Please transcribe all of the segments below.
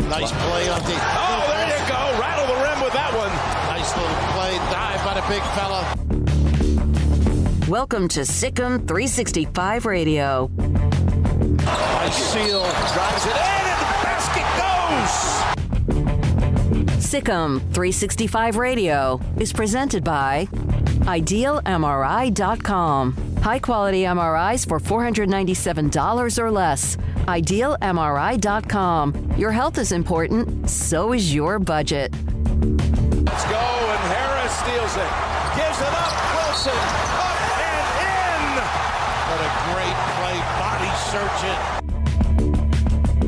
Nice play on the... Oh, there you go. Rattle the rim with that one. Nice little play. Dive by the big fella. Welcome to Sikkim 365 Radio. Nice seal. Drives it in and the basket goes. Sikkim 365 Radio is presented by IdealMRI.com. High-quality MRIs for $497 or less. IdealMRI.com. Your health is important, so is your budget. Let's go, and Harris steals it. Gives it up, Wilson, up and in! What a great play, body searching.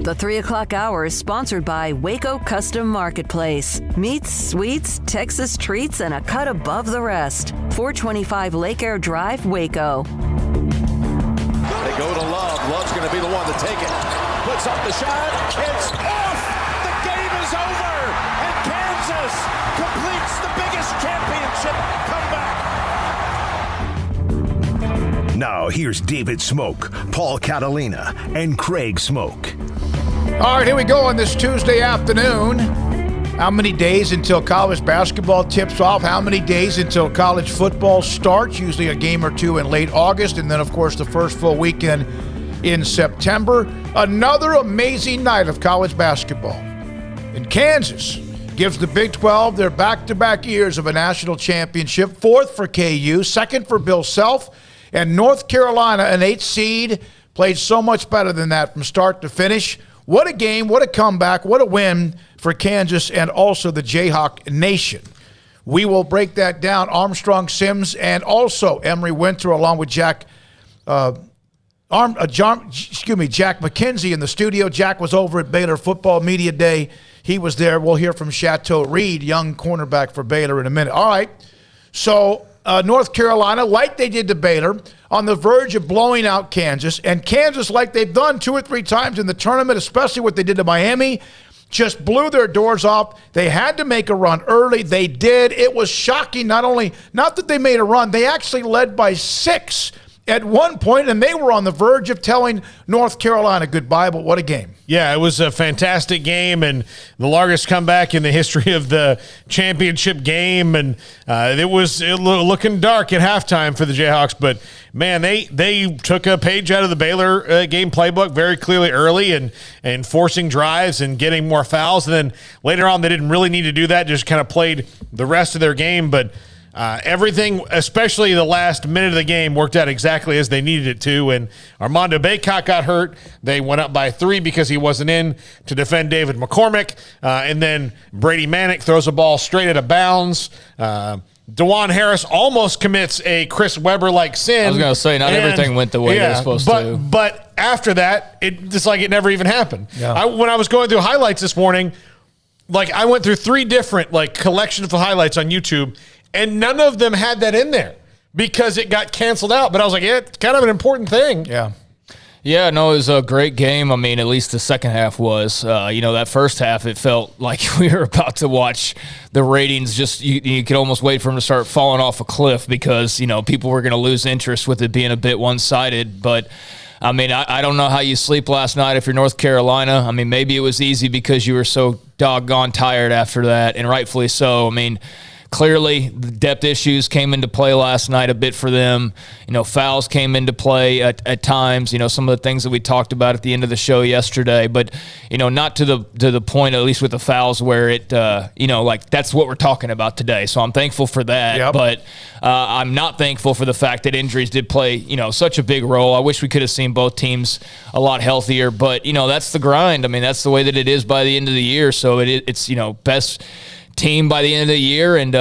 The 3 o'clock hour is sponsored by Waco Custom Marketplace. Meats, sweets, Texas treats, and a cut above the rest. 425 Lake Air Drive, Waco. They go to Love. Love's going to be the one to take it. Puts up the shot. It's off! The game is over! And Kansas completes the biggest championship comeback. Now here's David Smoak, Paul Catalina, and Craig Smoak. All right, here we go on this Tuesday afternoon. How many days until college basketball tips off? How many days until college football starts? Usually a game or two in late August, and then, of course, the first full weekend in September. Another amazing night of college basketball. And Kansas gives the Big 12 their back-to-back years of a national championship. Fourth for KU, second for Bill Self, and North Carolina, an 8th seed, played so much better than that from start to finish. What a game, what a comeback, what a win for Kansas and also the Jayhawk Nation. We will break that down. Armstrong Sims and also Emery Winter along with Jack McKenzie in the studio. Jack was over at Baylor Football Media Day. He was there. We'll hear from Chateau Reed, young cornerback for Baylor, in a minute. All right, so North Carolina, like they did to Baylor, on the verge of blowing out Kansas. And Kansas, like they've done 2 or 3 times in the tournament, especially what they did to Miami, just blew their doors off. They had to make a run early. They did. It was shocking. Not that they made a run, they actually led by 6 at one point, and they were on the verge of telling North Carolina goodbye, but what a game. Yeah, it was a fantastic game and the largest comeback in the history of the championship game, and it was looking dark at halftime for the Jayhawks, but man, they took a page out of the Baylor game playbook very clearly early and forcing drives and getting more fouls, and then later on they didn't really need to do that, just kind of played the rest of their game, but everything, especially the last minute of the game, worked out exactly as they needed it to. And Armando Bacot got hurt. They went up by 3 because he wasn't in to defend David McCormick. And then Brady Manick throws a ball straight out of bounds. DeJuan Harris almost commits a Chris Webber-like sin. I was going to say, not everything went the way they were supposed to. But after that, it's like it never even happened. Yeah. When I was going through highlights this morning, like I went through 3 different collections of highlights on YouTube, and none of them had that in there because it got canceled out. But I was like, yeah, it's kind of an important thing. Yeah. Yeah, no, it was a great game. I mean, at least the second half was. That first half, it felt like we were about to watch the ratings. Just you could almost wait for them to start falling off a cliff because, people were going to lose interest with it being a bit one-sided. But, I mean, I don't know how you sleep last night if you're North Carolina. I mean, maybe it was easy because you were so doggone tired after that, and rightfully so. I mean, clearly, the depth issues came into play last night a bit for them. Fouls came into play at times. Some of the things that we talked about at the end of the show yesterday. But not to the point, at least with the fouls, where it that's what we're talking about today. So I'm thankful for that. Yep. But I'm not thankful for the fact that injuries did play such a big role. I wish we could have seen both teams a lot healthier. But that's the grind. I mean, that's the way that it is by the end of the year. So it's best team by the end of the year, and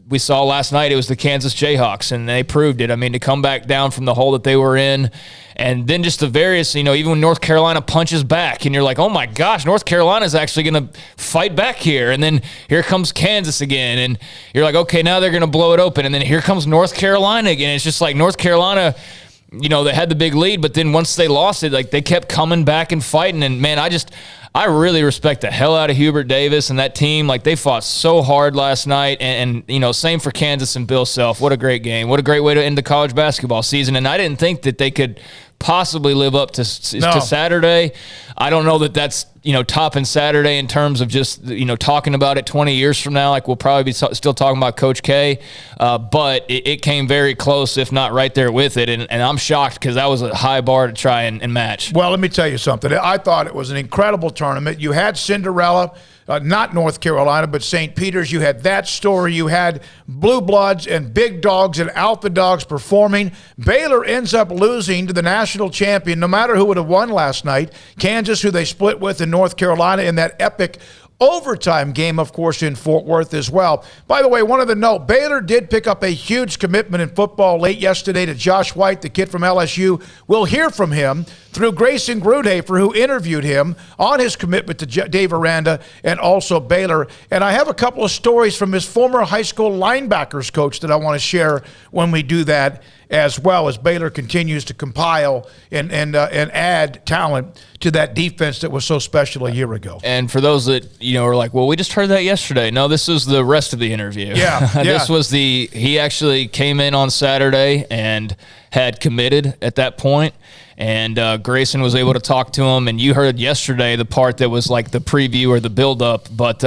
we saw last night it was the Kansas Jayhawks, and they proved it. I mean, to come back down from the hole that they were in, and then just the various, even when North Carolina punches back, and you're like, oh my gosh, North Carolina's actually going to fight back here, and then here comes Kansas again, and you're like, okay, now they're going to blow it open, and then here comes North Carolina again. It's just like North Carolina, they had the big lead, but then once they lost it, they kept coming back and fighting, and man, I really respect the hell out of Hubert Davis and that team. They fought so hard last night, and same for Kansas and Bill Self. What a great game. What a great way to end the college basketball season. And I didn't think that they could possibly live up to Saturday. I don't know that that's, topping Saturday in terms of just, talking about it 20 years from now. We'll probably be still talking about Coach K. But it came very close, if not right there with it. And I'm shocked because that was a high bar to try and match. Well, let me tell you something. I thought it was an incredible tournament. You had Cinderella, not North Carolina, but St. Peter's. You had that story. You had Blue Bloods and Big Dogs and Alpha Dogs performing. Baylor ends up losing to the national champion, no matter who would have won last night. Kansas, who they split with in North Carolina in that epic overtime game, of course, in Fort Worth as well. By the way, one of the note, Baylor did pick up a huge commitment in football late yesterday to Josh White, the kid from LSU. We'll hear from him through Grayson Grudehafer, who interviewed him on his commitment to Dave Aranda and also Baylor. And I have a couple of stories from his former high school linebackers coach that I want to share when we do that, as well as Baylor continues to compile and add talent to that defense that was so special a year ago. And for those that, are like, well, we just heard that yesterday. No, this is the rest of the interview. Yeah. This was he actually came in on Saturday and had committed at that point. And Grayson was able to talk to him. And you heard yesterday the part that was like the preview or the build-up. But,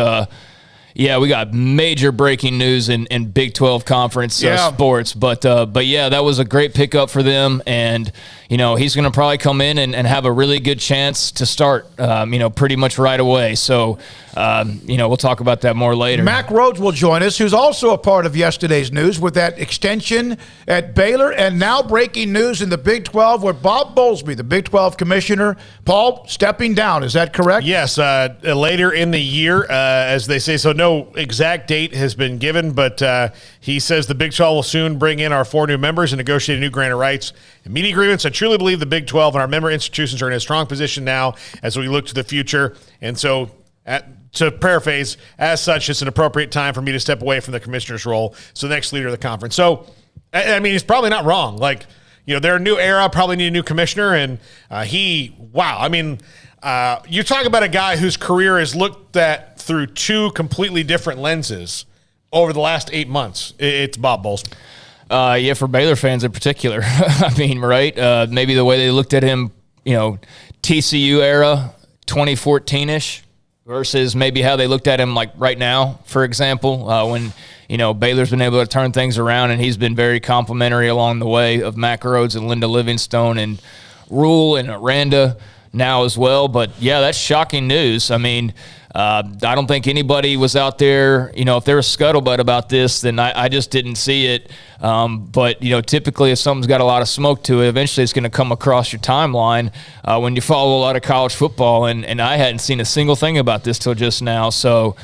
yeah, we got major breaking news in Big 12 conference sports. But yeah, that was a great pickup for them. And, he's going to probably come in and have a really good chance to start, pretty much right away. So, we'll talk about that more later. Mack Rhoades will join us, who's also a part of yesterday's news with that extension at Baylor. And now breaking news in the Big 12 with Bob Bowlsby, the Big 12 commissioner. Paul, stepping down. Is that correct? Yes, later in the year, as they say. So no exact date has been given, but he says the Big 12 will soon bring in our 4 new members and negotiate a new grant of rights and meeting agreements. I truly believe the Big 12 and our member institutions are in a strong position now as we look to the future. And so, to paraphrase, as such, it's an appropriate time for me to step away from the commissioner's role. So the next leader of the conference. So, I mean, he's probably not wrong. They're a new era, probably need a new commissioner. And you talk about a guy whose career is looked at through 2 completely different lenses over the last 8 months. It's Bob Bowlsby. Yeah, for Baylor fans in particular. I mean, right? Maybe the way they looked at him, TCU era, 2014-ish, versus maybe how they looked at him like right now, for example, when, Baylor's been able to turn things around, and he's been very complimentary along the way of Mack Rhoades and Linda Livingstone and Rule and Aranda now as well. But, yeah, that's shocking news. I mean, I don't think anybody was out there, if there was scuttlebutt about this, then I just didn't see it. But, typically if something's got a lot of smoke to it, eventually it's going to come across your timeline when you follow a lot of college football. And I hadn't seen a single thing about this till just now. So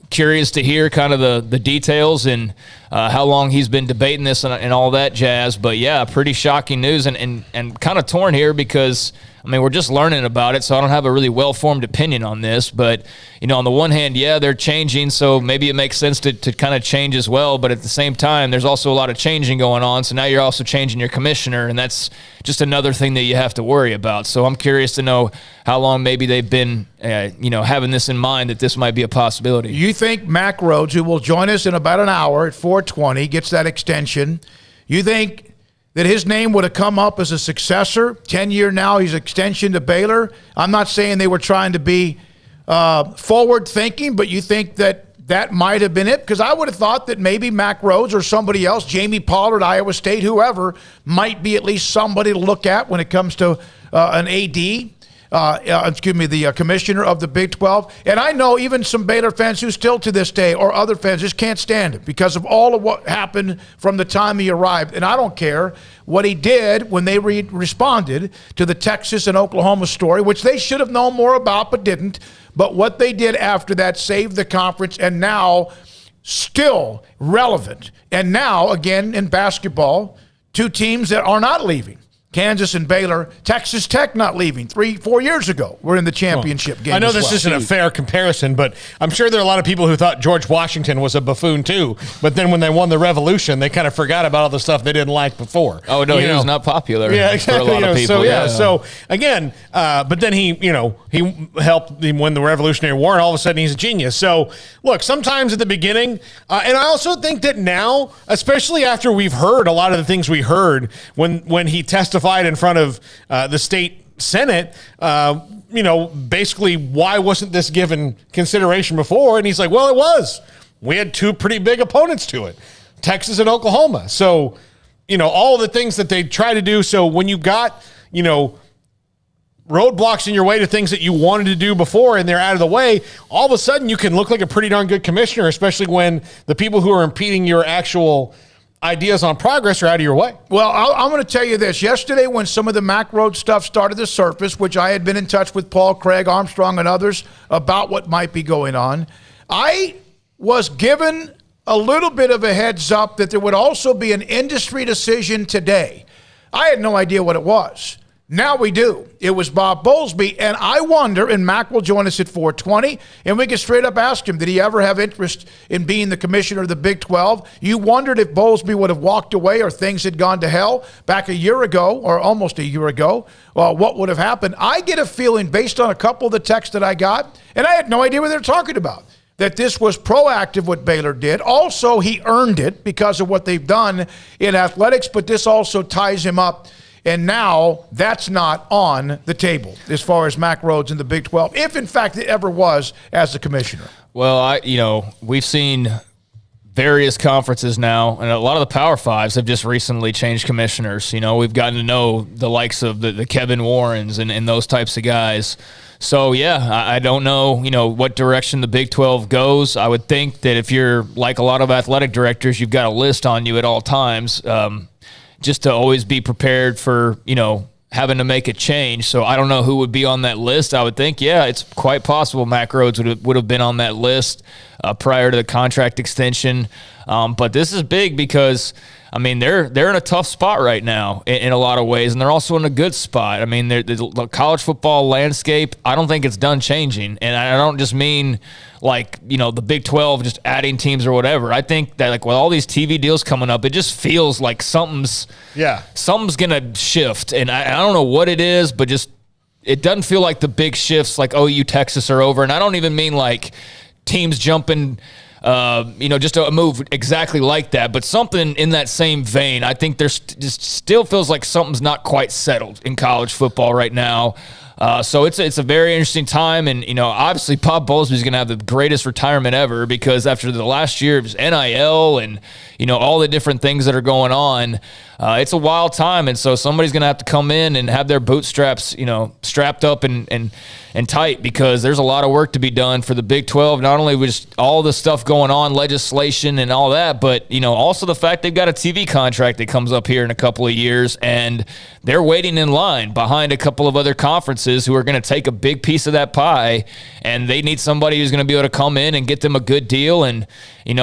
curious to hear kind of the details and how long he's been debating this and all that jazz. But, yeah, pretty shocking news and kind of torn here because – I mean, we're just learning about it, so I don't have a really well-formed opinion on this. But, on the one hand, yeah, they're changing, so maybe it makes sense to kind of change as well. But at the same time, there's also a lot of changing going on, so now you're also changing your commissioner, and that's just another thing that you have to worry about. So I'm curious to know how long maybe they've been, having this in mind that this might be a possibility. You think Mack Rhoades, who will join us in about an hour at 4:20, gets that extension, you think that his name would have come up as a successor? 10-year now, he's extension to Baylor. I'm not saying they were trying to be forward-thinking, but you think that might have been it? Because I would have thought that maybe Mack Rhoades or somebody else, Jamie Pollard, Iowa State, whoever, might be at least somebody to look at when it comes to an AD. The commissioner of the Big 12. And I know even some Baylor fans who still to this day, or other fans, just can't stand it because of all of what happened from the time he arrived. And I don't care what he did when they responded to the Texas and Oklahoma story, which they should have known more about but didn't. But what they did after that saved the conference, and now still relevant. And now, again, in basketball, two teams that are not leaving. Kansas and Baylor, Texas Tech not leaving 3-4 years ago. We're in the championship game. I know as this well. isn't a fair comparison, but I'm sure there are a lot of people who thought George Washington was a buffoon too. But then when they won the Revolution, they kind of forgot about all the stuff they didn't like before. Oh no, he was not popular. Yeah, exactly. For a lot of people. So again, but then he helped him win the Revolutionary War, and all of a sudden he's a genius. So look, sometimes at the beginning, and I also think that now, especially after we've heard a lot of the things we heard when he testified in front of the state Senate, basically why wasn't this given consideration before? And he's like, well, it was. We had two pretty big opponents to it, Texas and Oklahoma. So, all the things that they try to do. So when you got, roadblocks in your way to things that you wanted to do before and they're out of the way, all of a sudden you can look like a pretty darn good commissioner, especially when the people who are impeding your actual ideas on progress are out of your way. Well, I'm going to tell you this. Yesterday, when some of the Mack Rhoades stuff started to surface, which I had been in touch with Paul, Craig, Armstrong, and others about what might be going on, I was given a little bit of a heads up that there would also be an industry decision today. I had no idea what it was. Now we do. It was Bob Bowlsby, and I wonder, and Mack will join us at 4:20, and we can straight up ask him, did he ever have interest in being the commissioner of the Big 12? You wondered if Bowlsby would have walked away or things had gone to hell back a year ago, or almost a year ago. What would have happened? I get a feeling, based on a couple of the texts that I got, and I had no idea what they're talking about, that this was proactive what Baylor did. Also, he earned it because of what they've done in athletics, but this also ties him up. And now that's not on the table as far as Mack Rhoades in the Big 12, if in fact it ever was as the commissioner. Well, we've seen various conferences now, and a lot of the Power Fives have just recently changed commissioners. We've gotten to know the likes of the Kevin Warrens and those types of guys. So, yeah, I don't know, what direction the Big 12 goes. I would think that if you're like a lot of athletic directors, you've got a list on you at all times, just to always be prepared for, having to make a change. So I don't know who would be on that list. I would think, yeah, it's quite possible Mack Rhoades would have been on that list prior to the contract extension. But this is big because, they're in a tough spot right now in a lot of ways, and they're also in a good spot. The college football landscape, I don't think it's done changing. And I don't just mean the Big 12 just adding teams or whatever. I think that with all these TV deals coming up, it just feels like something's going to shift. And I don't know what it is, but just it doesn't feel like the big shifts like OU, Texas are over. And I don't even mean like teams jumping just a move exactly like that, but something in that same vein. I think there's just still feels like something's not quite settled in college football right now. So it's a very interesting time, and obviously Bob Bowlsby is going to have the greatest retirement ever, because after the last year of his NIL and all the different things that are going on, it's a wild time, and so somebody's going to have to come in and have their bootstraps strapped up and tight, because there's a lot of work to be done for the Big 12. Not only with just all the stuff going on, legislation and all that, but also the fact they've got a TV contract that comes up here in a couple of years, and they're waiting in line behind a couple of other conferences who are going to take a big piece of that pie, and they need somebody who's going to be able to come in and get them a good deal and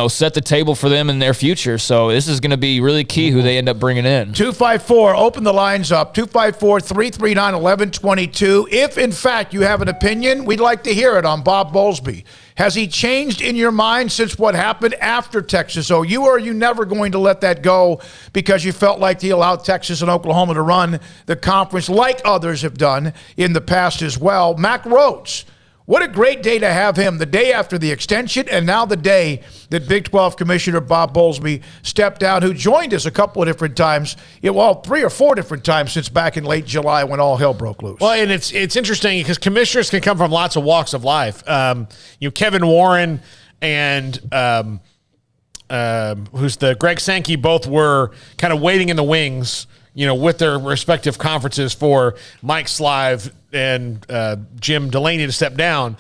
set the table for them in their future. So this is going to be really key who they end up bringing in. 254, open the lines up, 254-339-1122. If, in fact, you have an opinion, we'd like to hear it on Bob Bowlsby. Has he changed in your mind since what happened after Texas OU, or are you never going to let that go because you felt like he allowed Texas and Oklahoma to run the conference like others have done in the past as well? Mack Rhoades. What a great day to have him, the day after the extension, and now the day that Big 12 Commissioner Bob Bowlsby stepped down, who joined us a couple of different times, 3 or 4 different times since back in late July when all hell broke loose. Well, and it's interesting because commissioners can come from lots of walks of life. Kevin Warren and who's the Greg Sankey both were kind of waiting in the wings, with their respective conferences for Mike Slive and Jim Delaney to step down.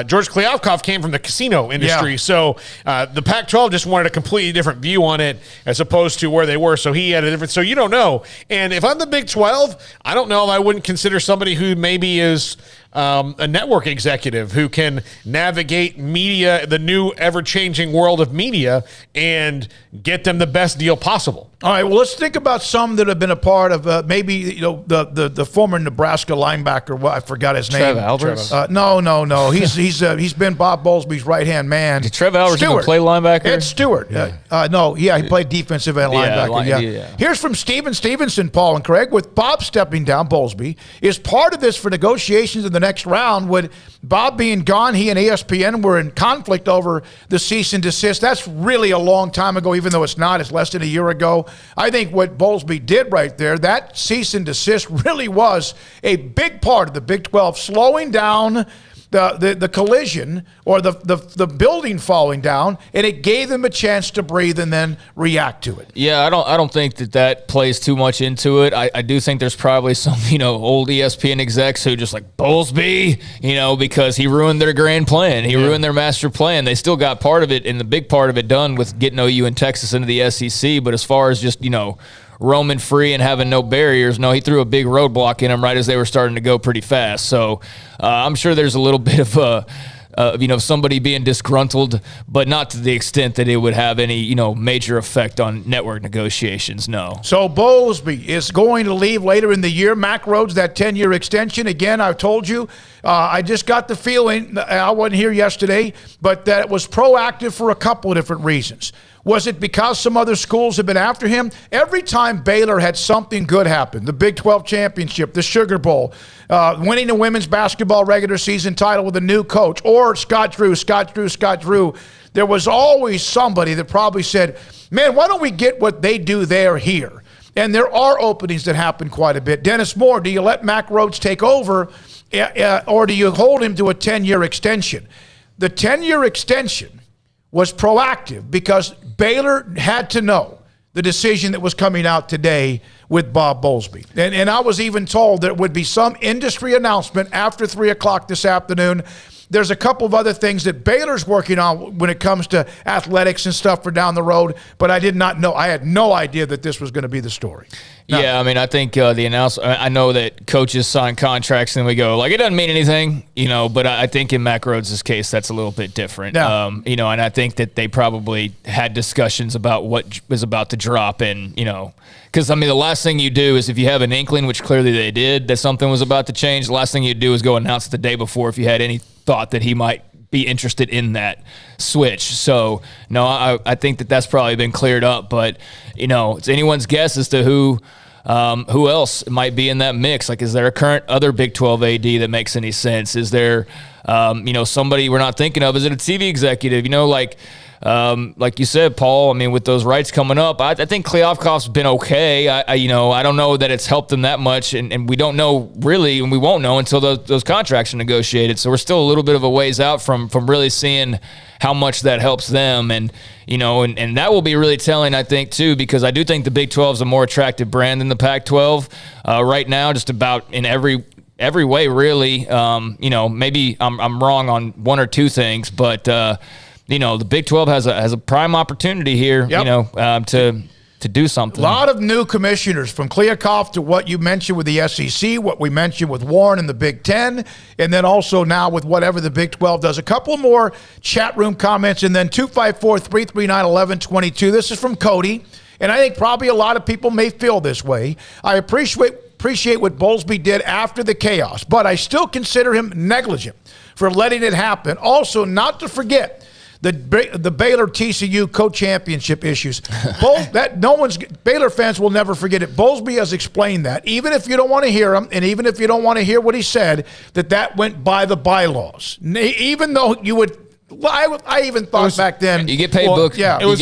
George Kliavkoff came from the casino industry, so the Pac-12 just wanted a completely different view on it as opposed to where they were, so he had a different. So you don't know. And if I'm the Big 12, I don't know if I wouldn't consider somebody who maybe is a network executive who can navigate media, the new ever-changing world of media, and get them the best deal possible. All right, well, let's think about some that have been a part of maybe the former Nebraska linebacker. Well, I forgot his name. Trev Alvarez? No. He's been Bob Bowlsby's right-hand man. Did Trev Alvarez even play linebacker? Ed Stewart. He played defensive end linebacker. Here's from Steven Stevenson, Paul and Craig, with Bob stepping down, Bowlsby is part of this for negotiations in the next round. With Bob being gone, he and ESPN were in conflict over the cease and desist. That's really a long time ago, even though it's not. It's less than a year ago. I think what Bowlsby did right there, that cease and desist really was a big part of the Big 12 slowing down the collision or the building falling down, and it gave them a chance to breathe and then react to it. Yeah, I don't think that plays too much into it. I do think there's probably some old ESPN execs who just like Bowlsby, because he ruined their grand plan. He ruined their master plan. They still got part of it and the big part of it done with getting OU and Texas into the SEC, but as far as just roaming free and having no barriers, no, he threw a big roadblock in them right as they were starting to go pretty fast. So I'm sure there's a little bit of somebody being disgruntled, but not to the extent that it would have any major effect on network negotiations. No. So Bowlsby is going to leave later in the year. Mack Rhoades, that 10-year extension. Again, I've told you, I just got the feeling, I wasn't here yesterday, but that it was proactive for a couple of different reasons. Was it because some other schools have been after him? Every time Baylor had something good happen, the Big 12 championship, the Sugar Bowl, winning the women's basketball regular season title with a new coach, or Scott Drew, there was always somebody that probably said, man, why don't we get what they do there here? And there are openings that happen quite a bit. Dennis Moore, do you let Mack Rhoades take over, or do you hold him to a 10-year extension? The 10-year extension was proactive because Baylor had to know the decision that was coming out today with Bob Bowlsby. And I was even told there would be some industry announcement after 3 o'clock this afternoon. There's a couple of other things that Baylor's working on when it comes to athletics and stuff for down the road, but I did not know. I had no idea that this was going to be the story. No. Yeah, I mean, I think the announcement, I know that coaches sign contracts and we go, it doesn't mean anything, but I think in Mack Rhoades' case, that's a little bit different. Yeah. And I think that they probably had discussions about what was about to drop and, because, the last thing you do is if you have an inkling, which clearly they did, that something was about to change, the last thing you do is go announce it the day before if you had any thought that he might be interested in that switch. So, no, I think that's probably been cleared up, but, it's anyone's guess as to who else might be in that mix. Like, is there a current other Big 12 AD that makes any sense? Is there, somebody we're not thinking of? Is it a TV executive? like you said, Paul, I mean, with those rights coming up, I think Kliavkoff's been okay. I don't know that it's helped them that much, and we don't know really, and we won't know until those contracts are negotiated. So we're still a little bit of a ways out from really seeing how much that helps them. And, and that will be really telling, I think, too, because I do think the Big 12 is a more attractive brand than the Pac-12 right now, just about in every way, really. Maybe I'm wrong on one or two things, but the Big 12 has a prime opportunity here, to do something. A lot of new commissioners, from Kliavkoff to what you mentioned with the SEC, what we mentioned with Warren in the Big 10, and then also now with whatever the Big 12 does. A couple more chat room comments, and then 254-339-1122. This is from Cody, and I think probably a lot of people may feel this way. I appreciate what Bowlsby did after the chaos, but I still consider him negligent for letting it happen. Also, not to forget the Baylor TCU co-championship issues. Baylor fans will never forget it. Bowlsby has explained that, even if you don't want to hear him, and even if you don't want to hear what he said, that went by the bylaws. Even though you would. Well, I even thought back then. You get paid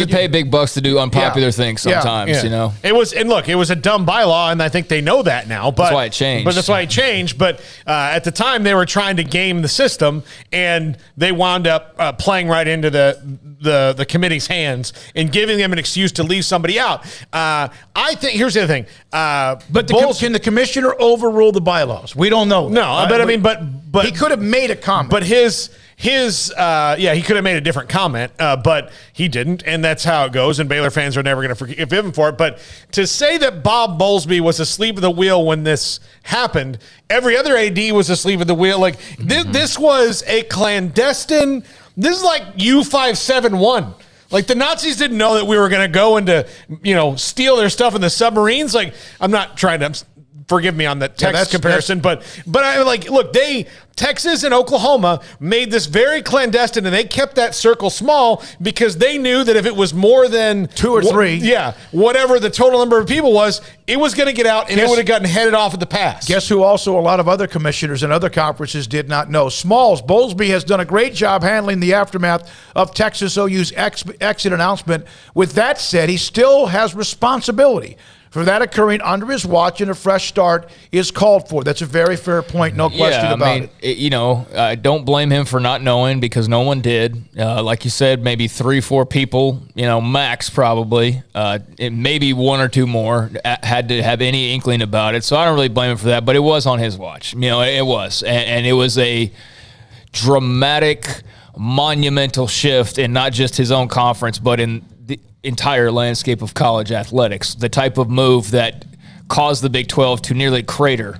paid big bucks to do unpopular things sometimes, It was a dumb bylaw, and I think they know that now. But that's why it changed. But that's why it changed. But at the time, they were trying to game the system, and they wound up playing right into the committee's hands and giving them an excuse to leave somebody out. I think here's the other thing. Can the commissioner overrule the bylaws? We don't know. No, but he could have made a comment. But he could have made a different comment, but he didn't, and that's how it goes, and Baylor fans are never going to forgive him for it. But to say that Bob Bowlsby was asleep at the wheel when this happened, every other AD was asleep at the wheel. Like, this was a clandestine, this is like U-571. Like, the Nazis didn't know that we were going to go into, steal their stuff in the submarines. Like, I'm not trying to... Forgive me on that Texas comparison, but I look, Texas and Oklahoma made this very clandestine, and they kept that circle small because they knew that if it was more than 2 or 3, whatever the total number of people was, it was going to get out, and it would have gotten headed off at the pass. Guess who also a lot of other commissioners and other conferences did not know? Smalls. Bowlsby has done a great job handling the aftermath of Texas OU's exit announcement. With that said, he still has responsibility for that occurring under his watch, and a fresh start is called for. That's a very fair point, no question about it. I don't blame him for not knowing, because no one did. Like you said, maybe 3-4 people, max probably, maybe 1 or 2 more had to have any inkling about it. So I don't really blame him for that, but it was on his watch. It was. And it was a dramatic, monumental shift in not just his own conference, but in the entire landscape of college athletics. The type of move that caused the Big 12 to nearly crater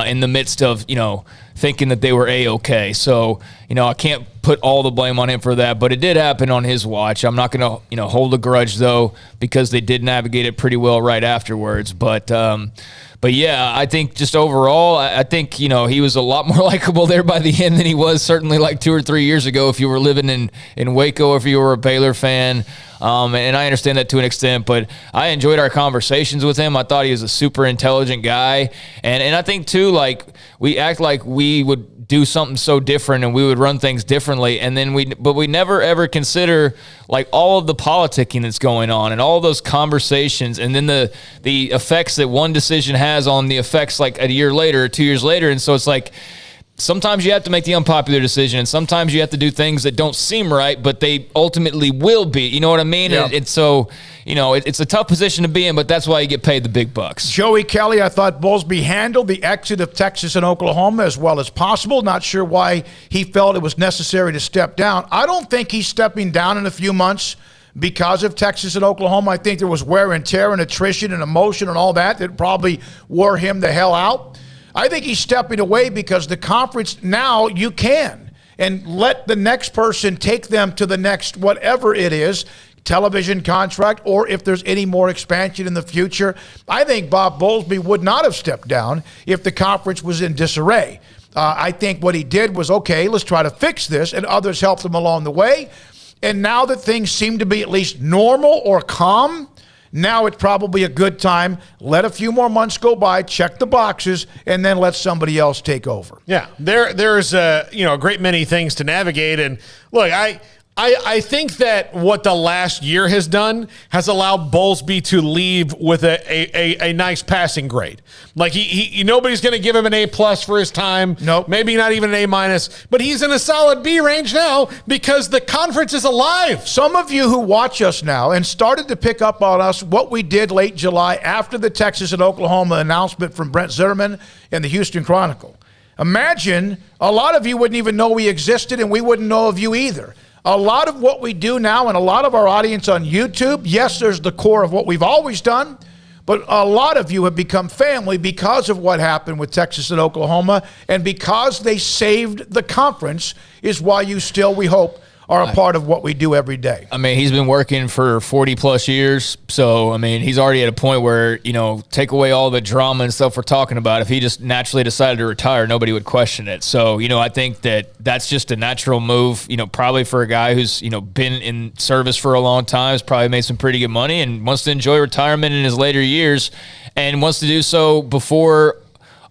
in the midst of, thinking that they were A-okay. So, I can't put all the blame on him for that, but it did happen on his watch. I'm not going to, hold a grudge, though, because they did navigate it pretty well right afterwards. But yeah, I think just overall, I think, he was a lot more likable there by the end than he was certainly like 2 or 3 years ago if you were living in Waco, if you were a Baylor fan. And I understand that to an extent, but I enjoyed our conversations with him. I thought he was a super intelligent guy. And I think, too, like, we act like we would do something so different and we would run things differently. And then but we never, ever consider, like, all of the politicking that's going on and all those conversations, and then the effects that one decision has on the effects, like, a year later or 2 years later. And so it's like, sometimes you have to make the unpopular decision, and sometimes you have to do things that don't seem right, but they ultimately will be. You know what I mean? Yeah. It's so, it's a tough position to be in, but that's why you get paid the big bucks. Joey Kelly, I thought Bowlsby handled the exit of Texas and Oklahoma as well as possible. Not sure why he felt it was necessary to step down. I don't think he's stepping down in a few months because of Texas and Oklahoma. I think there was wear and tear and attrition and emotion and all that probably wore him the hell out. I think he's stepping away because the conference, now you can, and let the next person take them to the next whatever it is, television contract, or if there's any more expansion in the future. I think Bob Bowlsby would not have stepped down if the conference was in disarray. I think what he did was, okay, let's try to fix this, and others helped him along the way. And now that things seem to be at least normal or calm, now it's probably a good time. Let a few more months go by, check the boxes, and then let somebody else take over. Yeah, there's a great many things to navigate. And look, I think that what the last year has done has allowed Bowlsby to leave with a nice passing grade. Like he nobody's going to give him an A+ for his time. Nope. Maybe not even an A-, but he's in a solid B range now because the conference is alive. Some of you who watch us now and started to pick up on us what we did late July after the Texas and Oklahoma announcement from Brent Zimmerman and the Houston Chronicle. Imagine a lot of you wouldn't even know we existed, and we wouldn't know of you either. A lot of what we do now and a lot of our audience on YouTube, yes, there's the core of what we've always done, but a lot of you have become family because of what happened with Texas and Oklahoma, and because they saved the conference is why you still, we hope, are a part of what we do every day. I mean, he's been working for 40-plus years, so, I mean, he's already at a point where, take away all the drama and stuff we're talking about. If he just naturally decided to retire, nobody would question it. So, I think that's just a natural move, probably for a guy who's, been in service for a long time, has probably made some pretty good money and wants to enjoy retirement in his later years and wants to do so before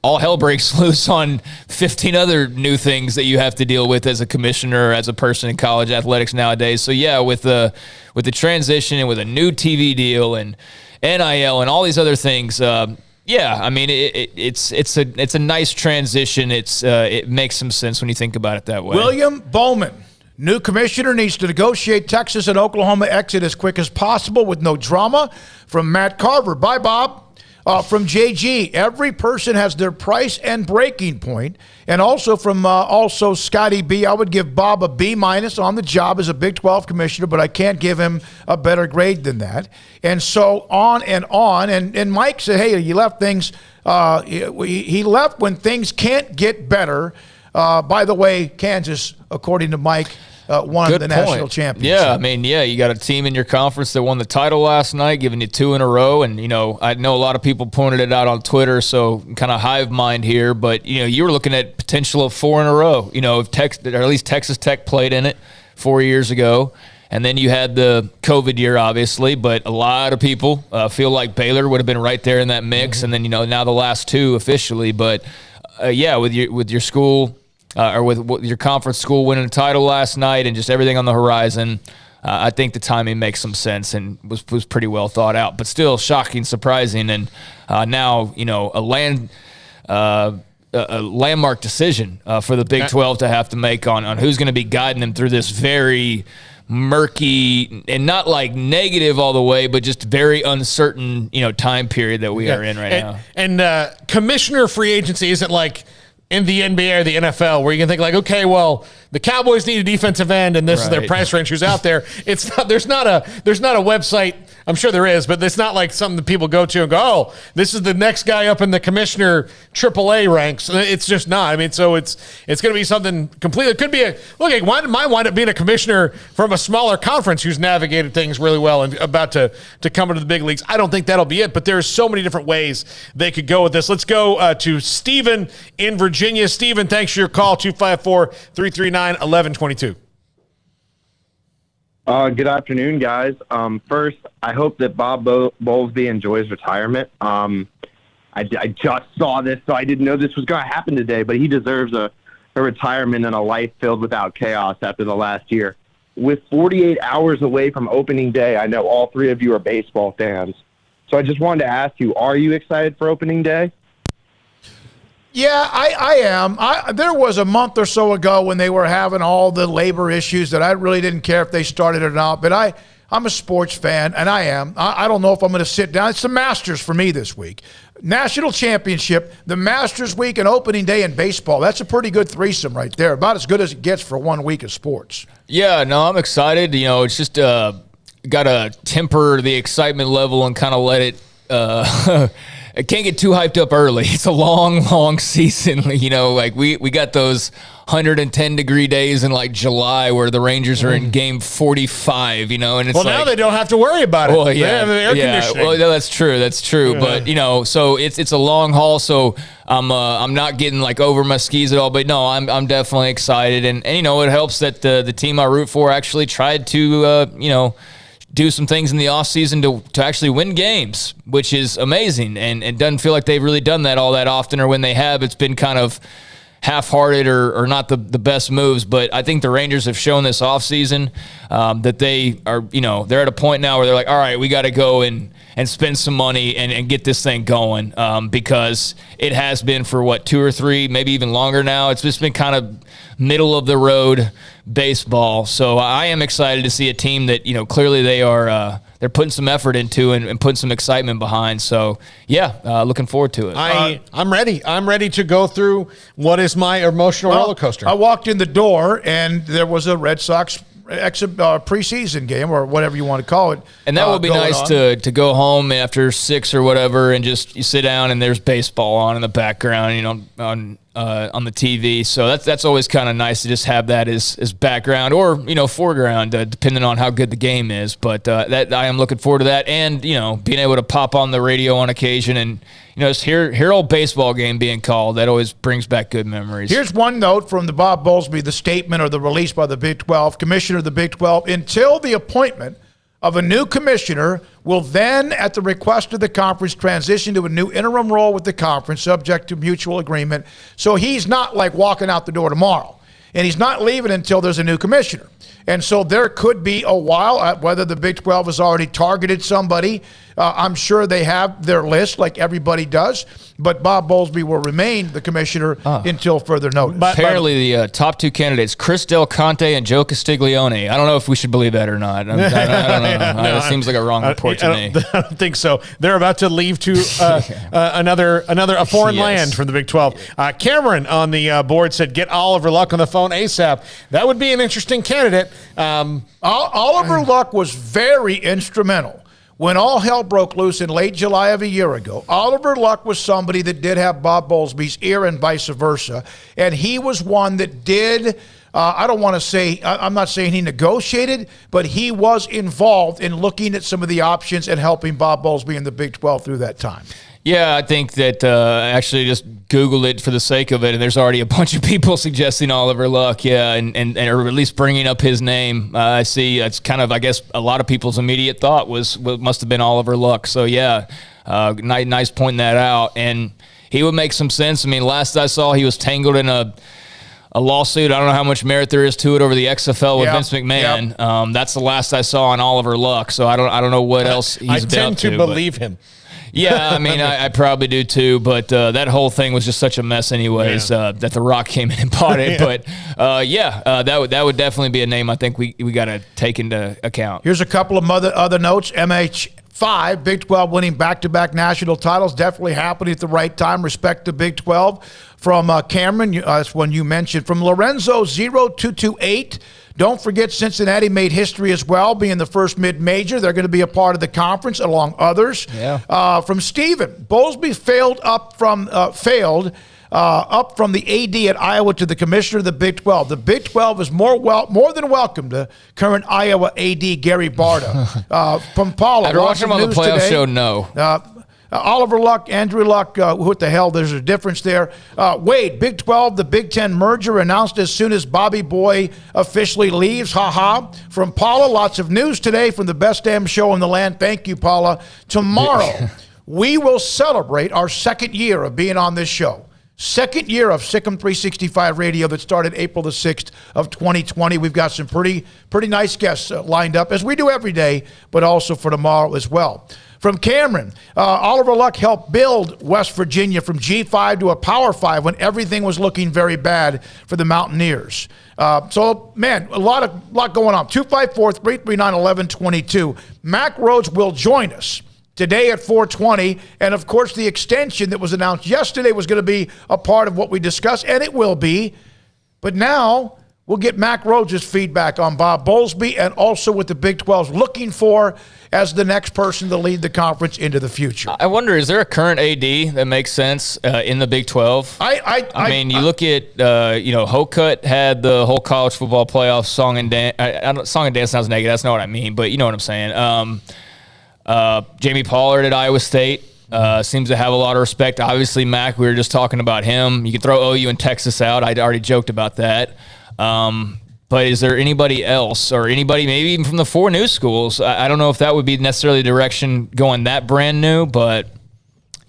all hell breaks loose on 15 other new things that you have to deal with as a commissioner, as a person in college athletics nowadays. So yeah, with the transition and with a new TV deal and NIL and all these other things, yeah, I mean it's a nice transition. It makes some sense when you think about it that way. William Bowman, new commissioner, needs to negotiate Texas and Oklahoma exit as quick as possible with no drama. From Matt Carver, bye Bob. From JG, every person has their price and breaking point. And also from Scotty B, I would give Bob a B- on the job as a Big 12 commissioner, but I can't give him a better grade than that. And so on and on. And Mike said, hey, you left things, he left when things can't get better. By the way, Kansas, according to Mike, won the national championship. Yeah, I mean, you got a team in your conference that won the title last night, giving you 2 in a row. And, I know a lot of people pointed it out on Twitter, so kind of hive mind here. But, you were looking at potential of 4 in a row. If or at least Texas Tech played in it 4 years ago. And then you had the COVID year, obviously. But a lot of people feel like Baylor would have been right there in that mix. Mm-hmm. And then, now the last 2 officially. But, with your school – or with your conference school winning a title last night and just everything on the horizon, I think the timing makes some sense and was pretty well thought out. But still shocking, surprising, and now a landmark decision for the Big 12 to have to make on who's going to be guiding them through this very murky and not like negative all the way, but just very uncertain time period that we are in right now. And commissioner free agency isn't like in the NBA or the NFL, where you can think like, okay, well, the Cowboys need a defensive end, and this is their price range who's out there. It's not. There's not a website. I'm sure there is, but it's not like something that people go to and go, oh, this is the next guy up in the commissioner AAA ranks. It's just not. I mean, so it's going to be something completely. It could be might wind up being a commissioner from a smaller conference who's navigated things really well and about to come into the big leagues. I don't think that'll be it, but there's so many different ways they could go with this. Let's go to Stephen in Virginia. Stephen, thanks for your call, 254-339-1122. Good afternoon, guys. First, I hope that Bob Bowlsby enjoys retirement. I just saw this, so I didn't know this was going to happen today, but he deserves a retirement and a life filled without chaos after the last year. With 48 hours away from opening day, I know all 3 of you are baseball fans. So I just wanted to ask you, are you excited for opening day? Yeah, I am. There was a month or so ago when they were having all the labor issues that I really didn't care if they started or not. But I'm a sports fan, and I am. I don't know if I'm going to sit down. It's the Masters for me this week. National championship, the Masters week, and opening day in baseball. That's a pretty good threesome right there. About as good as it gets for 1 week of sports. Yeah, no, I'm excited. It's just got to temper the excitement level and kind of let it it can't get too hyped up early. It's a long, long season. Like we got those 110-degree days in like July where the Rangers are in game 45, and it's now they don't have to worry about it. Well, they have air conditioning. Well, that's true. Yeah. But so it's a long haul. So I'm not getting like over my skis at all. But no, I'm definitely excited, and it helps that the team I root for actually tried to do some things in the offseason to actually win games, which is amazing, and it doesn't feel like they've really done that all that often, or when they have, it's been kind of half-hearted or not the best moves, but I think the Rangers have shown this offseason that they are, they're at a point now where they're like, all right, we got to go and spend some money and get this thing going because it has been for, 2 or 3, maybe even longer now. It's just been kind of middle-of-the-road baseball. So I am excited to see a team that, clearly they are they're putting some effort into and putting some excitement behind. So, looking forward to it. I'm ready. I'm ready to go through what is my emotional roller coaster. I walked in the door, and there was a Red Sox preseason game, or whatever you want to call it. And that would be nice to go home after 6 or whatever and just you sit down and there's baseball on in the background, on the TV. So that's always kind of nice to just have that as background or, foreground, depending on how good the game is. But that I am looking forward to that, and, being able to pop on the radio on occasion and, just hear old baseball game being called. That always brings back good memories. Here's one note from the Bob Bowlsby, the statement or the release by the Big 12, commissioner of the Big 12. Until the appointment of a new commissioner will then, at the request of the conference, transition to a new interim role with the conference, subject to mutual agreement. So he's not like walking out the door tomorrow, and he's not leaving until there's a new commissioner. And so there could be a while, whether the Big 12 has already targeted somebody. I'm sure they have their list like everybody does, but Bob Bowlsby will remain the commissioner until further notice. But apparently the top 2 candidates, Chris Del Conte and Joe Castiglione. I don't know if we should believe that or not. I don't know. It seems like a wrong report to me. I don't think so. They're about to leave to a foreign land from the Big 12. Cameron on the board said, get Oliver Luck on the phone ASAP. That would be an interesting candidate. Oliver Luck was very instrumental when all hell broke loose in late July of a year ago. Oliver Luck was somebody that did have Bob Bowlsby's ear and vice versa, and he was one that did, I'm not saying he negotiated, but he was involved in looking at some of the options and helping Bob Bowlsby in the Big 12 through that time. Yeah, I think that I actually just Googled it for the sake of it, and there's already a bunch of people suggesting Oliver Luck, and or at least bringing up his name. I see it's kind of, I guess, a lot of people's immediate thought must have been Oliver Luck. So, nice pointing that out. And he would make some sense. I mean, last I saw, he was tangled in a lawsuit. I don't know how much merit there is to it over the XFL with Vince McMahon. Yep. That's the last I saw on Oliver Luck, so I don't know what else he's I tend to believe him. Yeah, I mean, I probably do too, but that whole thing was just such a mess anyways, that The Rock came in and bought it. But, that would definitely be a name I think we got to take into account. Here's a couple of other notes. MH5, Big 12 winning back-to-back national titles, definitely happening at the right time. Respect to Big 12. From Cameron, that's one you mentioned. From Lorenzo 0228, don't forget Cincinnati made history as well, being the first mid-major. They're going to be a part of the conference, along others. Yeah. From Steven, Bowlsby failed up from the AD at Iowa to the commissioner of the Big 12. The Big 12 is more than welcome to current Iowa AD Gary Barta. From Paula, after watching him on the playoff show, no. Oliver Luck, Andrew Luck, what the hell, there's a difference there. Wade, Big 12, the Big 10 merger announced as soon as Bobby Boy officially leaves. Ha-ha. From Paula, lots of news today from the best damn show in the land. Thank you, Paula. Tomorrow, we will celebrate our second year of being on this show. Second year of Sikkim 365 Radio that started April the 6th of 2020. We've got some pretty nice guests lined up, as we do every day, but also for tomorrow as well. From Cameron, Oliver Luck helped build West Virginia from G5 to a Power 5 when everything was looking very bad for the Mountaineers. So, man, a lot going on. 254-339-1122. Mack Rhoades will join us today at 4:20, and of course the extension that was announced yesterday was going to be a part of what we discussed, and it will be. But now we'll get Mack Rhoades' feedback on Bob Bowlsby and also what the Big 12's looking for as the next person to lead the conference into the future. I wonder, is there a current AD that makes sense in the Big 12? I mean, you look at, Hokut had the whole college football playoff song and dance. Song and dance sounds negative. That's not what I mean, but you know what I'm saying. Jamie Pollard at Iowa State seems to have a lot of respect. Obviously, Mack, we were just talking about him. You can throw OU and Texas out. I already joked about that. But is there anybody else, or anybody maybe even from the 4 new schools? I don't know if that would be necessarily the direction going that brand new, but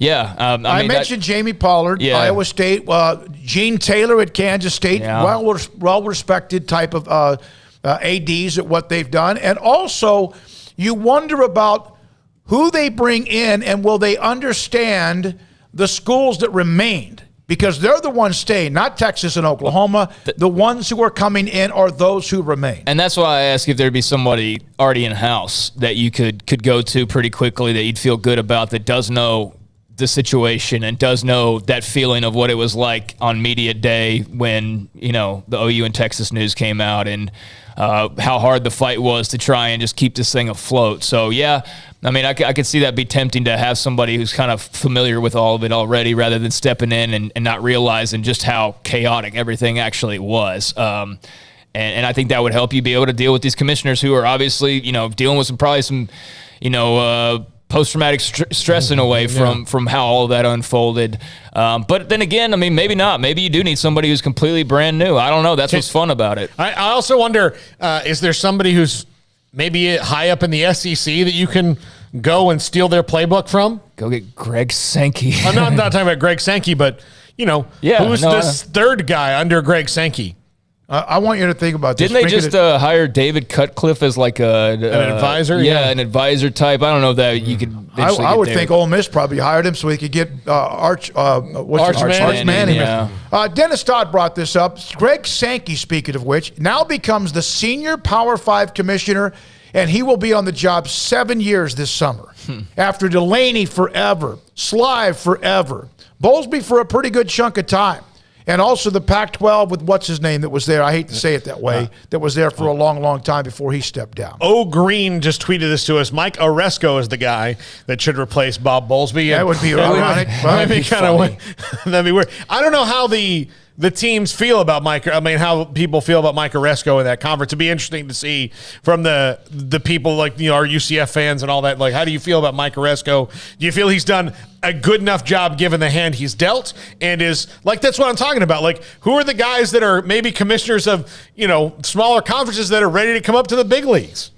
Yeah. I mentioned Jamie Pollard, Iowa State, Gene Taylor at Kansas State, well-respected type of ADs at what they've done. And also, you wonder about who they bring in and will they understand the schools that remained, because they're the ones staying, not Texas and Oklahoma. The ones who are coming in are those who remain. And that's why I ask if there'd be somebody already in-house that you could go to pretty quickly that you'd feel good about, that does know the situation and does know that feeling of what it was like on media day when, the OU and Texas news came out, and how hard the fight was to try and just keep this thing afloat. So, I could see that be tempting to have somebody who's kind of familiar with all of it already rather than stepping in and not realizing just how chaotic everything actually was. And I think that would help you be able to deal with these commissioners who are obviously, dealing with some post-traumatic stress in a way from how all of that unfolded. But then again, maybe not. Maybe you do need somebody who's completely brand new. I don't know. That's what's fun about it. I also wonder, is there somebody who's maybe high up in the SEC that you can go and steal their playbook from? Go get Greg Sankey. I'm not talking about Greg Sankey, but, who's this third guy under Greg Sankey? I want you to think about this. Didn't they just hire David Cutcliffe as like an advisor? Yeah, an advisor type. I don't know that you could. I would think Ole Miss probably hired him so he could get Arch Manning. Yeah. Dennis Dodd brought this up. Greg Sankey, speaking of which, now becomes the senior Power 5 commissioner, and he will be on the job 7 years this summer. After Delaney forever, Slive forever, Bowlsby for a pretty good chunk of time. And also the Pac-12 with what's his name that was there. I hate to say it that way. That was there for a long, long time before he stepped down. Green just tweeted this to us. Mike Oresco is the guy that should replace Bob Bowlsby. That would be ironic. That'd be weird. I don't know how the teams feel about Mike. How people feel about Mike Oresco in that conference. It'd be interesting to see from the people like our UCF fans and all that. Like, how do you feel about Mike Oresco? Do you feel he's done a good enough job given the hand he's dealt? And is like, that's what I'm talking about. Like, who are the guys that are maybe commissioners of smaller conferences that are ready to come up to the big leagues?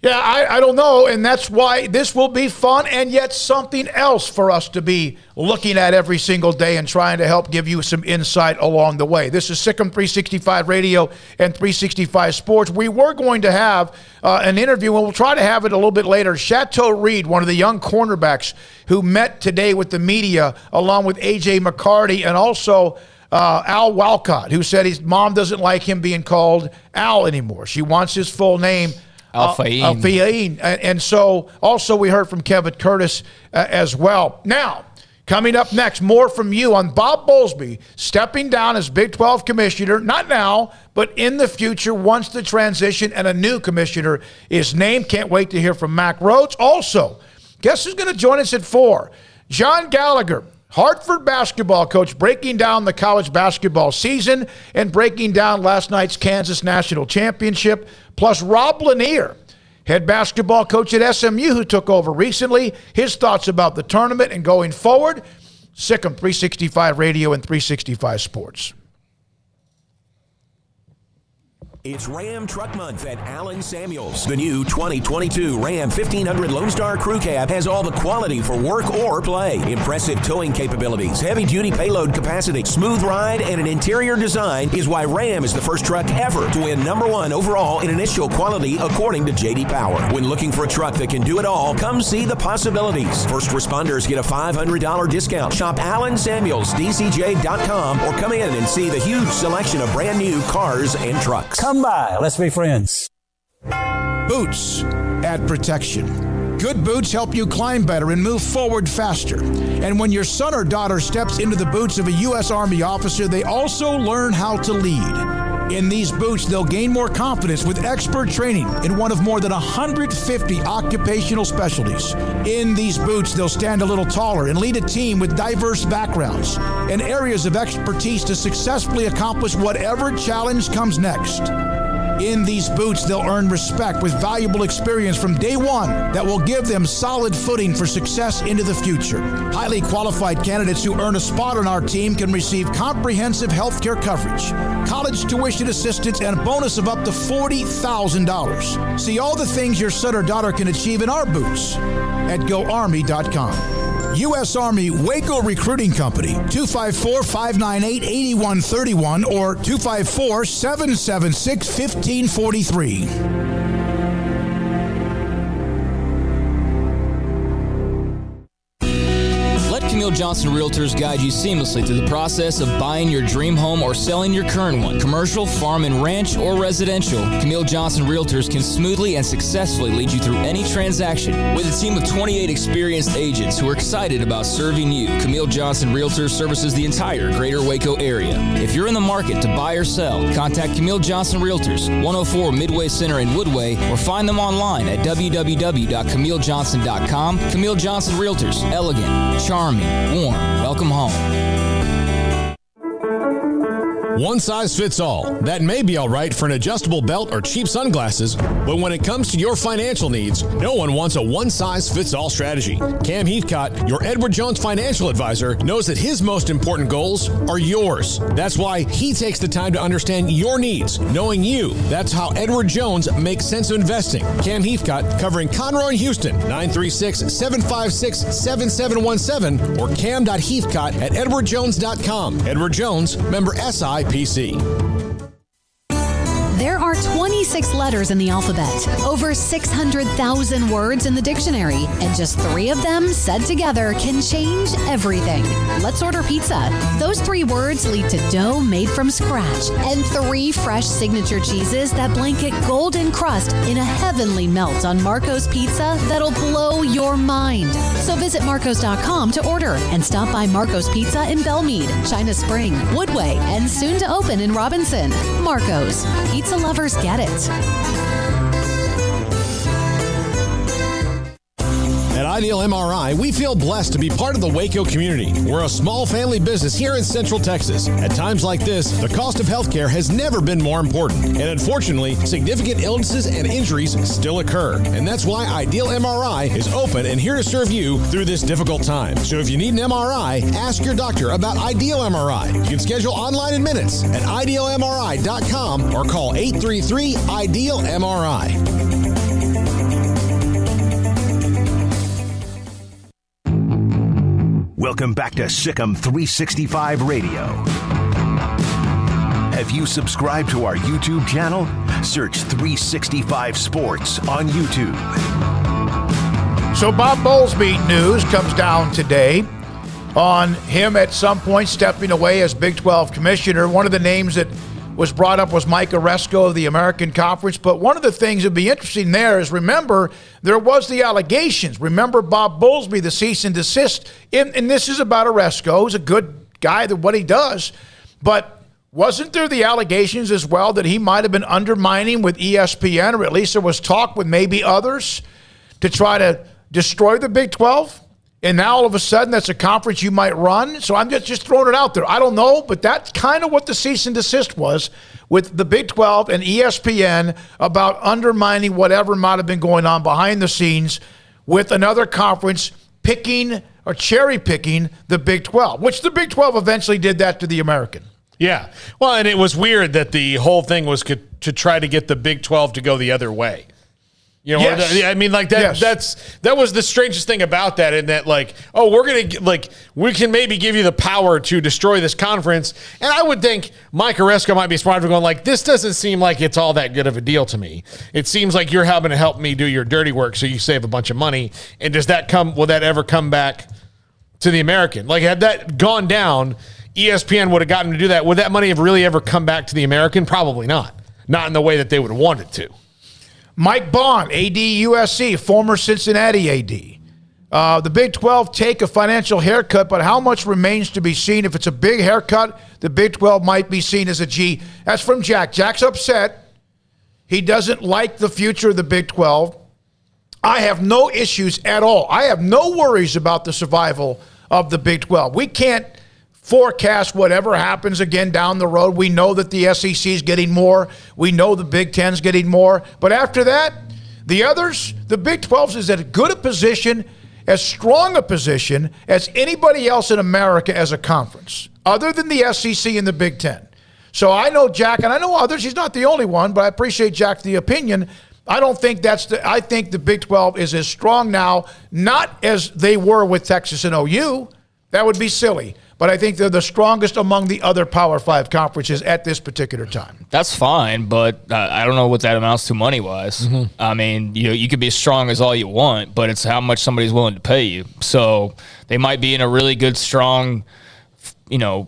Yeah, I don't know, and that's why this will be fun and yet something else for us to be looking at every single day and trying to help give you some insight along the way. This is Sikkim 365 Radio and 365 Sports. We were going to have an interview, and we'll try to have it a little bit later. Chateau Reed, one of the young cornerbacks who met today with the media, along with A.J. McCarty, and also Al Walcott, who said his mom doesn't like him being called Al anymore. She wants his full name. Al-Fahim. And so also we heard from Kevin Curtis as well. Now, coming up next, more from you on Bob Bowlsby stepping down as Big 12 commissioner, not now, but in the future once the transition and a new commissioner is named. Can't wait to hear from Mack Rhoades. Also, guess who's going to join us at 4? John Gallagher, Hartford basketball coach, breaking down the college basketball season and breaking down last night's Kansas National Championship, plus Rob Lanier, head basketball coach at SMU, who took over recently, his thoughts about the tournament and going forward. Sikkim 365 Radio and 365 Sports. It's Ram Truck Month at Allen Samuels. The new 2022 Ram 1500 Lone Star Crew Cab has all the quality for work or play. Impressive towing capabilities, heavy-duty payload capacity, smooth ride, and an interior design is why Ram is the first truck ever to win #1 overall in initial quality according to J.D. Power. When looking for a truck that can do it all, come see the possibilities. First responders get a $500 discount. Shop AllenSamuelsDCJ.com or come in and see the huge selection of brand new cars and trucks. Come by. Let's be friends. Boots add protection. Good boots help you climb better and move forward faster. And when your son or daughter steps into the boots of a U.S. Army officer, they also learn how to lead. In these boots, they'll gain more confidence with expert training in one of more than 150 occupational specialties. In these boots, they'll stand a little taller and lead a team with diverse backgrounds and areas of expertise to successfully accomplish whatever challenge comes next. In these boots, they'll earn respect with valuable experience from day one that will give them solid footing for success into the future. Highly qualified candidates who earn a spot on our team can receive comprehensive health care coverage, college tuition assistance, and a bonus of up to $40,000. See all the things your son or daughter can achieve in our boots at GoArmy.com. U.S. Army Waco Recruiting Company, 254-598-8131 or 254-776-1543. Camille Johnson Realtors guide you seamlessly through the process of buying your dream home or selling your current one. Commercial, farm and ranch, or residential, Camille Johnson Realtors can smoothly and successfully lead you through any transaction. With a team of 28 experienced agents who are excited about serving you, Camille Johnson Realtors services the entire greater Waco area. If you're in the market to buy or sell, contact Camille Johnson Realtors, 104 Midway Center in Woodway, or find them online at www.camillejohnson.com. Camille Johnson Realtors, elegant, charming, warm. Welcome home. One size fits all. That may be all right for an adjustable belt or cheap sunglasses, but when it comes to your financial needs, no one wants a one-size-fits-all strategy. Cam Heathcott, your Edward Jones financial advisor, knows that his most important goals are yours. That's why he takes the time to understand your needs, knowing you. That's how Edward Jones makes sense of investing. Cam Heathcott, covering Conroe and Houston, 936-756-7717 or cam.heathcott@edwardjones.com. Edward Jones, member SIPC. There are 26 letters in the alphabet, over 600,000 words in the dictionary, and just 3 of them said together can change everything. Let's order pizza. Those 3 words lead to dough made from scratch and 3 fresh signature cheeses that blanket golden crust in a heavenly melt on Marco's Pizza that'll blow your mind. So visit Marcos.com to order and stop by Marco's Pizza in Belmead, China Spring, Woodway, and soon to open in Robinson. Marco's. Pizza lovers get it. At Ideal MRI, we feel blessed to be part of the Waco community. We're a small family business here in Central Texas. At times like this, the cost of healthcare has never been more important. And unfortunately, significant illnesses and injuries still occur. And that's why Ideal MRI is open and here to serve you through this difficult time. So if you need an MRI, ask your doctor about Ideal MRI. You can schedule online in minutes at idealmri.com or call 833-IDEAL-MRI. Welcome back to Sikkim 365 Radio. Have you subscribed to our YouTube channel? Search 365 Sports on YouTube. So Bob Bowlsby news comes down today on him at some point stepping away as Big 12 commissioner. One of the names that was brought up was Mike Oresco of the American Conference. But one of the things that would be interesting there is, remember, there was the allegations. Remember Bob Bowlsby, the cease and desist. And this is about Oresco. He's a good guy at what he does. But wasn't there the allegations as well that he might have been undermining with ESPN, or at least there was talk with maybe others, to try to destroy the Big 12? And now all of a sudden that's a conference you might run. So I'm just throwing it out there. I don't know, but that's kind of what the cease and desist was with the Big 12 and ESPN about undermining whatever might have been going on behind the scenes with another conference picking or cherry picking the Big 12, which the Big 12 eventually did that to the American. Yeah. Well, and it was weird that the whole thing was to try to get the Big 12 to go the other way. You know, yes. I mean, like that. Yes. That was the strangest thing about that, in that, like, oh, we can maybe give you the power to destroy this conference. And I would think Mike Oresco might be smart for going, like, this doesn't seem like it's all that good of a deal to me. It seems like you're having to help me do your dirty work so you save a bunch of money. And will that ever come back to the American? Like, had that gone down, ESPN would have gotten to do that. Would that money have really ever come back to the American? Probably not. Not in the way that they would have wanted to. Mike Bond, AD USC, former Cincinnati AD. The Big 12 take a financial haircut, but how much remains to be seen? If it's a big haircut, the Big 12 might be seen as a G. That's from Jack. Jack's upset. He doesn't like the future of the Big 12. I have no issues at all. I have no worries about the survival of the Big 12. We can't forecast whatever happens again down the road. We know that the SEC is getting more. We know the Big Ten's getting more. But after that, the others, the Big 12 is at as good a position, as strong a position as anybody else in America as a conference, other than the SEC and the Big Ten. So I know Jack, and I know others. He's not the only one, but I appreciate Jack, the opinion. I don't think I think the Big 12 is as strong now, not as they were with Texas and OU. That would be silly. But I think they're the strongest among the other Power 5 conferences at this particular time. That's fine, but I don't know what that amounts to money-wise. Mm-hmm. I mean, you could be as strong as all you want, but it's how much somebody's willing to pay you. So they might be in a really good, strong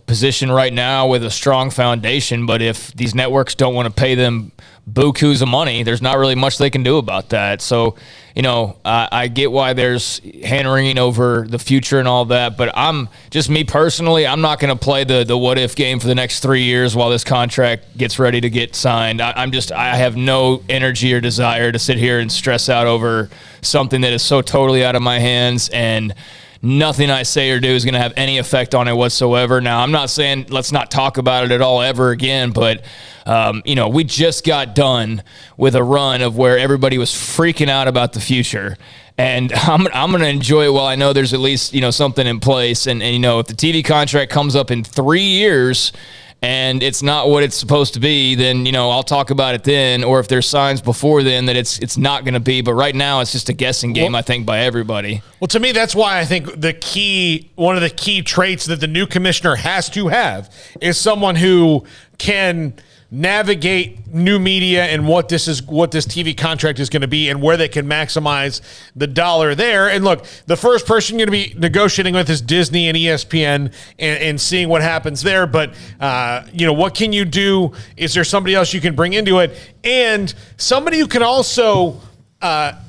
position right now with a strong foundation, but if these networks don't want to pay them bukus of money, there's not really much they can do about that. So, I get why there's hand-wringing over the future and all that, but me personally, I'm not going to play the what-if game for the next 3 years while this contract gets ready to get signed. I have no energy or desire to sit here and stress out over something that is so totally out of my hands, and nothing I say or do is going to have any effect on it whatsoever. Now, I'm not saying let's not talk about it at all ever again, but we just got done with a run of where everybody was freaking out about the future. And I'm going to enjoy it while I know there's at least, something in place. And if the TV contract comes up in 3 years and it's not what it's supposed to be, then, I'll talk about it then. Or if there's signs before then that it's not going to be. But right now it's just a guessing game, I think, by everybody. Well, to me, that's why I think one of the key traits that the new commissioner has to have is someone who can navigate new media and what this TV contract is going to be and where they can maximize the dollar there. And look, the first person you're going to be negotiating with is Disney and ESPN and seeing what happens there. But, what can you do? Is there somebody else you can bring into it? And somebody who can also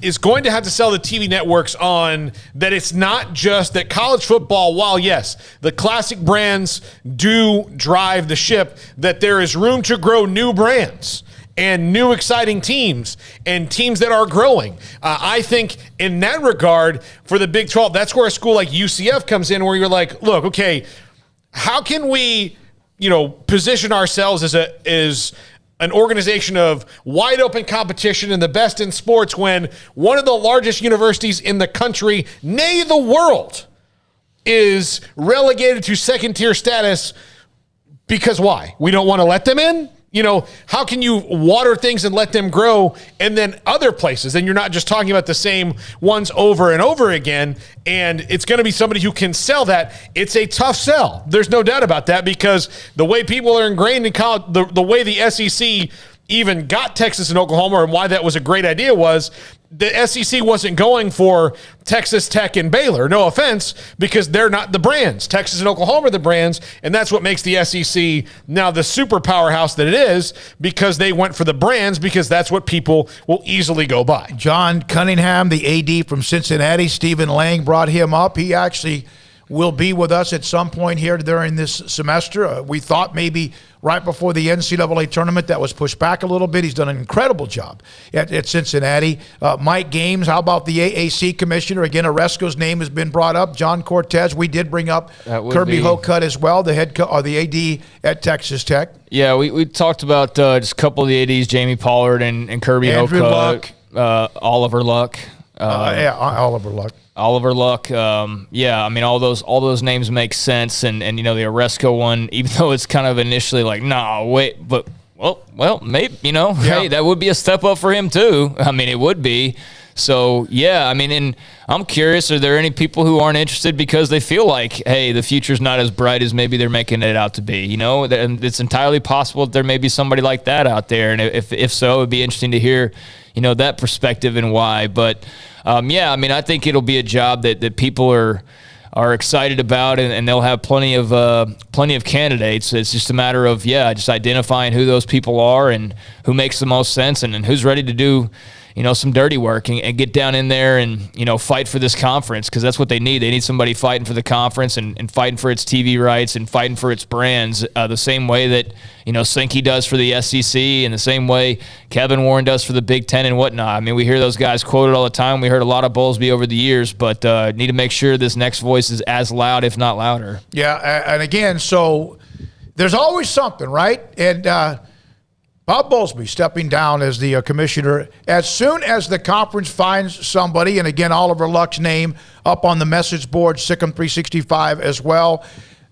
is going to have to sell the TV networks on that it's not just that college football, while yes, the classic brands do drive the ship, that there is room to grow new brands and new exciting teams and teams that are growing. I think in that regard, for the Big 12, that's where a school like UCF comes in, where you're like, look, okay, how can we, position ourselves as an organization of wide open competition and the best in sports when one of the largest universities in the country, nay the world, is relegated to second tier status because why? We don't want to let them in? How can you water things and let them grow and then other places? And you're not just talking about the same ones over and over again. And it's going to be somebody who can sell that. It's a tough sell. There's no doubt about that, because the way people are ingrained in college, the way the SEC even got Texas and Oklahoma, and why that was a great idea was the SEC wasn't going for Texas Tech and Baylor. No offense, because they're not the brands. Texas and Oklahoma are the brands, and that's what makes the SEC now the super powerhouse that it is, because they went for the brands, because that's what people will easily go by. John Cunningham, the AD from Cincinnati, Stephen Lang brought him up. He actually will be with us at some point here during this semester. We thought maybe right before the NCAA tournament. That was pushed back a little bit. He's done an incredible job at Cincinnati. Mike Games, how about the AAC commissioner? Again, Oresco's name has been brought up. John Cortez, we did bring up Kirby Hocutt as well, the AD at Texas Tech. Yeah, we talked about just a couple of the ADs, Jamie Pollard and Kirby Hocutt. Oliver Luck. Oliver Luck. Oliver Luck, all those names make sense, and the Oresco one, even though it's kind of initially like, but maybe hey, that would be a step up for him too. I mean, it would be. So and I'm curious, are there any people who aren't interested because they feel like, hey, the future's not as bright as maybe they're making it out to be? And it's entirely possible that there may be somebody like that out there, and if so, it'd be interesting to hear that perspective and why. But I think it'll be a job that people are excited about, and they'll have plenty of candidates. It's just a matter of just identifying who those people are and who makes the most sense, and who's ready to do some dirty work and get down in there and fight for this conference, because that's what they need. They need somebody fighting for the conference and fighting for its TV rights and fighting for its brands, the same way that Sinky does for the SEC, and the same way Kevin Warren does for the Big Ten and whatnot. I mean, we hear those guys quoted all the time. We heard a lot of Bowlsby over the years, but need to make sure this next voice is as loud, if not louder. Yeah, and again, so there's always something, right? And Bob Bowlsby stepping down as the commissioner. As soon as the conference finds somebody, and again, Oliver Luck's name up on the message board, Sikkim 365 as well,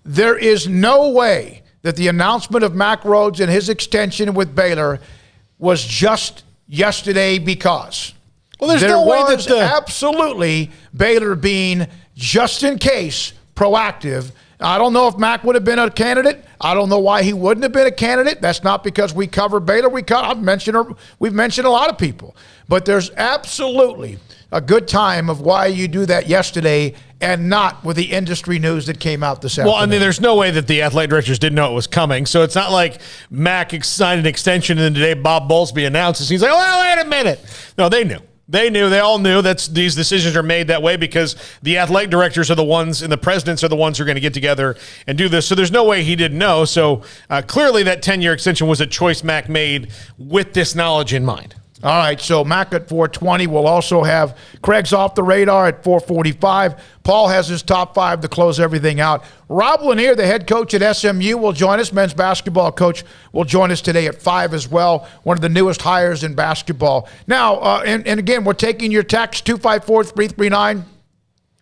there is no way that the announcement of Mack Rhoades and his extension with Baylor was just yesterday because there's no way that absolutely Baylor being, just in case, proactive. I don't know if Mack would have been a candidate. I don't know why he wouldn't have been a candidate. That's not because we cover Baylor. We've mentioned a lot of people. But there's absolutely a good time of why you do that yesterday and not with the industry news that came out this afternoon. Well, I mean, there's no way that the athletic directors didn't know it was coming. So it's not like Mack signed an extension and then today Bob Bowlsby announces. He's like, oh, wait a minute. No, they knew. They all knew that these decisions are made that way because the athletic directors are the ones and the presidents are the ones who are going to get together and do this. So there's no way he didn't know. So clearly that 10-year extension was a choice Mack made with this knowledge in mind. All right, so Mack at 4:20. We'll also have Craig's Off the Radar at 4:45. Paul has his top 5 to close everything out. Rob Lanier, the head coach at SMU, will join us. Men's basketball coach will join us today at 5 as well. One of the newest hires in basketball. Now, and again, we're taking your text, 254-339.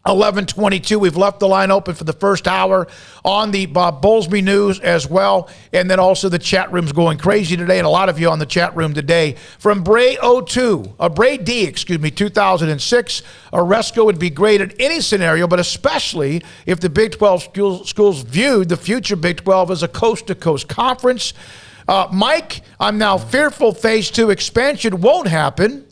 11:22. We've left the line open for the first hour on the Bob Bowlsby news as well. And then also the chat room's going crazy today, and a lot of you on the chat room today. From Bray 2006, Oresco would be great in any scenario, but especially if the Big 12 schools viewed the future Big 12 as a coast-to-coast conference. Mike, I'm now fearful Phase 2 expansion won't happen.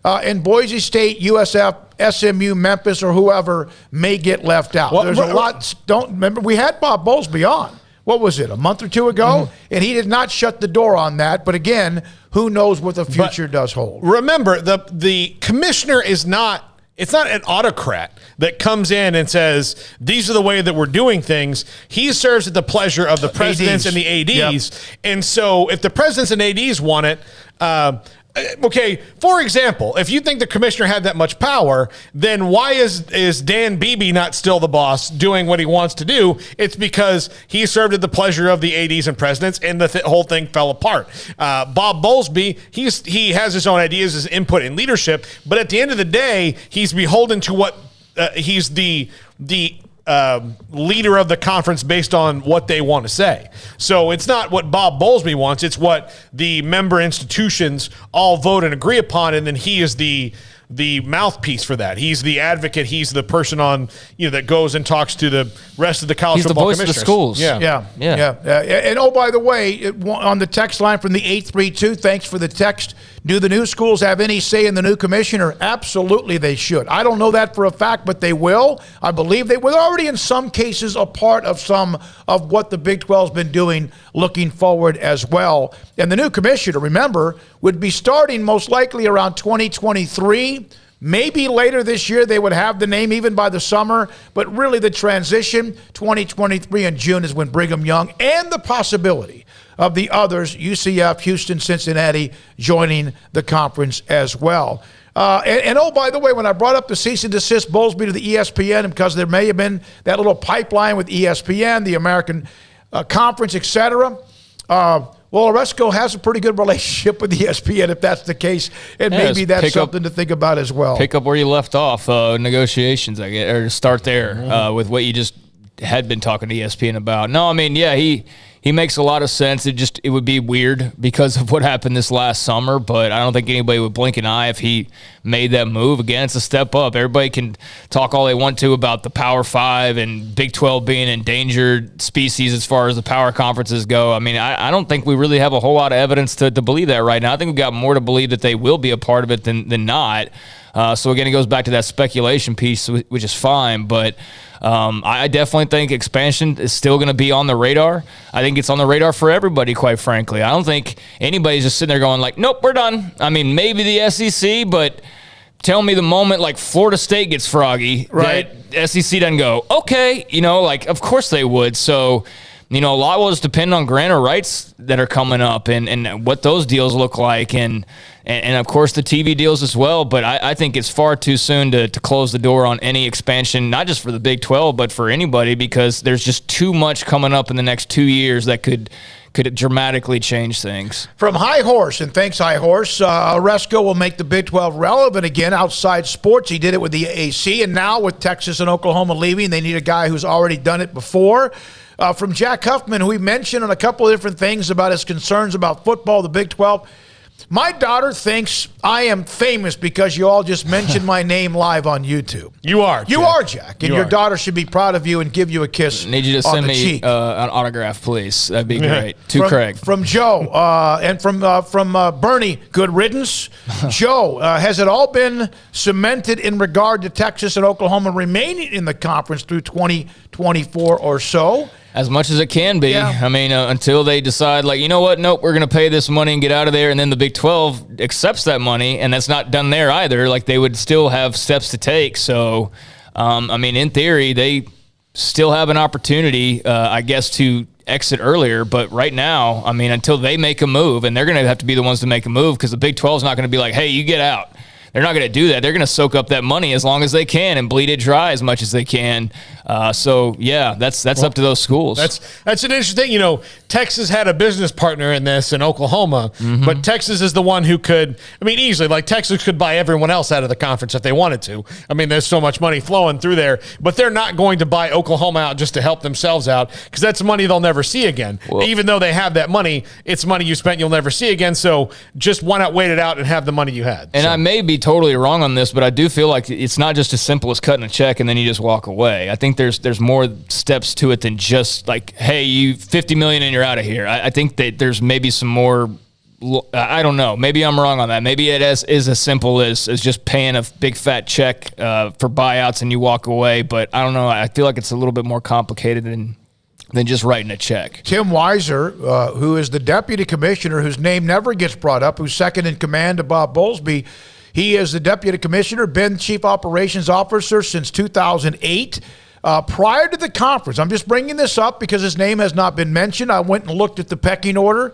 And Boise State, USF, SMU, Memphis, or whoever may get left out. There's a lot. Don't remember, we had Bob Bowlsby on. What was it, a month or two ago? Mm-hmm. And he did not shut the door on that. But again, who knows what the future does hold. Remember, the commissioner is not. It's not an autocrat that comes in and says, these are the way that we're doing things. He serves at the pleasure of the presidents and the ADs. Yep. And so if the presidents and ADs want it, okay, for example, if you think the commissioner had that much power, then why is Dan Beebe not still the boss doing what he wants to do? It's because he served at the pleasure of the ADs and presidents, and the whole thing fell apart. Bob Bowlsby, he has his own ideas, his input and leadership, but at the end of the day, he's beholden to what he's the leader of the conference based on what they want to say. So it's not what Bob Bowlsby wants. It's what the member institutions all vote and agree upon. And then he is the mouthpiece for that. He's the advocate. He's the person on, that goes and talks to the rest of the college football commissioners. He's the voice of the schools. Yeah. And oh, by the way, on the text line from the 832, thanks for the text. Do the new schools have any say in the new commissioner? Absolutely they should. I don't know that for a fact, but they will. I believe they were already in some cases a part of some of what the Big 12's been doing looking forward as well. And the new commissioner, remember, would be starting most likely around 2023. Maybe later this year they would have the name even by the summer, but really the transition, 2023 in June is when Brigham Young and the possibility of the others, UCF, Houston, Cincinnati, joining the conference as well. And oh, by the way, when I brought up the cease and desist Bowlsby to the ESPN, because there may have been that little pipeline with ESPN, the American Conference, etc., well, Oresco has a pretty good relationship with ESPN if that's the case, and maybe that's something to think about as well. Pick up where you left off, negotiations, I guess, or start there with what you just had been talking to ESPN about. No, I mean, yeah, he makes a lot of sense. It would be weird because of what happened this last summer, but I don't think anybody would blink an eye if he made that move. Again, it's a step up. Everybody can talk all they want to about the Power 5 and Big 12 being endangered species as far as the power conferences go. I mean, I don't think we really have a whole lot of evidence to believe that right now. I think we've got more to believe that they will be a part of it than not. So again, it goes back to that speculation piece, which is fine, but I definitely think expansion is still going to be on the radar. I think it's on the radar for everybody, quite frankly. I don't think anybody's just sitting there going like, nope, we're done. I mean, maybe the SEC, but tell me the moment like Florida State gets froggy, right? SEC doesn't go, okay, of course they would. So, a lot will just depend on grant or rights that are coming up and what those deals look like and of course the TV deals as well. But I think it's far too soon to close the door on any expansion, not just for the Big 12, but for anybody, because there's just too much coming up in the next 2 years that could dramatically change things. From High Horse, and thanks High Horse, Oresco will make the Big 12 relevant again outside sports. He did it with the AC, and now with Texas and Oklahoma leaving, they need a guy who's already done it before. From Jack Huffman, who we mentioned on a couple of different things about his concerns about football, the Big 12. My daughter thinks I am famous because you all just mentioned my name live on YouTube. You are. You are, Jack. And your daughter should be proud of you and give you a kiss. Need you to on send the me cheek. an autograph, please. That'd be great. To Craig. From Joe and from Bernie, good riddance. Joe, has it all been cemented in regard to Texas and Oklahoma remaining in the conference through 2024 or so? As much as it can be. Yeah. I mean, until they decide, like, you know what, nope, we're going to pay this money and get out of there, and then the Big 12 accepts that money, and that's not done there either. Like, they would still have steps to take. So, I mean, in theory, they still have an opportunity, I guess, to exit earlier. But right now, I mean, until they make a move, and they're going to have to be the ones to make a move because the Big 12 is not going to be like, hey, you get out. They're not going to do that. They're going to soak up that money as long as they can and bleed it dry as much as they can. So, yeah, that's up to those schools. That's an interesting thing. You know, Texas had a business partner in this in Oklahoma, but Texas is the one who could, I mean, easily, like Texas could buy everyone else out of the conference if they wanted to. I mean, there's so much money flowing through there, but they're not going to buy Oklahoma out just to help themselves out because that's money they'll never see again. Well, even though they have that money, it's money you spent you'll never see again. So just why not wait it out and have the money you had? And I may be totally wrong on this, but I do feel like it's not just as simple as cutting a check and then you just walk away. I think there's more steps to it than just like, hey, you $50 million and you're out of here. I think that there's maybe some more. I don't know. Maybe I'm wrong on that. Maybe it is as simple as just paying a big fat check for buyouts and you walk away. But I don't know. I feel like it's a little bit more complicated than just writing a check. Tim Weiser, who is the deputy commissioner, whose name never gets brought up, who's second in command to Bob Bowlsby. He is the deputy commissioner, been chief operations officer since 2008. Prior to the conference, I'm just bringing this up because his name has not been mentioned. I went and looked at the pecking order.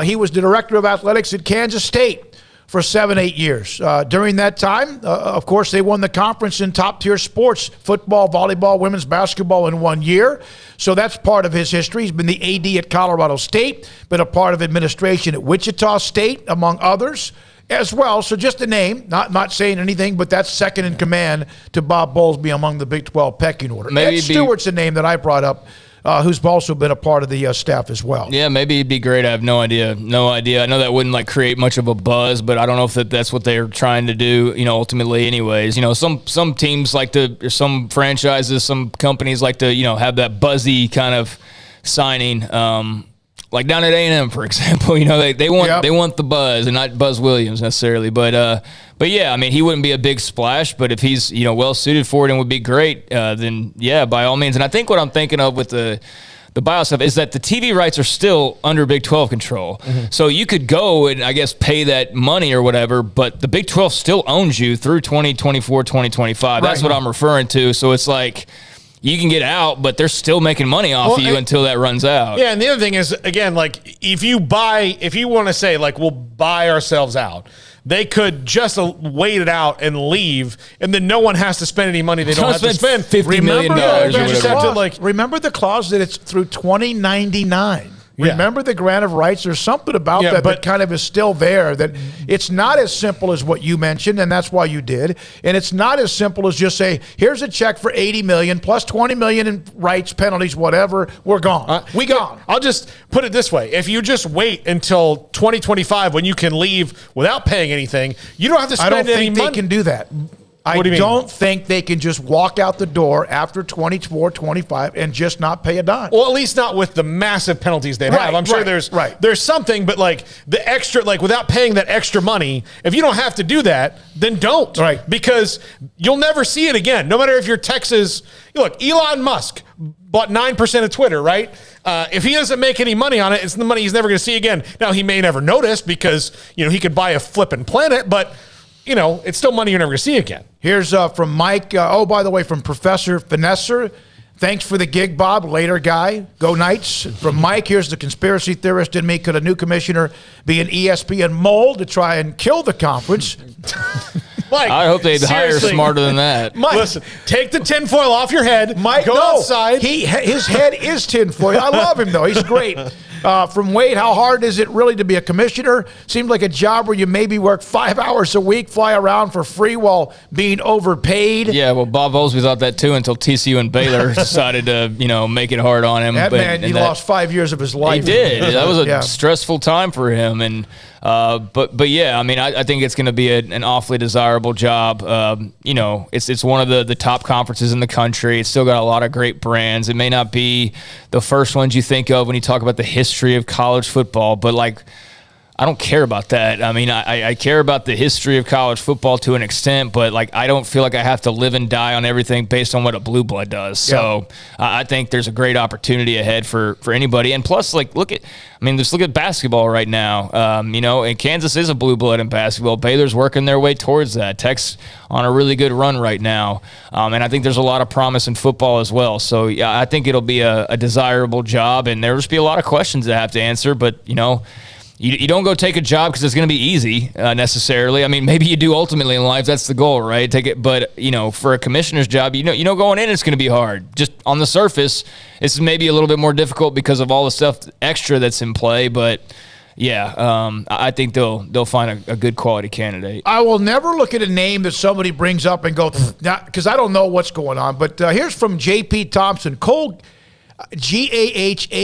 He was the director of athletics at Kansas State for 7-8 years. During that time, of course, they won the conference in top-tier sports, football, volleyball, women's basketball in 1 year. So that's part of his history. He's been the AD at Colorado State, been a part of administration at Wichita State, among others, as well. So just a name, not saying anything, but that's second in command to Bob Bowlsby among the Big 12 pecking order. Ed Stewart's a name that I brought up, who's also been a part of the staff as well. Yeah, maybe it'd be great. I have no idea. I know that wouldn't like create much of a buzz, but I don't know if that's what they're trying to do, you know, ultimately anyways. You know, some teams like to, some franchises, some companies like to, you know, have that buzzy kind of signing. Like down at A&M, for example, you know, they want the buzz and not Buzz Williams necessarily, but yeah, I mean, he wouldn't be a big splash, but if he's, you know, well suited for it and would be great, then yeah, by all means. And I think what I'm thinking of with the buyout stuff is that the TV rights are still under Big 12 control. So you could go and I guess pay that money or whatever, but the Big 12 still owns you through 2024, 2025. That's what I'm referring to. So it's like, you can get out, but they're still making money off of you until that runs out. Yeah, and the other thing is, again, like if you want to say, like, we'll buy ourselves out, they could just wait it out and leave, and then no one has to spend any money they don't have to spend. $50 million or whatever. Remember the clause that it's through 2099. Remember the grant of rights? There's something about that kind of is still there, that it's not as simple as what you mentioned, and that's why you did. And it's not as simple as just say, here's a check for $80 million plus $20 million in rights, penalties, whatever. We're gone. We gone. I'll just put it this way. If you just wait until 2025 when you can leave without paying anything, you don't have to spend any money. I don't think they can do that. I don't think they can just walk out the door after 24, 25 and just not pay a dime. Well, at least not with the massive penalties they'd have. I'm sure there's something, but like the extra, like without paying that extra money, if you don't have to do that, then don't. Right. Because you'll never see it again. No matter if you're Texas. Look, Elon Musk bought 9% of Twitter, right? If he doesn't make any money on it, it's the money he's never going to see again. Now, he may never notice because, you know, he could buy a flipping planet, but you know, it's still money you're never going to see again. Here's from Mike. By the way, from Professor Finesser. Thanks for the gig, Bob. Later, guy. Go Knights. From Mike, here's the conspiracy theorist in me. Could a new commissioner be an ESPN mole to try and kill the conference? Mike, I hope they'd hire smarter than that. Mike, listen, take the tinfoil off your head. Mike, go outside. His head is tinfoil. I love him, though. He's great. From Wade, how hard is it really to be a commissioner? Seems like a job where you maybe work 5 hours a week, fly around for free while being overpaid. Yeah, well, Bob Bowlsby thought that too until TCU and Baylor decided to, you know, make it hard on him. He lost 5 years of his life. He did. That was a stressful time for him. And But yeah, I mean, I think it's going to be an awfully desirable job. It's one of the top conferences in the country. It's still got a lot of great brands. It may not be the first ones you think of when you talk about the history of college football, but I don't care about that. I mean, I care about the history of college football to an extent, but I don't feel like I have to live and die on everything based on what a blue blood does. So I think there's a great opportunity ahead for anybody. And plus, just look at basketball right now. And Kansas is a blue blood in basketball. Baylor's working their way towards that. Tech's on a really good run right now. And I think there's a lot of promise in football as well. So yeah, I think it'll be a desirable job, and there'll just be a lot of questions that I have to answer, but you don't go take a job because it's going to be easy necessarily. I mean, maybe you do ultimately in life. That's the goal, right? Take it, but for a commissioner's job, going in, it's going to be hard. Just on the surface, it's maybe a little bit more difficult because of all the stuff extra that's in play. But yeah, I think they'll find a good quality candidate. I will never look at a name that somebody brings up and go, because I don't know what's going on. But here's from J.P. Thompson, Cole. Gahagan,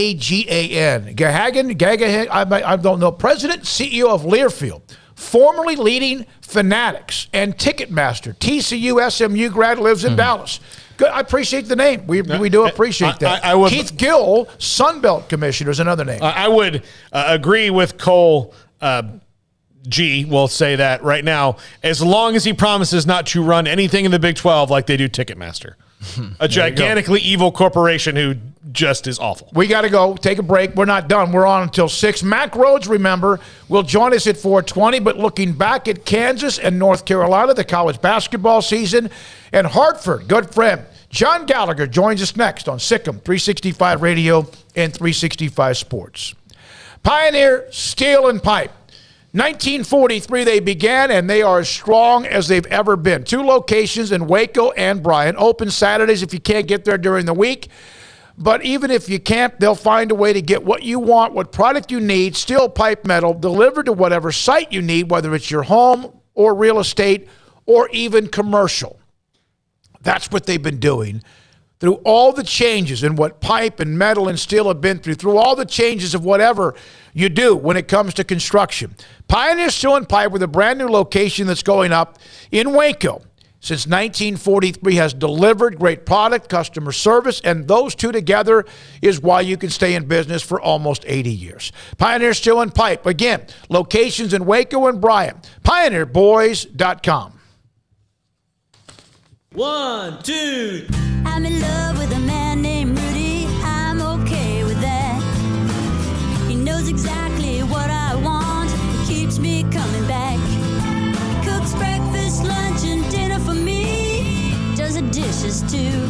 I don't know, President, CEO of Learfield, formerly leading Fanatics and Ticketmaster, TCU, SMU grad, lives in Dallas. Good, I appreciate the name. We do appreciate that. I would, Keith Gill, Sunbelt Commissioner, is another name. I would agree with Cole. We'll say that right now, as long as he promises not to run anything in the Big 12 like they do Ticketmaster. A gigantically evil corporation who just is awful. We got to go. Take a break. We're not done. We're on until 6. Mack Rhoades, remember, will join us at 4:20, but looking back at Kansas and North Carolina, the college basketball season, and Hartford, good friend, John Gallagher joins us next on Sikkim 365 Radio and 365 Sports. Pioneer Steel and Pipe. 1943 they began, and they are as strong as they've ever been. 2 locations in Waco and Bryan. Open Saturdays if you can't get there during the week. But even if you can't, they'll find a way to get what you want, what product you need, steel pipe metal, delivered to whatever site you need, whether it's your home or real estate or even commercial. That's what they've been doing. Through all the changes in what pipe and metal and steel have been through all the changes of whatever you do when it comes to construction. Pioneer Steel and Pipe with a brand new location that's going up in Waco. Since 1943 has delivered great product, customer service, and those two together is why you can stay in business for almost 80 years. Pioneer Steel and Pipe. Again, locations in Waco and Bryan. PioneerBoys.com. 1, 2. I'm in love with a man named Rudy. I'm okay with that. He knows exactly what I want. He keeps me coming back. Cooks breakfast, lunch, and dinner for me. Does the dishes too.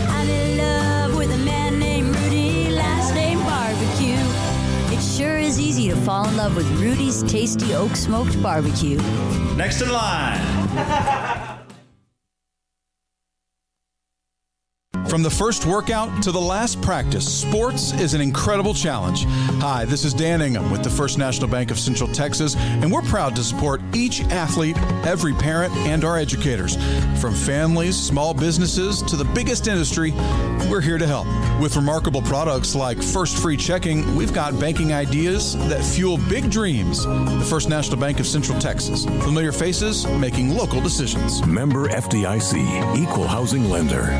I'm in love with a man named Rudy. Last name Barbecue. It sure is easy to fall in love with Rudy's tasty oak smoked barbecue. Next in line. From the first workout to the last practice, sports is an incredible challenge. Hi, this is Dan Ingham with the First National Bank of Central Texas, and we're proud to support each athlete, every parent, and our educators. From families, small businesses, to the biggest industry, we're here to help. With remarkable products like First Free Checking, we've got banking ideas that fuel big dreams. The First National Bank of Central Texas. Familiar faces making local decisions. Member FDIC, Equal Housing Lender.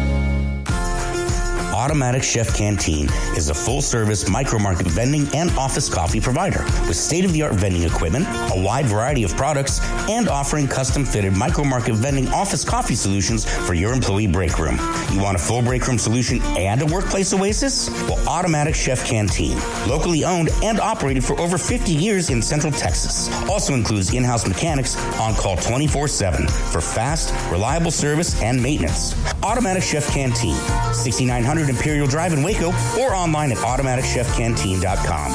Automatic Chef Canteen is a full-service micro-market vending and office coffee provider with state-of-the-art vending equipment, a wide variety of products, and offering custom-fitted micro-market vending office coffee solutions for your employee break room. You want a full break room solution and a workplace oasis? Well, Automatic Chef Canteen, locally owned and operated for over 50 years in Central Texas, also includes in-house mechanics on call 24/7 for fast, reliable service and maintenance. Automatic Chef Canteen, 6900 Imperial Drive in Waco, or online at automaticchefcanteen.com.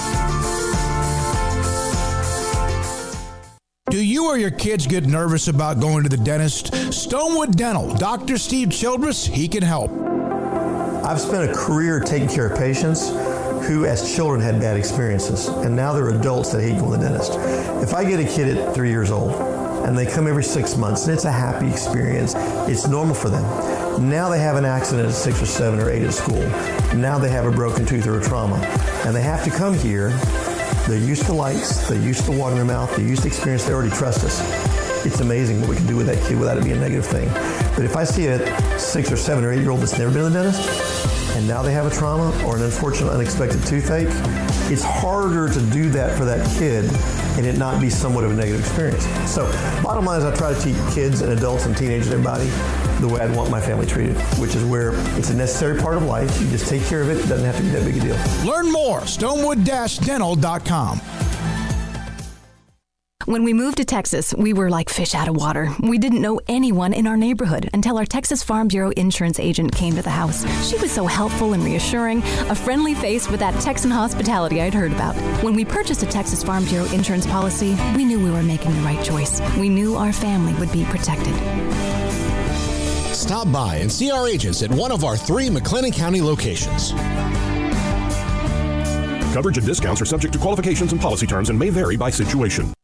Do you or your kids get nervous about going to the dentist? Stonewood Dental, Dr. Steve Childress, he can help. I've spent a career taking care of patients who as children had bad experiences, and now they're adults that hate going to the dentist. If I get a kid at 3 years old and they come every 6 months and it's a happy experience, it's normal for them. Now they have an accident at 6 or 7 or 8 at school. Now they have a broken tooth or a trauma. And they have to come here They're used to lights. They're used to water in their mouth. They're used to experience. They already trust us. It's amazing what we can do with that kid without it being a negative thing. But if I see a 6 or 7 or 8-year-old that's never been to the dentist, and now they have a trauma or an unfortunate unexpected toothache, it's harder to do that for that kid and it not be somewhat of a negative experience. So bottom line is I try to teach kids and adults and teenagers and everybody the way I'd want my family treated, which is where it's a necessary part of life. You just take care of it. It doesn't have to be that big a deal. Learn more, stonewood-dental.com. When we moved to Texas, we were like fish out of water. We didn't know anyone in our neighborhood until our Texas Farm Bureau insurance agent came to the house. She was so helpful and reassuring, a friendly face with that Texan hospitality I'd heard about. When we purchased a Texas Farm Bureau insurance policy, we knew we were making the right choice. We knew our family would be protected. Stop by and see our agents at one of our 3 McClain County locations. Coverage and discounts are subject to qualifications and policy terms and may vary by situation.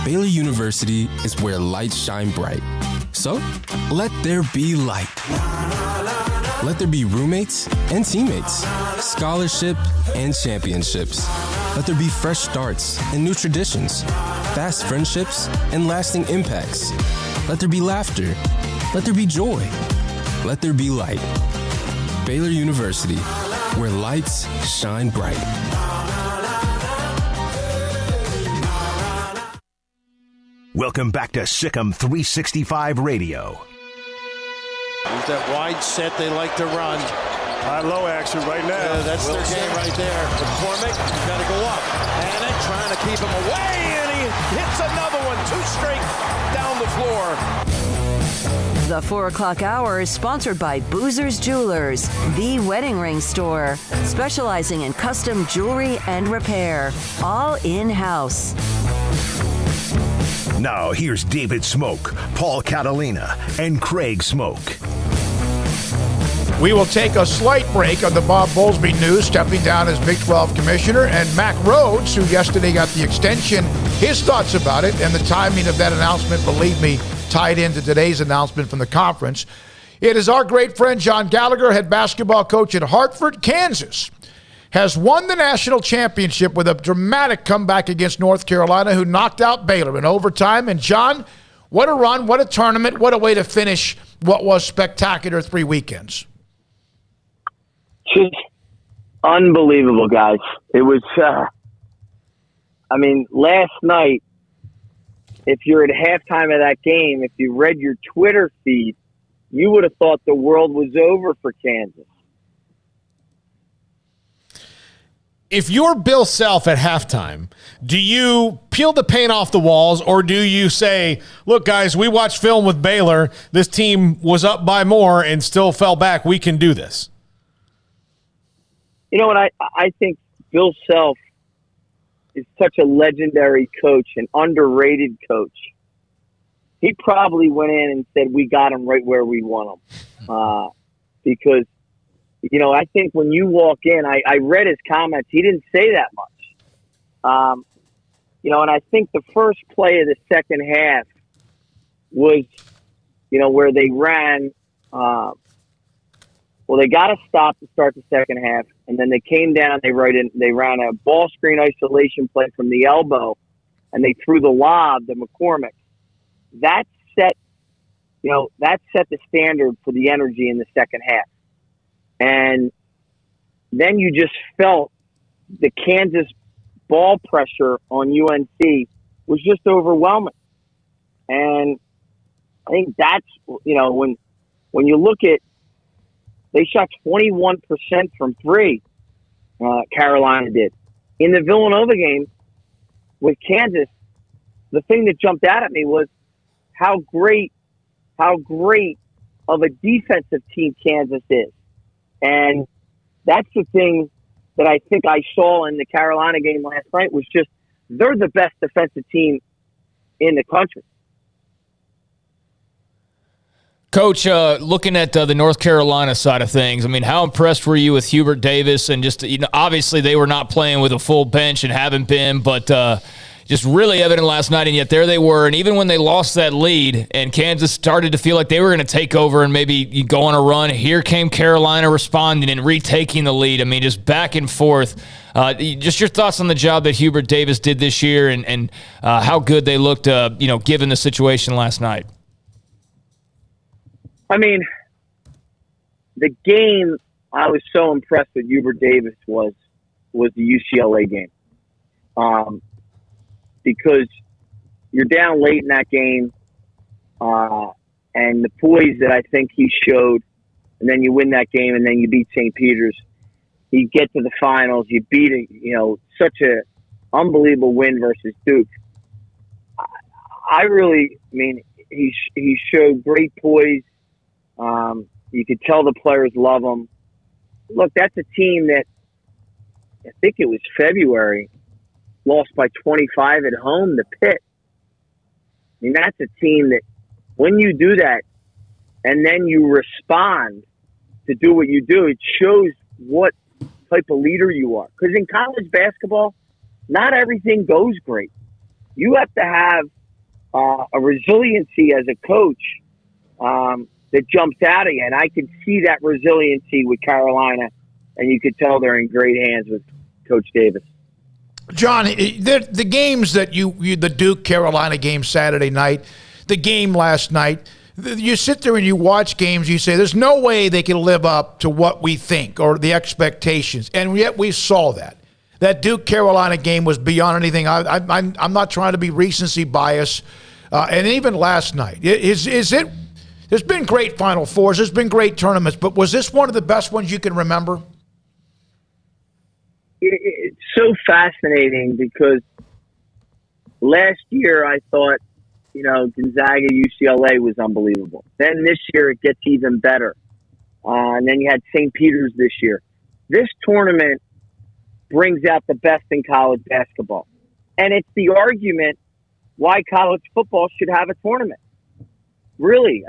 Baylor University is where lights shine bright. So, let there be light. Let there be roommates and teammates, scholarship and championships. Let there be fresh starts and new traditions, fast friendships and lasting impacts. Let there be laughter. Let there be joy. Let there be light. Baylor University, where lights shine bright. Welcome back to Sikkim 365 Radio. There's that wide set they like to run. High-low action right now. Yeah, that's their game right there. McCormick, he's got to go up. And then trying to keep him away, and he hits another one. 2 straight down the floor. The 4 o'clock hour is sponsored by Boozer's Jewelers, the wedding ring store, specializing in custom jewelry and repair, all in-house. Now here's David Smoak, Paul Catalina, and Craig Smoak. We will take a slight break on the Bob Bowlsby news, stepping down as Big 12 commissioner, and Mack Rhoades, who yesterday got the extension, his thoughts about it, and the timing of that announcement, believe me, tied into today's announcement from the conference. It is our great friend John Gallagher, head basketball coach at Hartford, Kansas, has won the national championship with a dramatic comeback against North Carolina, who knocked out Baylor in overtime. And John, what a run, what a tournament, what a way to finish what was spectacular 3 weekends. Just unbelievable, guys. It was, last night, if you're at halftime of that game, if you read your Twitter feed, you would have thought the world was over for Kansas. If you're Bill Self at halftime, do you peel the paint off the walls, or do you say, look, guys, we watched film with Baylor. This team was up by more and still fell back. We can do this. You know what? I think Bill Self is such a legendary coach, an underrated coach. He probably went in and said, we got him right where we want him. Because I think when you walk in, I read his comments. He didn't say that much. And I think the first play of the second half was, where they ran. They got a stop to start the second half, and then they came down. They ran a ball screen isolation play from the elbow, and they threw the lob to McCormick. That set the standard for the energy in the second half. And then you just felt the Kansas ball pressure on UNC was just overwhelming. And I think that's, when you look at, they shot 21% from 3, Carolina did. In the Villanova game with Kansas, the thing that jumped out at me was how great of a defensive team Kansas is. And that's the thing that I think I saw in the Carolina game last night was just they're the best defensive team in the country. Coach, looking at the North Carolina side of things, how impressed were you with Hubert Davis? And just, obviously they were not playing with a full bench and haven't been, but just really evident last night, and yet there they were. And even when they lost that lead and Kansas started to feel like they were going to take over and maybe you go on a run, here came Carolina responding and retaking the lead. I mean, just back and forth. Just your thoughts on the job that Hubert Davis did this year and how good they looked, given the situation last night. I mean, the game I was so impressed with Hubert Davis was the UCLA game. Because you're down late in that game, and the poise that I think he showed, and then you win that game, and then you beat St. Peter's. You get to the finals, you beat such a unbelievable win versus Duke. He showed great poise. You could tell the players love him. Look, that's a team that I think it was February. Lost by 25 at home to Pitt. I mean, that's a team that when you do that and then you respond to do what you do, it shows what type of leader you are. Because in college basketball, not everything goes great. You have to have a resiliency as a coach that jumps out at you. And I can see that resiliency with Carolina, and you could tell they're in great hands with Coach Davis. John, the games that the Duke-Carolina game Saturday night, the game last night, you sit there and you watch games, you say, there's no way they can live up to what we think or the expectations. And yet we saw that. That Duke-Carolina game was beyond anything. I'm not trying to be recency bias. And even last night, there's been great Final Fours, there's been great tournaments, but was this one of the best ones you can remember? It's so fascinating because last year I thought, Gonzaga, UCLA was unbelievable. Then this year it gets even better. And then you had St. Peter's this year. This tournament brings out the best in college basketball. And it's the argument why college football should have a tournament. Really,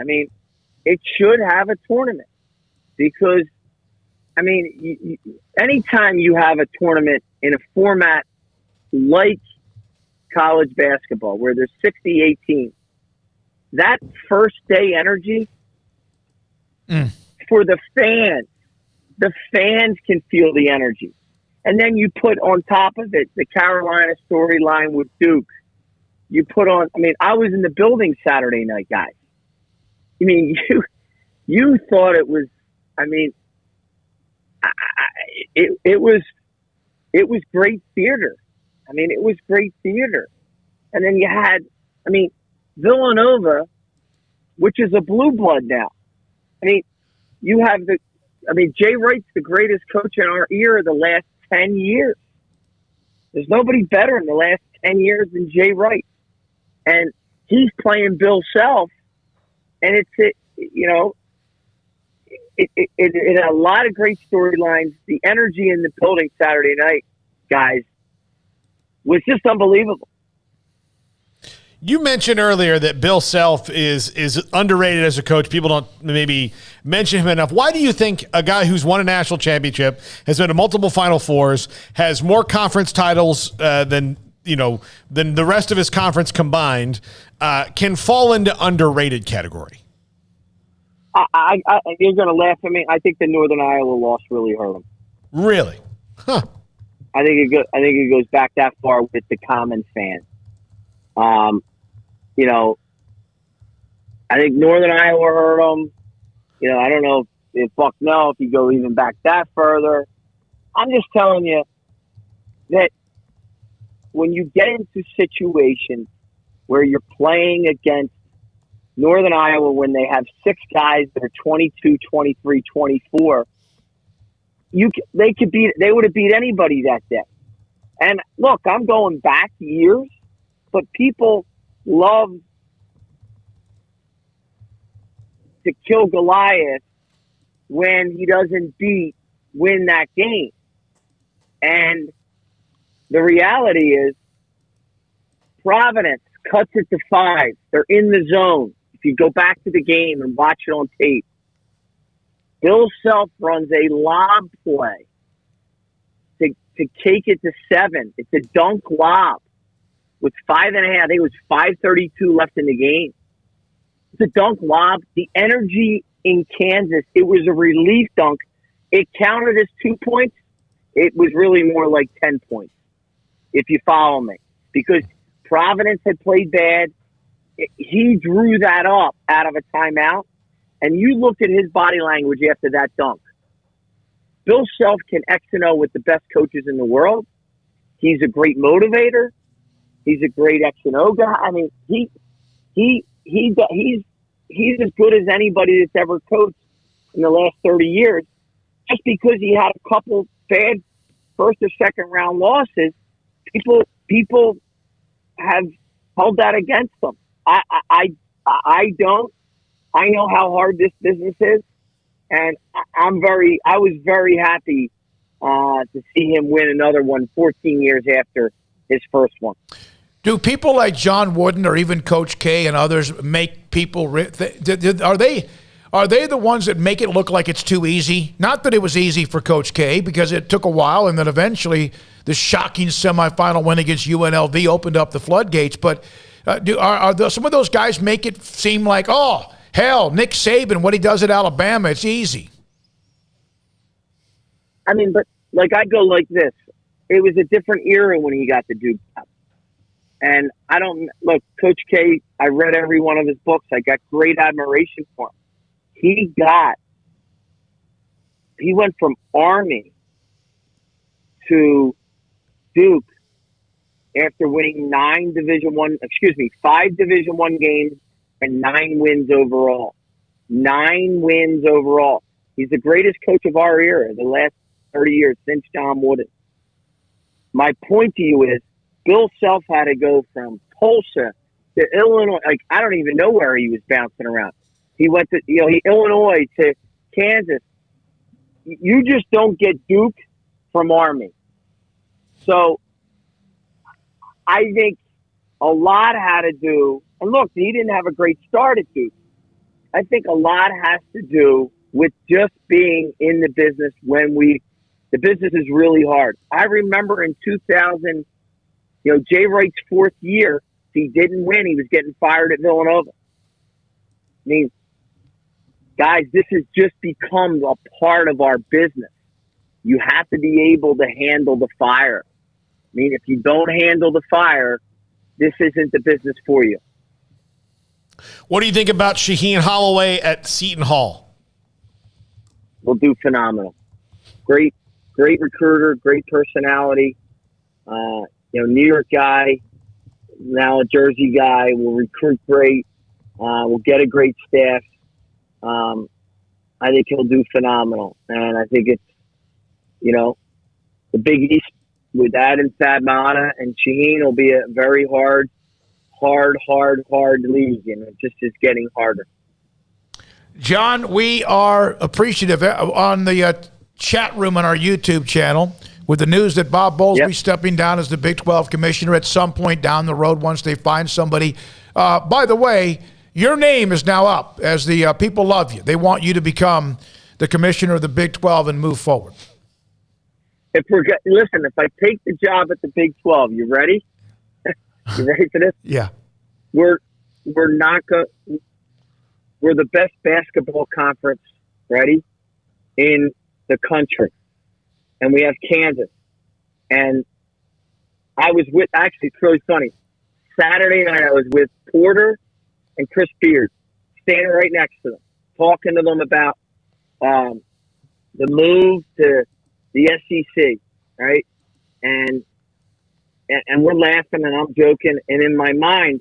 it should have a tournament because anytime you have a tournament in a format like college basketball, where there's 68 teams, that first day energy for the fans can feel the energy. And then you put on top of it the Carolina storyline with Duke. You put on, I was in the building Saturday night, guys. You thought it was, it was great theater. It was great theater. And then you had, Villanova, which is a blue blood now. You have Jay Wright's the greatest coach in our era the last 10 years. There's nobody better in the last 10 years than Jay Wright. And he's playing Bill Self. And it had a lot of great storylines. The energy in the building Saturday night, guys, was just unbelievable. You mentioned earlier that Bill Self is underrated as a coach. People don't maybe mention him enough. Why do you think a guy who's won a national championship, has been to multiple Final Fours, has more conference titles than the rest of his conference combined, can fall into underrated category? You're going to laugh at me. I think the Northern Iowa loss really hurt him. Really? Huh. I think it goes back that far with the common fan. I think Northern Iowa hurt him. I don't know if you go even back that further. I'm just telling you that when you get into situations where you're playing against Northern Iowa, when they have 6 guys that are 22, 23, 24, they would have beat anybody that day. And look, I'm going back years, but people love to kill Goliath when he doesn't win that game. And the reality is Providence cuts it to 5. They're in the zone. If you go back to the game and watch it on tape, Bill Self runs a lob play to take it to 7. It's a dunk lob. with 5.5. I think it was 5:32 left in the game. It's a dunk lob. The energy in Kansas, it was a relief dunk. It counted as 2 points. It was really more like 10 points, if you follow me. Because Providence had played bad. He drew that up out of a timeout. And you looked at his body language after that dunk. Bill Self can X and O with the best coaches in the world. He's a great motivator. He's a great X and O guy. I mean, he's as good as anybody that's ever coached in the last 30 years. Just because he had a couple bad first or second round losses, people have held that against them. I don't. I know how hard this business is, and I was very happy to see him win another one 14 years after his first one. Do people like John Wooden or even Coach K and others make people are they the ones that make it look like it's too easy? Not that it was easy for Coach K, because it took a while, and then eventually the shocking semifinal win against UNLV opened up the floodgates. But some of those guys make it seem like, oh, hell, Nick Saban, what he does at Alabama, it's easy? I mean, but like I go like this. It was a different era when he got the Duke job. And Coach K, I read every one of his books. I got great admiration for him. He went from Army to Duke after winning 5 Division I games and 9 wins overall. 9 wins overall. He's the greatest coach of our era, the last 30 years since John Wooden. My point to you is, Bill Self had to go from Tulsa to Illinois. Like, I don't even know where he was bouncing around. He went to Illinois to Kansas. You just don't get Duke from Army. So I think a lot had to do, and look, he didn't have a great start at Duke. I think a lot has to do with just being in the business when the business is really hard. I remember in 2000, Jay Wright's 4th year, if he didn't win, he was getting fired at Villanova. I mean, guys, this has just become a part of our business. You have to be able to handle the fire. I mean, if you don't handle the fire, this isn't the business for you. What do you think about Shaheen Holloway at Seton Hall? Will do phenomenal. Great recruiter, great personality. New York guy, now a Jersey guy, will recruit great, will get a great staff. I think he'll do phenomenal. And I think it's, the Big East with Adam Thadmata and Shaheen will be a very hard league, and it just is getting harder. John, we are appreciative on the chat room on our YouTube channel with the news that Bob Bowlsby stepping down as the Big 12 commissioner at some point down the road once they find somebody. By the way, your name is now up as the people love you. They want you to become the commissioner of the Big 12 and move forward. If I take the job at the Big 12, you ready? You ready for this? Yeah. We're the best basketball conference, ready, in the country. And we have Kansas. And it's really funny. Saturday night, I was with Porter and Chris Beard, standing right next to them, talking to them about the move to the SEC, right? And we're laughing and I'm joking. And in my mind,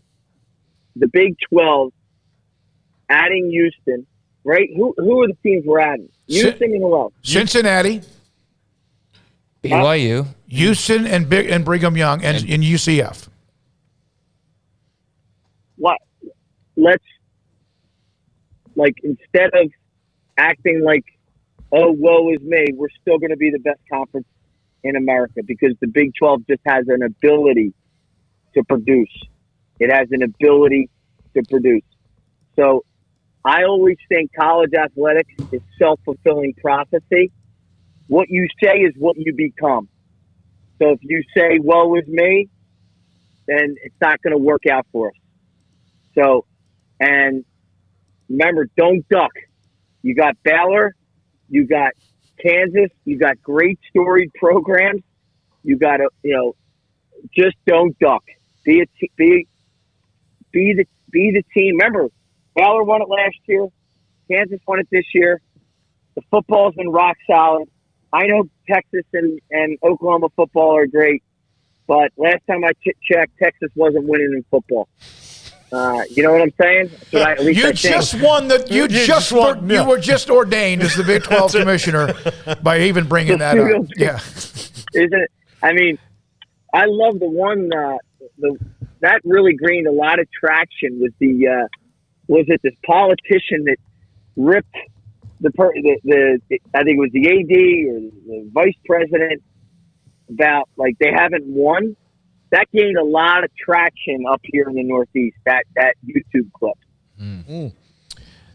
the Big 12 adding Houston, right? Who are the teams we're adding? Houston and who else? Cincinnati, BYU, Houston, and Brigham Young, and UCF. What? Let's, instead of acting like, oh, woe is me, we're still going to be the best conference in America, because the Big 12 just has an ability to produce. It has an ability to produce. So I always think college athletics is self-fulfilling prophecy. What you say is what you become. So if you say, woe is me, then it's not going to work out for us. So, and remember, don't duck. You got Baylor, you got Kansas, you got great storied programs. You got to, just don't duck. Be the team. Remember, Baylor won it last year. Kansas won it this year. The football's been rock solid. I know Texas and Oklahoma football are great, but last time I checked, Texas wasn't winning in football. You know what I'm saying? You were just ordained as the Big 12 commissioner by even bringing that up. Yeah, isn't it? I mean, I love the one that really gained a lot of traction with this politician that ripped I think it was the AD or the vice president about like they haven't won. That gained a lot of traction up here in the Northeast, that YouTube clip. Mm-hmm.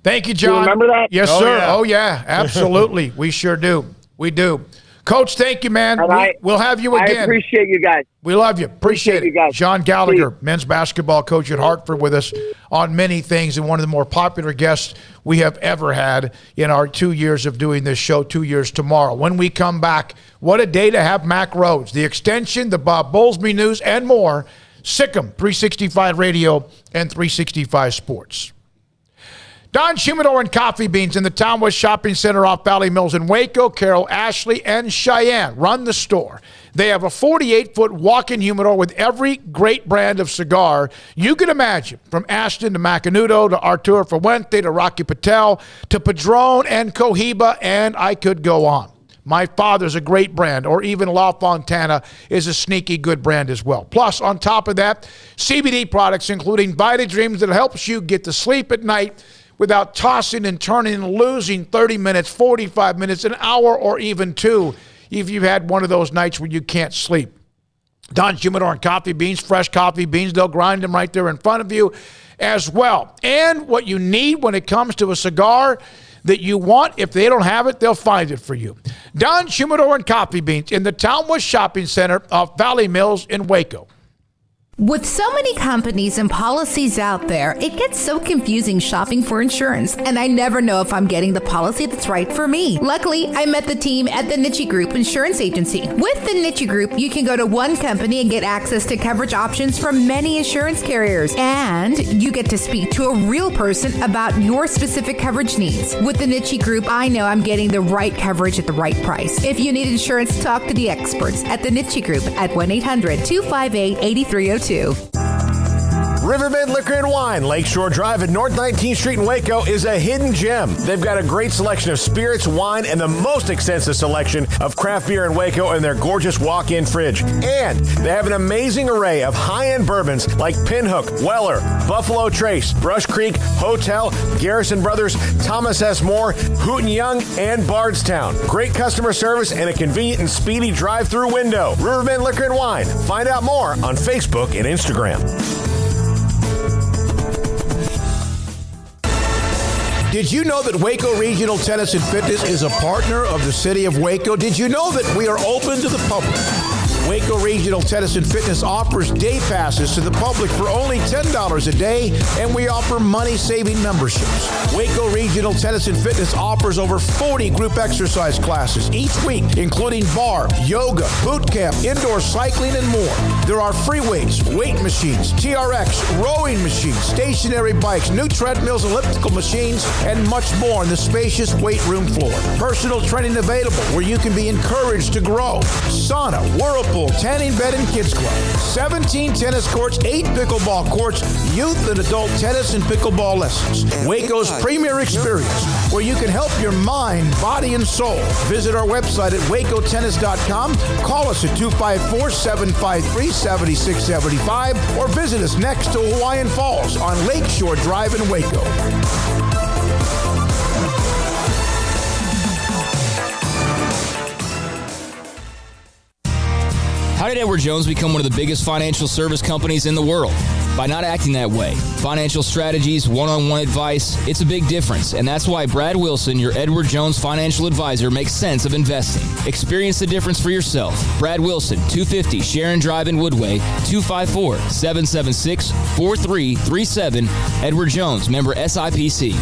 Thank you, John. You remember that? Yes, sir. Yeah. Oh, yeah, absolutely. We sure do. We do. Coach, thank you, man. We'll have you again. I appreciate you guys. We love you. Appreciate it. You guys. John Gallagher, men's basketball coach at Hartford, with us on many things, and one of the more popular guests we have ever had in our 2 years of doing this show, 2 years tomorrow. When we come back, what a day to have Mack Rhoades, the extension, the Bob Bowlsby news, and more. Sikkim, 365 Radio and 365 Sports. Don Humidor and Coffee Beans in the Town West Shopping Center off Valley Mills in Waco. Carol, Ashley, and Cheyenne run the store. They have a 48-foot walk-in humidor with every great brand of cigar you can imagine, from Ashton to Macanudo to Arturo Fuente to Rocky Patel to Padron and Cohiba, and I could go on. My Father's a great brand, or even La Fontana is a sneaky good brand as well. Plus, on top of that, CBD products, including Vita Dreams, that helps you get to sleep at night without tossing and turning and losing 30 minutes, 45 minutes, an hour, or even 2 if you've had one of those nights where you can't sleep. Don Humidor and Coffee Beans, fresh coffee beans, they'll grind them right there in front of you as well. And what you need when it comes to a cigar that you want, if they don't have it, they'll find it for you. Don Humidor and Coffee Beans in the Town West Shopping Center off Valley Mills in Waco. With so many companies and policies out there, it gets so confusing shopping for insurance, and I never know if I'm getting the policy that's right for me. Luckily, I met the team at the Niche Group Insurance Agency. With the Niche Group, you can go to one company and get access to coverage options from many insurance carriers, and you get to speak to a real person about your specific coverage needs. With the Niche Group, I know I'm getting the right coverage at the right price. If you need insurance, talk to the experts at the Niche Group at 1-800-258-8302. Riverbend Liquor and Wine, Lakeshore Drive at North 19th Street in Waco, is a hidden gem. They've got a great selection of spirits, wine, and the most extensive selection of craft beer in Waco in their gorgeous walk-in fridge. And they have an amazing array of high-end bourbons like Pinhook, Weller, Buffalo Trace, Brush Creek, Hotel, Garrison Brothers, Thomas S. Moore, Hooten Young, and Bardstown. Great customer service and a convenient and speedy drive-through window. Riverbend Liquor and Wine. Find out more on Facebook and Instagram. Did you know that Waco Regional Tennis and Fitness is a partner of the City of Waco? Did you know that we are open to the public? Waco Regional Tennis and Fitness offers day passes to the public for only $10 a day, and we offer money-saving memberships. Waco Regional Tennis and Fitness offers over 40 group exercise classes each week, including bar, yoga, boot camp, indoor cycling, and more. There are free weights, weight machines, TRX, rowing machines, stationary bikes, new treadmills, elliptical machines, and much more on the spacious weight room floor. Personal training available where you can be encouraged to grow. Sauna, whirlpool, tanning bed, and kids club. 17 tennis courts, 8 pickleball courts, youth and adult tennis and pickleball lessons. Waco's premier experience where you can help your mind, body, and soul. Visit our website at wacotennis.com. Call us at 254-753-7675 or visit us next to Hawaiian Falls on Lakeshore Drive in Waco. How did Edward Jones become one of the biggest financial service companies in the world? by not acting that way. Financial strategies, one-on-one advice, it's a big difference, and that's why Brad Wilson, your Edward Jones financial advisor, makes sense of investing. Experience the difference for yourself. Brad Wilson, 250 Sharon Drive in Woodway, 254-776-4337. Edward Jones, member SIPC.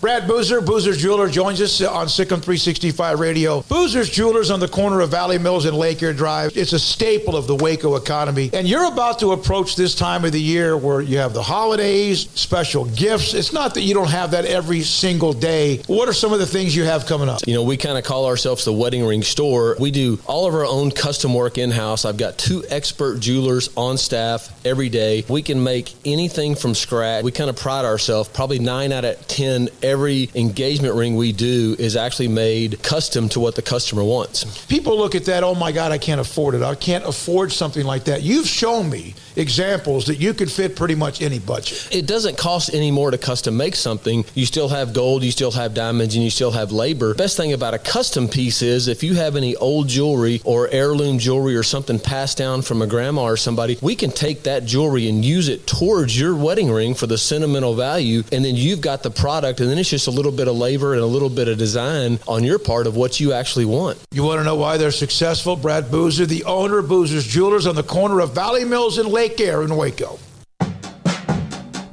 Brad Boozer, Boozer's Jeweler, joins us on Sikkim 365 Radio. Boozer's Jewelers on the corner of Valley Mills and Lake Air Drive. It's a staple of the Waco economy. And you're about to approach this time of the year where you have the holidays, special gifts. It's not that you don't have that every single day. What are some of the things you have coming up? You know, we kind of call ourselves the wedding ring store. We do all of our own custom work in-house. I've got 2 expert jewelers on staff every day. We can make anything from scratch. We kind of pride ourselves, probably 9 out of 10 every engagement ring we do is actually made custom to what the customer wants. People look at that, oh my God, I can't afford it. I can't afford something like that. You've shown me examples that you could fit pretty much any budget. It doesn't cost any more to custom make something. You still have gold, you still have diamonds, and you still have labor. Best thing about a custom piece is if you have any old jewelry or heirloom jewelry or something passed down from a grandma or somebody, we can take that jewelry and use it towards your wedding ring for the sentimental value, and then you've got the product, and then it's just a little bit of labor and a little bit of design on your part of what you actually want. You want to know why they're successful? Brad Boozer, the owner of Boozer's Jewelers on the corner of Valley Mills and Lake Air in Waco.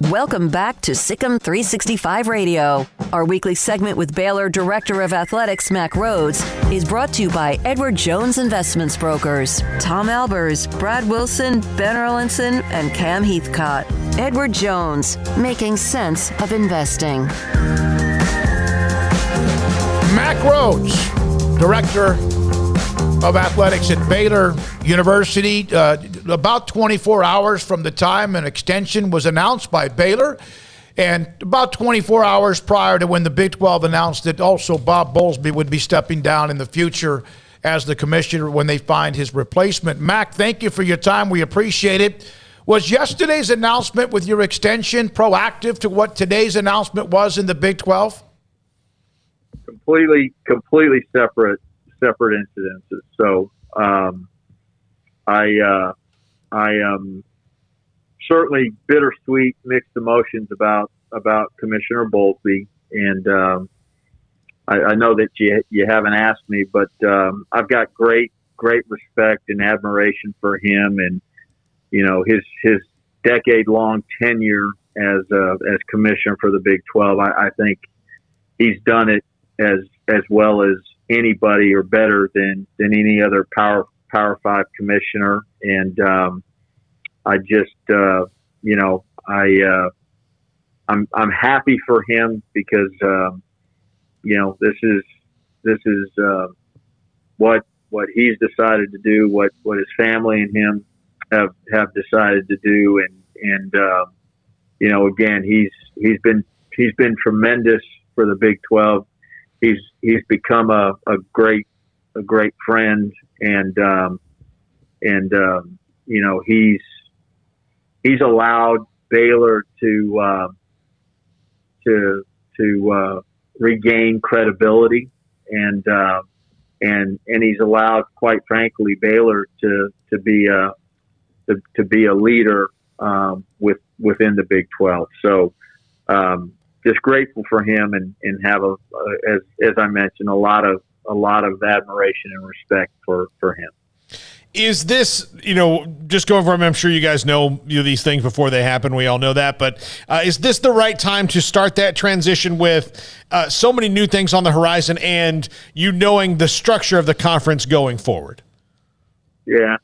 Welcome back to Sikkim 365 Radio. Our weekly segment with Baylor Director of Athletics, Mack Rhoades, is brought to you by Edward Jones Investments Brokers, Tom Albers, Brad Wilson, Ben Erlinson, and Cam Heathcott. Edward Jones, making sense of investing. Mack Rhoades, Director of Athletics at Baylor University. About 24 hours from the time an extension was announced by Baylor, and about 24 hours prior to when the Big 12 announced that also Bob Bowlsby would be stepping down in the future as the commissioner when they find his replacement. Mack, thank you for your time. We appreciate it. Was yesterday's announcement with your extension proactive to what today's announcement was in the Big 12? Completely separate incidences. So I am certainly bittersweet, mixed emotions about Commissioner Bowlsby, and I know that you haven't asked me, but I've got great respect and admiration for him, and you know his decade-long tenure as commissioner for the Big 12. I think he's done it as well as anybody, or better than any other Power 5 commissioner. And I just I'm happy for him because this is what he's decided to do, what his family and him have decided to do, and again he's been tremendous for the Big 12. He's become a great friend, and he's allowed Baylor to regain credibility, and he's allowed, quite frankly, Baylor to be a leader within the Big 12. So just grateful for him, and have as I mentioned, a lot of admiration and respect for him. Is this, just going from, I'm sure you guys know these things before they happen. We all know that. But is this the right time to start that transition with so many new things on the horizon and knowing the structure of the conference going forward? Yeah.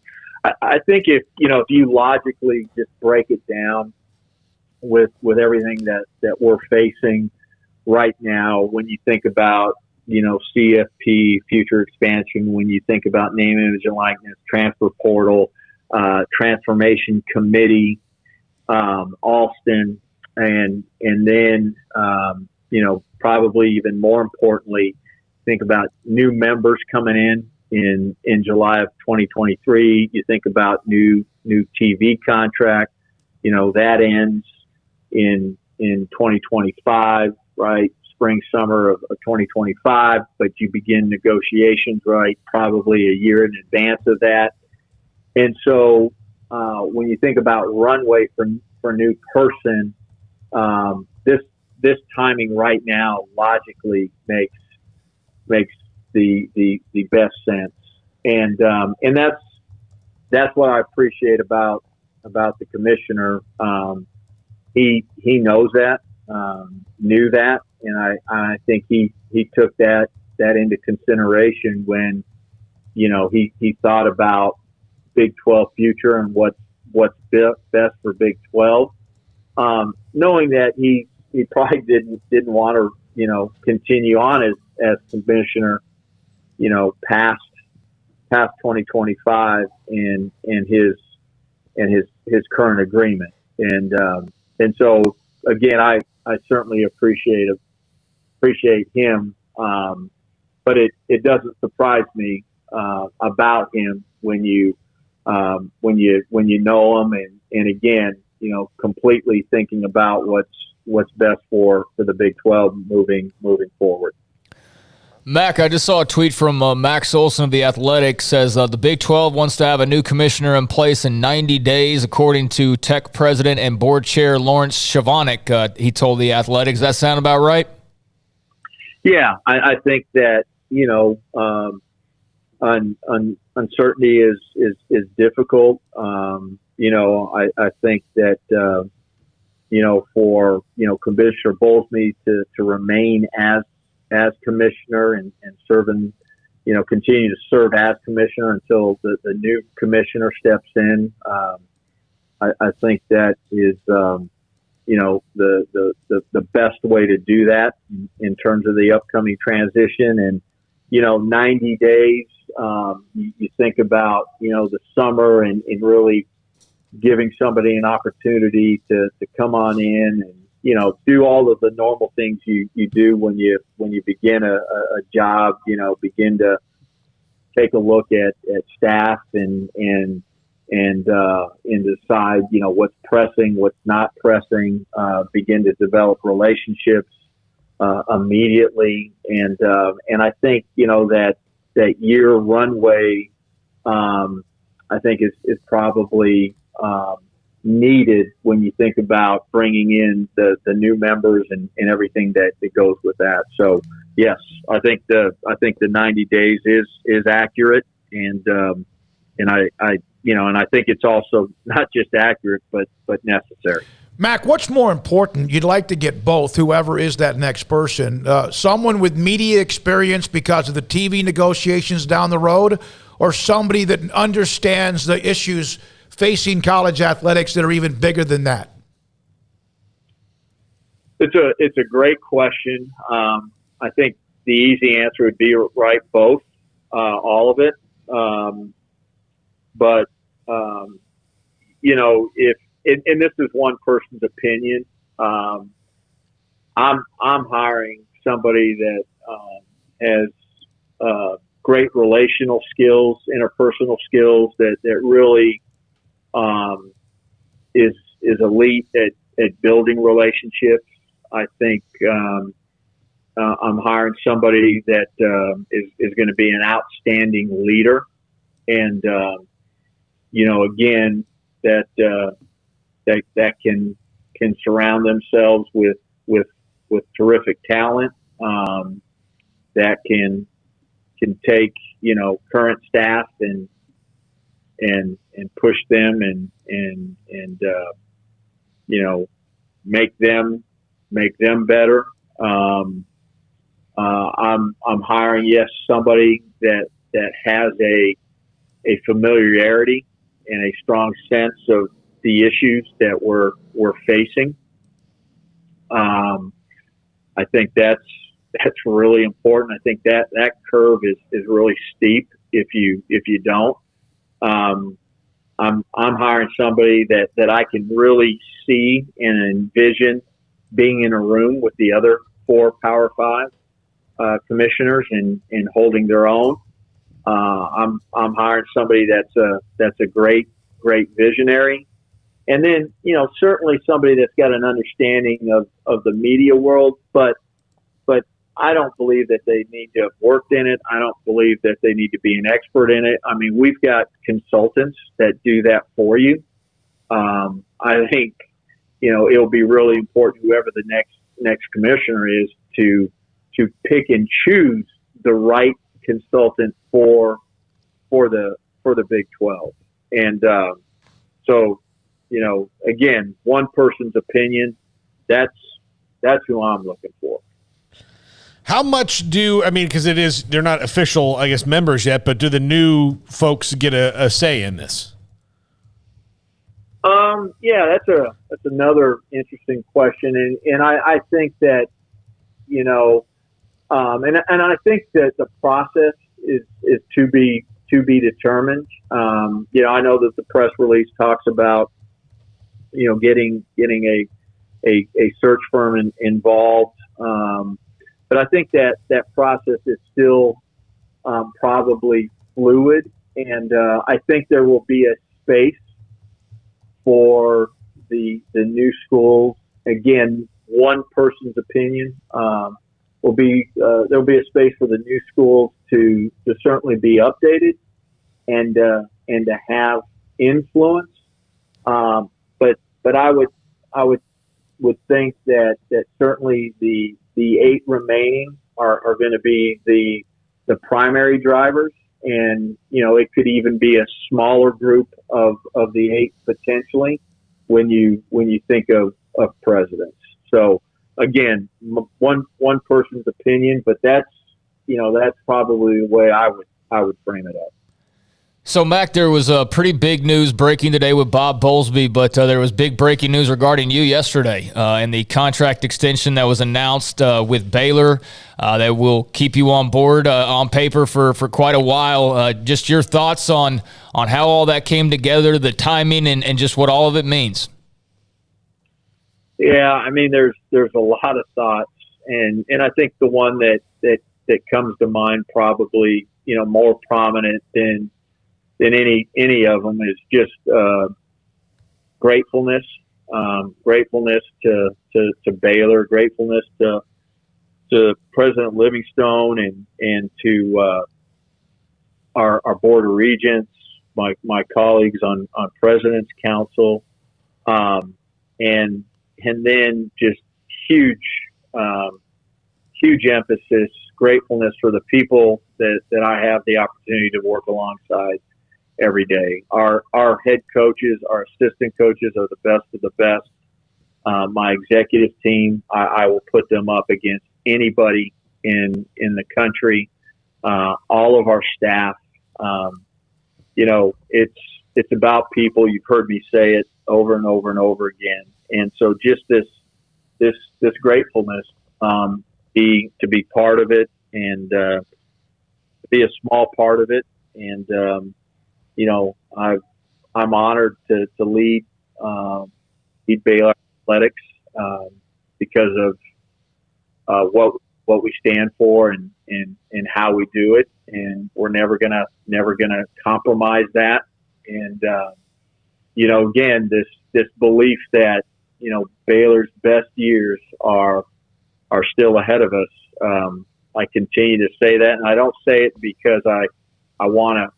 I think if you logically just break it down with everything that we're facing right now, when you think about CFP, future expansion, when you think about name, image, and likeness, transfer portal, transformation committee, Alston, and then probably even more importantly, think about new members coming in July of 2023. You think about new TV contract, that ends in 2025, right? Spring, summer of 2025, but you begin negotiations, right, probably a year in advance of that. And so when you think about runway for new person, this timing right now logically makes the best sense, and that's what I appreciate about the commissioner. He knows that, knew that, and I think he took that into consideration when he thought about Big 12 future and what's best for Big 12, knowing that he probably didn't want to continue on as commissioner past 2025 in his current agreement, and so again I certainly appreciate him, but it doesn't surprise me about him when you know him, and again completely thinking about what's best for the Big 12 moving forward. Mack, I just saw a tweet from Mack Solson of The Athletic. Says the Big 12 wants to have a new commissioner in place in 90 days, according to Tech President and Board Chair Lawrence Shavanik. He told The Athletic. Does that sound about right? Yeah, I think that uncertainty is difficult. I think that for Commissioner Bowlsby to remain as commissioner and serving, continue to serve as commissioner until the new commissioner steps in. I think that is, the best way to do that in terms of the upcoming transition. And, 90 days, you think about, the summer and really giving somebody an opportunity to come on in and, do all of the normal things you do when you begin a job, begin to take a look at staff and decide, what's pressing, what's not pressing, begin to develop relationships immediately. And I think, that year runway, I think is probably needed when you think about bringing in the new members and everything that goes with that. So yes, I think the 90 days is accurate, and I think it's also not just accurate but necessary. Mack, what's more important? You'd like to get both, whoever is that next person, someone with media experience because of the TV negotiations down the road, or somebody that understands the issues facing college athletics that are even bigger than that? It's a great question. I think the easy answer would be both, all of it. But if and this is one person's opinion, I'm hiring somebody that has great relational skills, interpersonal skills that really is elite at building relationships. I think I'm hiring somebody that is going to be an outstanding leader, and again that can surround themselves with terrific talent, that can take current staff and push them and make them better. I'm hiring somebody that has a familiarity and a strong sense of the issues that we're facing. I think that's really important. I think that curve is really steep if you don't. I'm hiring somebody that I can really see and envision being in a room with the other 4 Power 5 commissioners and holding their own. I'm hiring somebody that's a great visionary, and then certainly somebody that's got an understanding of the media world, but I don't believe that they need to have worked in it. I don't believe that they need to be an expert in it. I mean, we've got consultants that do that for you. I think, it'll be really important, whoever the next commissioner is, to pick and choose the right consultant for the Big 12. And so, again, one person's opinion, that's who I'm looking for. How much because they're not official, I guess, members yet, but do the new folks get a say in this? Yeah, that's another interesting question. And I think that, and I think that the process is to be determined. I know that the press release talks about, getting a search firm involved. But I think that process is still probably fluid, and I think there will be a space for the new schools. Again, one person's opinion will be there'll be a space for the new schools to certainly be updated and to have influence. But I would think that certainly the 8 remaining are going to be the primary drivers, and it could even be a smaller group of the 8 potentially when you think of presidents. So again, one person's opinion, but that's probably the way I would frame it up. So, Mack, there was a pretty big news breaking today with Bob Bowlsby, but there was big breaking news regarding you yesterday and the contract extension that was announced with Baylor that will keep you on board on paper for quite a while. Just your thoughts on how all that came together, the timing, and just what all of it means. Yeah, I mean, there's a lot of thoughts, and I think the one that comes to mind probably, more prominent than any of them is just gratefulness to Baylor, gratefulness to President Livingstone and to our board of regents, my colleagues on President's Council, and then just huge emphasis, gratefulness for the people that I have the opportunity to work alongside every day. Our head coaches, our assistant coaches are the best of the best. My executive team, I will put them up against anybody in the country. All of our staff, it's about people. You've heard me say it over and over and over again. And so just this gratefulness, to be part of it and be a small part of it. And, I'm honored to lead Baylor Athletics because of what we stand for and how we do it, and we're never gonna compromise that. And again, this belief that Baylor's best years are still ahead of us. I continue to say that, and I don't say it because I want to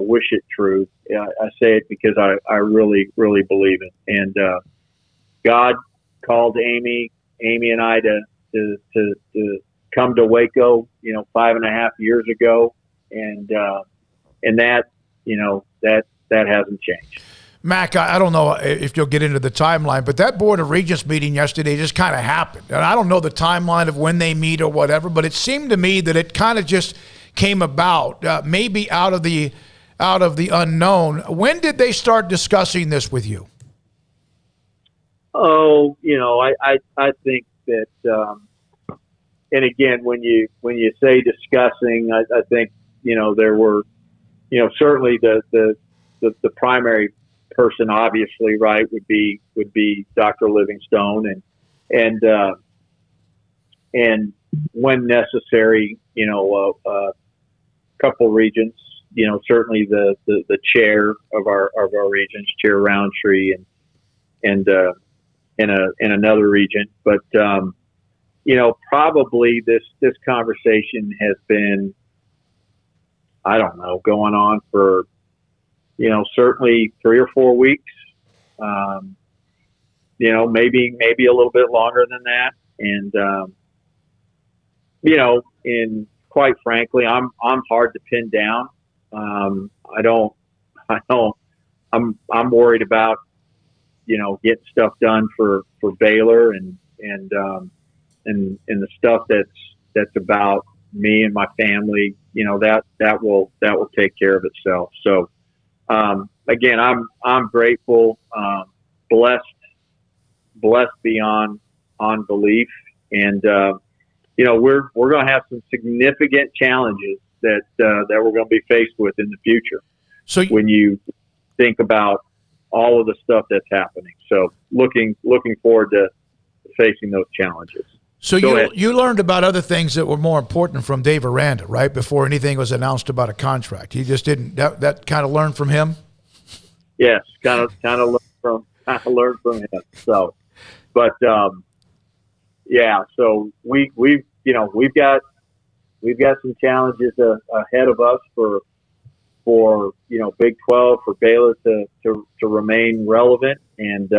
wish it true. I say it because I really, really believe it. And God called Amy and I to come to Waco, 5.5 years ago, and that hasn't changed. Mack, I don't know if you'll get into the timeline, but that Board of Regents meeting yesterday just kind of happened. And I don't know the timeline of when they meet or whatever, but it seemed to me that it kind of just came about, maybe out of the unknown. When did they start discussing this with you? Oh, I think that, and again, when you say discussing, I think there were, certainly the primary person, obviously, right, would be Dr. Livingstone, and when necessary, a couple regents, certainly the chair of our regents, Chair Roundtree, and another regent, but probably this conversation has been, I don't know, going on for, certainly 3 or 4 weeks. Maybe a little bit longer than that. And, and quite frankly, I'm hard to pin down. I'm worried about, getting stuff done for Baylor and the stuff that's about me and my family, that will take care of itself. So, again, I'm grateful, blessed beyond belief. And, we're going to have some significant challenges that we're going to be faced with in the future. So when you think about all of the stuff that's happening, so looking forward to facing those challenges. So you learned about other things that were more important from Dave Aranda, right? Before anything was announced about a contract. He just didn't, that kind of learned from him? Yes, kind of learned from him. So, but, so we've got some challenges ahead of us for Big 12, for Baylor to remain relevant. And,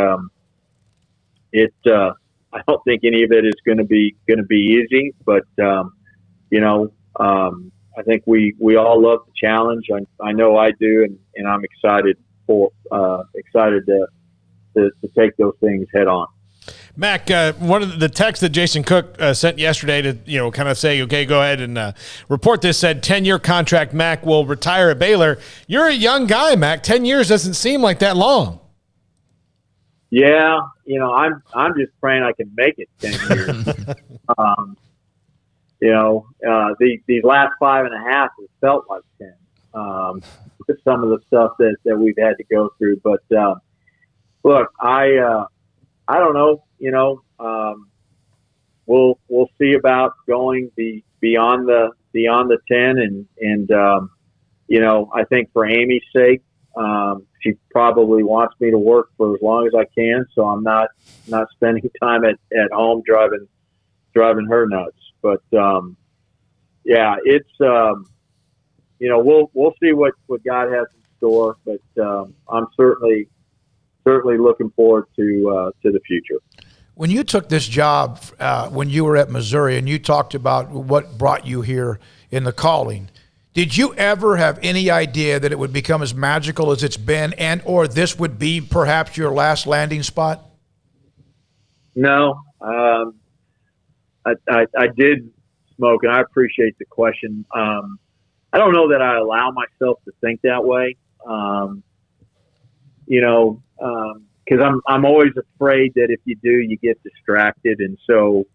I don't think any of it is going to be easy, but I think we all love the challenge. I know I do, and I'm excited to take those things head on. Mack, one of the texts that Jason Cook sent yesterday to kind of say, okay, go ahead and report this, said 10-year contract. Mack will retire at Baylor. You're a young guy, Mack. 10 years doesn't seem like that long. Yeah, I'm just praying I can make it 10 years. These last 5.5 has felt like 10. With some of the stuff that we've had to go through, but look, I don't know. We'll see about going beyond the 10, and I think for Amy's sake, she probably wants me to work for as long as I can, so I'm not spending time at home driving her nuts. But it's we'll see what God has in store. But I'm certainly looking forward to the future. When you took this job, when you were at Missouri, and you talked about what brought you here in the calling, did you ever have any idea that it would become as magical as it's been, or this would be perhaps your last landing spot? No, I did, Smoak, and I appreciate the question. I don't know that I allow myself to think that way. Because I'm always afraid that if you do, you get distracted, and so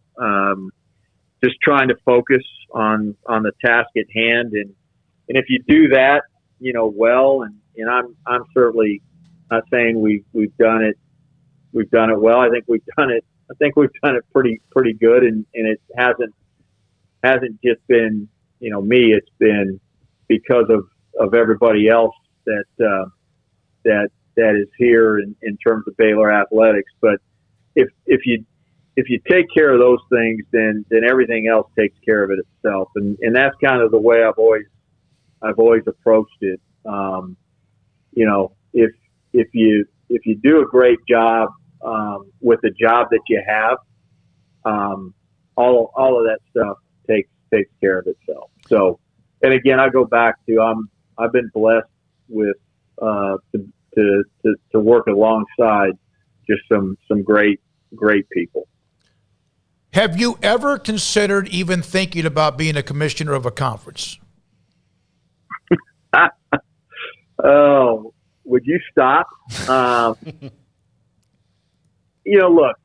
just trying to focus on the task at hand, and if you do that, well, and I'm certainly not saying we've done it well. I think we've done it pretty good, and it hasn't just been me. It's been because of everybody else that is here in terms of Baylor athletics. But if you take care of those things, then everything else takes care of it itself, and that's kind of the way I've always approached it. If you do a great job with the job that you have, all of that stuff takes care of itself. So, and again, I go back to I've been blessed with to work alongside just some great people. Have you ever considered even thinking about being a commissioner of a conference? Oh, would you stop? Look,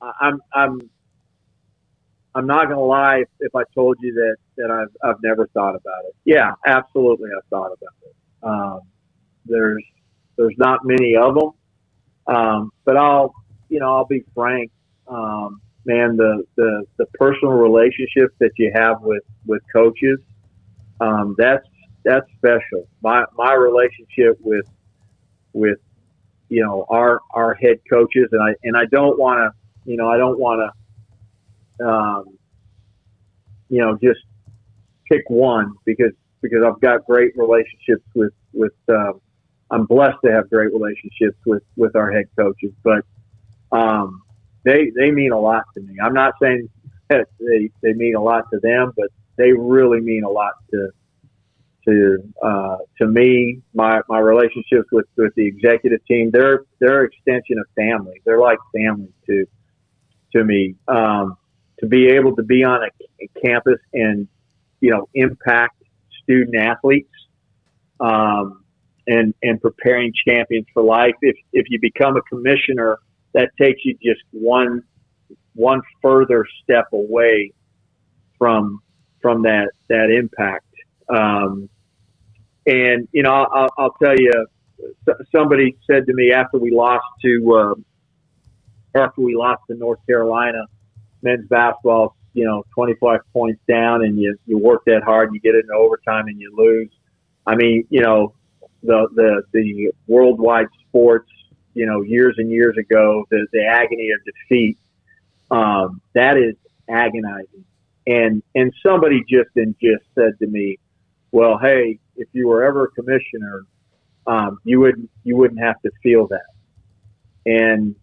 I'm not going to lie if I told you that I've never thought about it. Yeah, absolutely, I've thought about it. There's not many of them, but I'll be frank. Man, the personal relationships that you have with coaches, that's special. My relationship with our head coaches, and I don't want to just pick one because I've got great relationships with I'm blessed to have great relationships with our head coaches, but they mean a lot to me. I'm not saying that they mean a lot to them, but they really mean a lot to me. My relationships with the executive team, they're extension of family. They're like family to me. To be able to be on a campus and impact student athletes and preparing champions for life. If you become a commissioner, that takes you just one further step away from that impact. And I'll tell you, somebody said to me after we lost to North Carolina men's basketball, 25 points down, and you work that hard, you get it in overtime, and you lose. I mean, the worldwide sports, years and years ago, the agony of defeat, that is agonizing. And somebody just said to me, well, hey, if you were ever a commissioner, you wouldn't have to feel that. And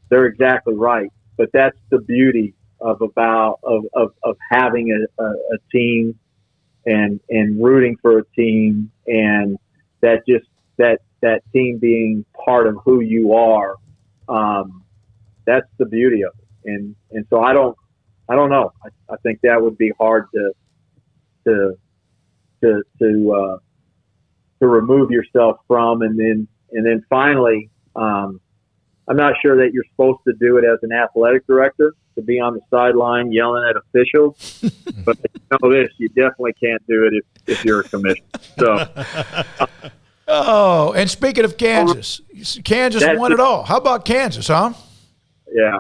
they're exactly right. But that's the beauty of having a team and rooting for a team, and that team being part of who you are. That's the beauty of it. And so I don't know. I think that would be hard to remove yourself from, and then finally, I'm not sure that you're supposed to do it as an athletic director, to be on the sideline yelling at officials, but you definitely can't do it if you're a commissioner. So. Oh, and speaking of Kansas won it all. How about Kansas, huh? Yeah.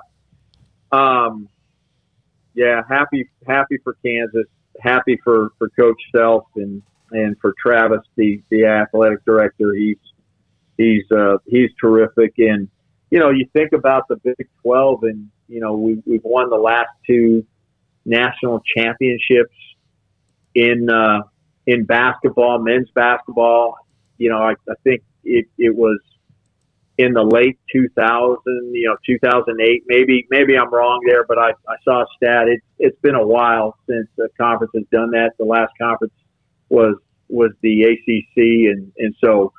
Happy for Kansas. Happy for Coach Self and for Travis, the athletic director. He's terrific. And you think about the Big 12, and we've won the last two national championships in basketball, men's basketball. I think it was in the late 2000, 2008. Maybe I'm wrong there, but I saw a stat. It's been a while since the conference has done that. The last conference was the ACC, and so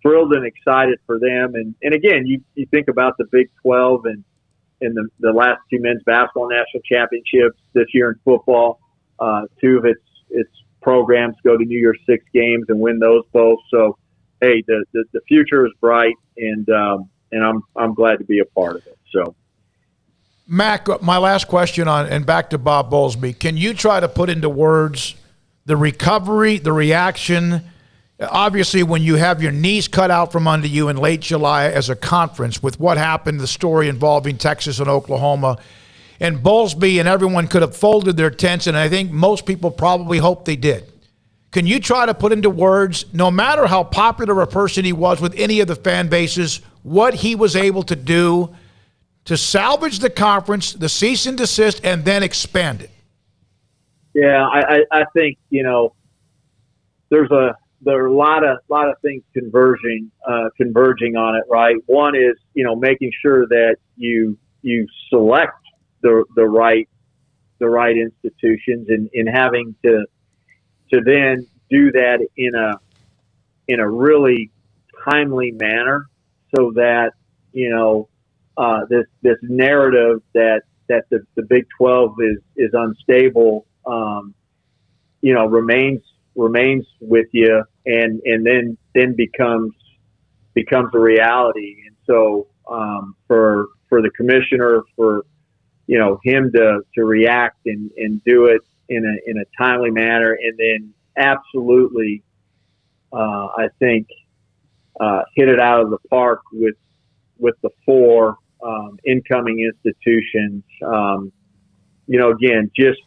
thrilled and excited for them. And again, you think about the Big 12 and the last two men's basketball national championships this year in football. Two of its programs go to New Year's Six games and win those both. So, hey, the future is bright, and I'm glad to be a part of it. So, Mack, my last question and back to Bob Bowlsby. Can you try to put into words the recovery, the reaction? Obviously, when you have your knees cut out from under you in late July as a conference, with what happened, the story involving Texas and Oklahoma, and Bowlsby and everyone could have folded their tents, and I think most people probably hope they did. Can you try to put into words, no matter how popular a person he was with any of the fan bases, what he was able to do to salvage the conference, the cease and desist, and then expand it? Yeah, I think, there are a lot of things converging on it, right? One is, making sure that you select the right institutions, and having to then do that in a really timely manner, so that this narrative that the Big 12 is unstable, remains with you, and then becomes a reality. And so for the commissioner, for him to react and do it in a timely manner, and then absolutely I think hit it out of the park with the four incoming institutions. Again, just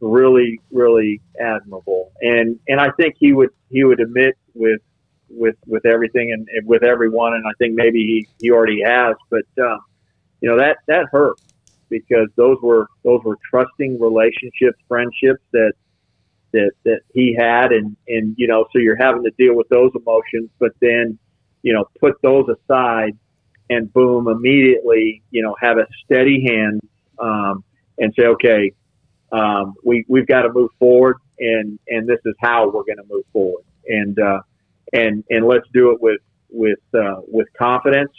really, really admirable. And I think he would admit with everything and with everyone, and I think maybe he already has, but that hurt. because those were trusting relationships, friendships that he had, and so you're having to deal with those emotions, but then put those aside and boom, immediately have a steady hand and say, okay, we've got to move forward, and this is how we're going to move forward, and let's do it with confidence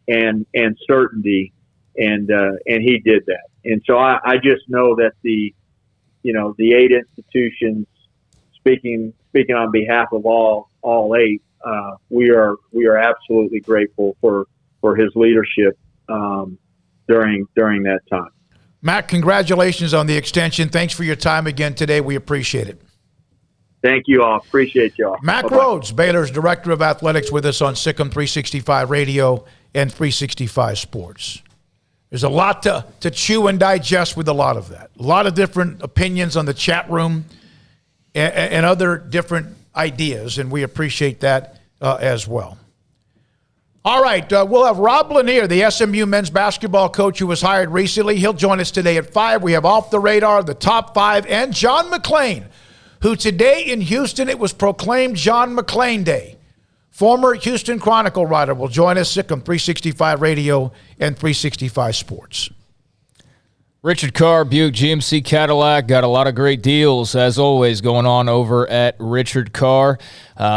and certainty, and he did that. And so I just know that the 8 institutions, speaking on behalf of all 8, we are absolutely grateful for his leadership during that time. Mack, congratulations on the extension. Thanks for your time again today. We appreciate it. Thank you all. Appreciate you all. Mack Bye-bye. Rhoades, Baylor's Director of Athletics, with us on Sikkim 365 Radio and 365 Sports. There's a lot to chew and digest with a lot of that. A lot of different opinions on the chat room and other different ideas, and we appreciate that as well. All right, we'll have Rob Lanier, the SMU men's basketball coach who was hired recently. He'll join us today at 5. We have Off the Radar, the Top 5, and John McClain, who today in Houston, it was proclaimed John McClain Day. Former Houston Chronicle writer will join us, Sikkim 365 Radio and 365 Sports. Richard Carr, Buick GMC Cadillac, got a lot of great deals, as always, going on over at Richard Carr.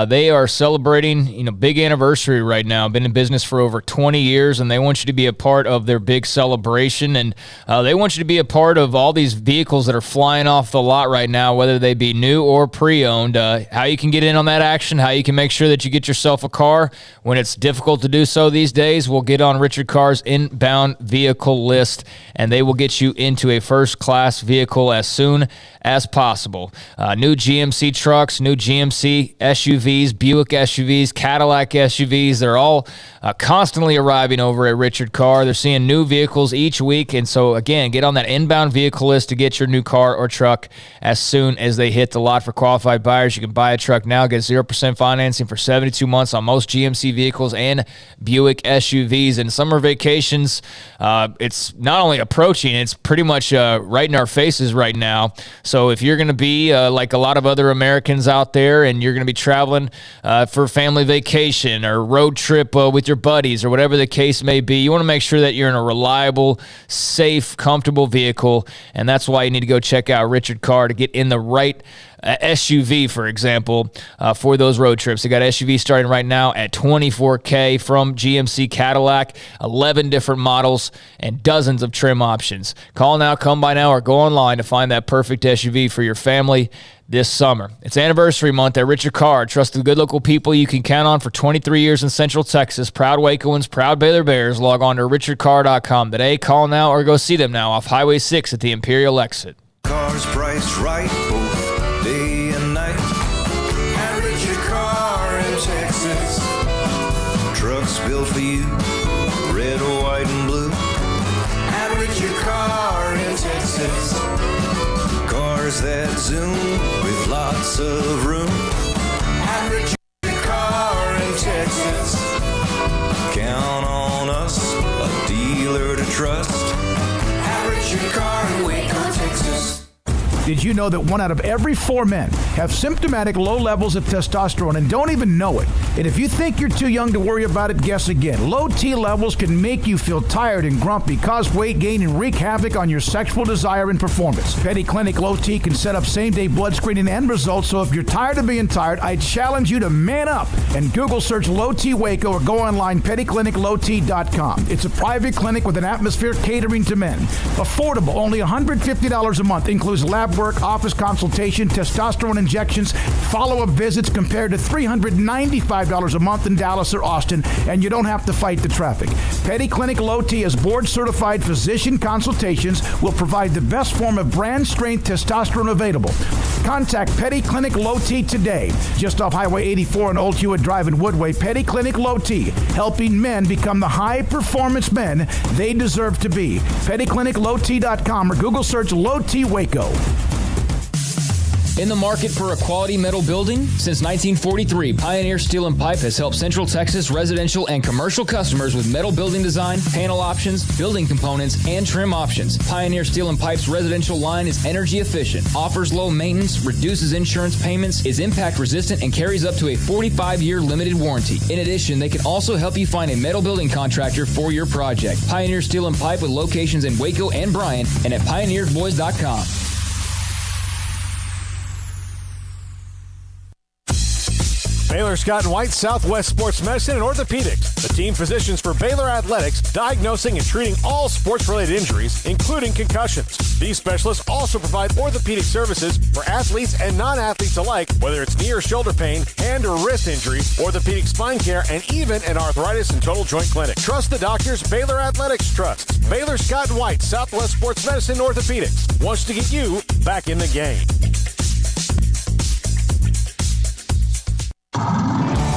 They are celebrating, big anniversary right now. Been in business for over 20 years, and they want you to be a part of their big celebration. And they want you to be a part of all these vehicles that are flying off the lot right now, whether they be new or pre-owned. How you can get in on that action, how you can make sure that you get yourself a car when it's difficult to do so these days. We'll get on Richard Carr's inbound vehicle list, and they will get you into a first-class vehicle as soon as possible. New GMC trucks, new GMC SUVs, Buick SUVs, Cadillac SUVs, they're all constantly arriving over at Richard Carr. They're seeing new vehicles each week, and so again, get on that inbound vehicle list to get your new car or truck as soon as they hit the lot. For qualified buyers, you can buy a truck now, get 0% financing for 72 months on most GMC vehicles and Buick SUVs. And summer vacations, it's not only approaching, it's pretty much right in our faces right now. So if you're going to be like a lot of other Americans out there, and you're going to be traveling for family vacation or road trip with your buddies or whatever the case may be, you want to make sure that you're in a reliable, safe, comfortable vehicle, and that's why you need to go check out Richard Carr to get in the right SUV, for example, for those road trips. They got SUVs starting right now at $24K from GMC Cadillac, 11 different models and dozens of trim options. Call now, come by now, or go online to find that perfect SUV for your family this summer. It's anniversary month at Richard Carr. Trust the good local people you can count on for 23 years in Central Texas. Proud Wacoans, proud Baylor Bears. Log on to richardcarr.com today. Call now or go see them now off Highway 6 at the Imperial exit. Car's priced right both day and night at Richard Carr in Texas. Trucks built for you, red, white, and blue at Richard Carr in Texas. Cars that zoom with lots of room at Richard Carr in Texas. Count on us, a dealer to trust at Richard Carr in Waco, Texas. Did you know that 1 out of every 4 men have symptomatic low levels of testosterone and don't even know it? And if you think you're too young to worry about it, guess again. Low T levels can make you feel tired and grumpy, cause weight gain, and wreak havoc on your sexual desire and performance. Petty Clinic Low T can set up same-day blood screening and results, so if you're tired of being tired, I challenge you to man up and Google search Low T Waco or go online, pettycliniclowt.com. It's a private clinic with an atmosphere catering to men. Affordable, only $150 a month, includes lab work, office consultation, testosterone injections, follow-up visits compared to $395 a month in Dallas or Austin, and you don't have to fight the traffic. Petty Clinic Low T as board-certified physician consultations will provide the best form of brand-strength testosterone available. Contact Petty Clinic Low T today, just off Highway 84 and Old Hewitt Drive in Woodway. Petty Clinic Low T, helping men become the high-performance men they deserve to be. PettyClinicLowT.com or Google search Low T Waco. In the market for a quality metal building? Since 1943, Pioneer Steel and Pipe has helped Central Texas residential and commercial customers with metal building design, panel options, building components, and trim options. Pioneer Steel and Pipe's residential line is energy efficient, offers low maintenance, reduces insurance payments, is impact resistant, and carries up to a 45-year limited warranty. In addition, they can also help you find a metal building contractor for your project. Pioneer Steel and Pipe with locations in Waco and Bryan and at pioneersboys.com. Baylor Scott & White Southwest Sports Medicine and Orthopedics, the team physicians for Baylor Athletics, diagnosing and treating all sports-related injuries, including concussions. These specialists also provide orthopedic services for athletes and non-athletes alike, whether it's knee or shoulder pain, hand or wrist injuries, orthopedic spine care, and even an arthritis and total joint clinic. Trust the doctors Baylor Athletics trusts. Baylor Scott & White Southwest Sports Medicine and Orthopedics wants to get you back in the game.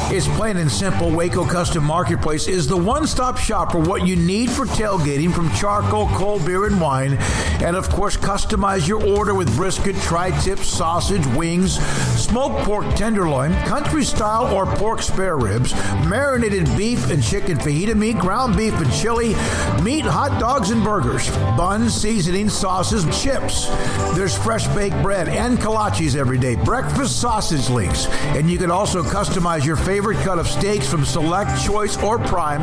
It's plain and simple. Waco Custom Marketplace is the one-stop shop for what you need for tailgating, from charcoal, cold beer, and wine. And, of course, customize your order with brisket, tri-tip, sausage, wings, smoked pork tenderloin, country-style or pork spare ribs, marinated beef and chicken fajita meat, ground beef and chili, meat, hot dogs, and burgers, buns, seasoning, sauces, chips. There's fresh baked bread and kolaches every day, breakfast sausage links. And you can also customize your favorite cut of steaks from Select, Choice, or Prime,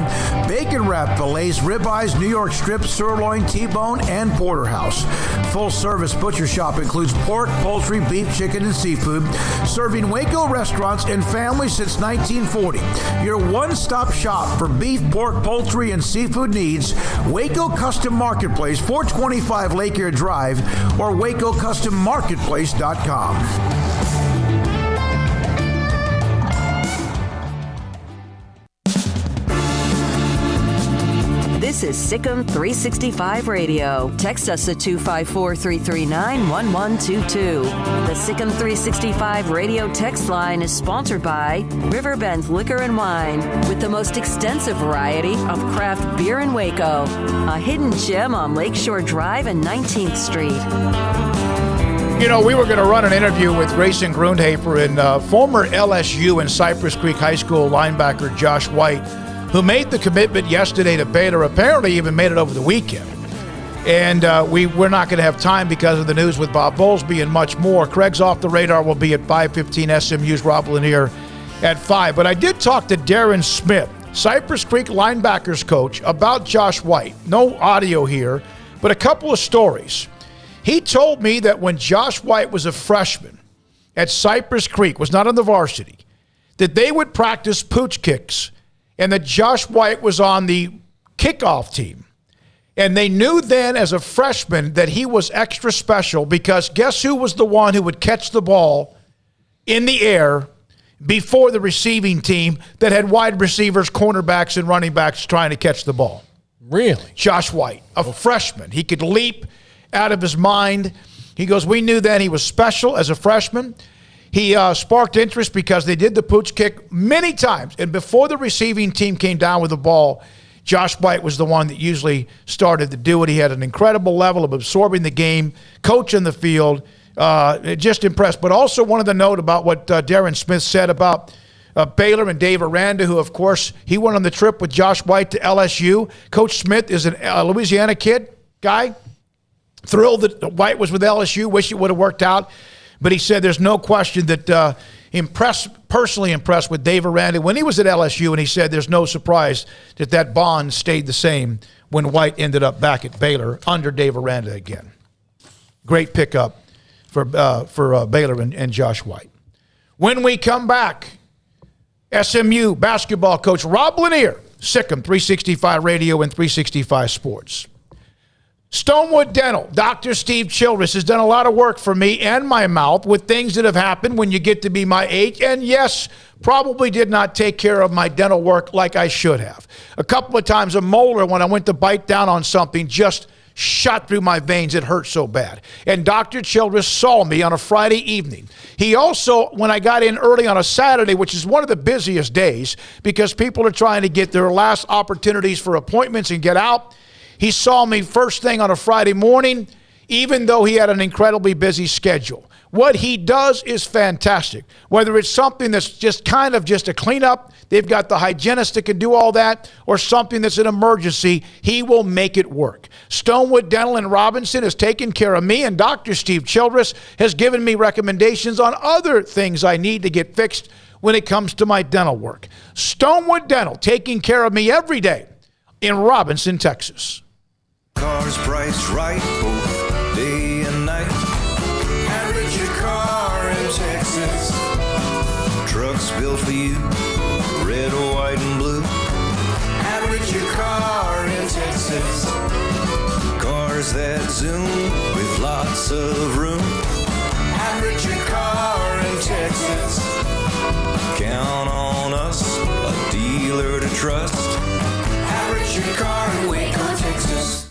bacon wrap fillets, ribeyes, New York strip, sirloin, T-bone, and porterhouse. Full-service butcher shop includes pork, poultry, beef, chicken, and seafood, serving Waco restaurants and families since 1940. Your one-stop shop for beef, pork, poultry, and seafood needs. Waco Custom Marketplace, 425 Lake Air Drive, or WacoCustomMarketplace.com. This is Sikkim 365 Radio. Text us at 254-339-1122. The Sikkim 365 Radio text line is sponsored by Riverbend Liquor and Wine, with the most extensive variety of craft beer in Waco. A hidden gem on Lakeshore Drive and 19th Street. You know, we were going to run an interview with Grayson Grundhafer and former LSU and Cypress Creek High School linebacker Josh White, who made the commitment yesterday to Baylor, apparently even made it over the weekend. And we're not going to have time because of the news with Bob Bowlsby and much more. Craig's Off the Radar will be at 5:15, SMU's Rob Lanier at 5. But I did talk to Darren Smith, Cypress Creek linebackers coach, about Josh White. No audio here, but a couple of stories. He told me that when Josh White was a freshman at Cypress Creek, was not on the varsity, that they would practice pooch kicks, and that Josh White was on the kickoff team. And they knew then as a freshman that he was extra special because guess who was the one who would catch the ball in the air before the receiving team that had wide receivers, cornerbacks, and running backs trying to catch the ball? Really? Josh White, a freshman. He could leap out of his mind. He goes, we knew then he was special as a freshman. He sparked interest because they did the pooch kick many times. And before the receiving team came down with the ball, Josh White was the one that usually started to do it. He had an incredible level of absorbing the game, coaching the field, just impressed. But also wanted to note about what Darren Smith said about Baylor and Dave Aranda, who, of course, he went on the trip with Josh White to LSU. Coach Smith is a Louisiana guy. Thrilled that White was with LSU. Wish it would have worked out. But he said there's no question that personally impressed with Dave Aranda when he was at LSU, and he said there's no surprise that bond stayed the same when White ended up back at Baylor under Dave Aranda again. Great pickup for Baylor and Josh White. When we come back, SMU basketball coach Rob Lanier, Sikkim 365 Radio and 365 Sports. Stonewood Dental, Dr. Steve Childress has done a lot of work for me and my mouth with things that have happened when you get to be my age. And yes, probably did not take care of my dental work like I should have. A couple of times a molar, when I went to bite down on something, just shot through my veins. It hurt so bad. And Dr. Childress saw me on a Friday evening. He also, when I got in early on a Saturday, which is one of the busiest days because people are trying to get their last opportunities for appointments and get out, he saw me first thing on a Friday morning, even though he had an incredibly busy schedule. What he does is fantastic. Whether it's something that's just kind of just a cleanup, they've got the hygienist that can do all that, or something that's an emergency, he will make it work. Stonewood Dental in Robinson has taken care of me, and Dr. Steve Childress has given me recommendations on other things I need to get fixed when it comes to my dental work. Stonewood Dental, taking care of me every day in Robinson, Texas. Cars priced right both day and night. Average your car in Texas. Trucks built for you, red, white, and blue. Average your car in Texas. Cars that zoom with lots of room. Average your car in Texas. Count on us, a dealer to trust. Average your car in Waco, Texas.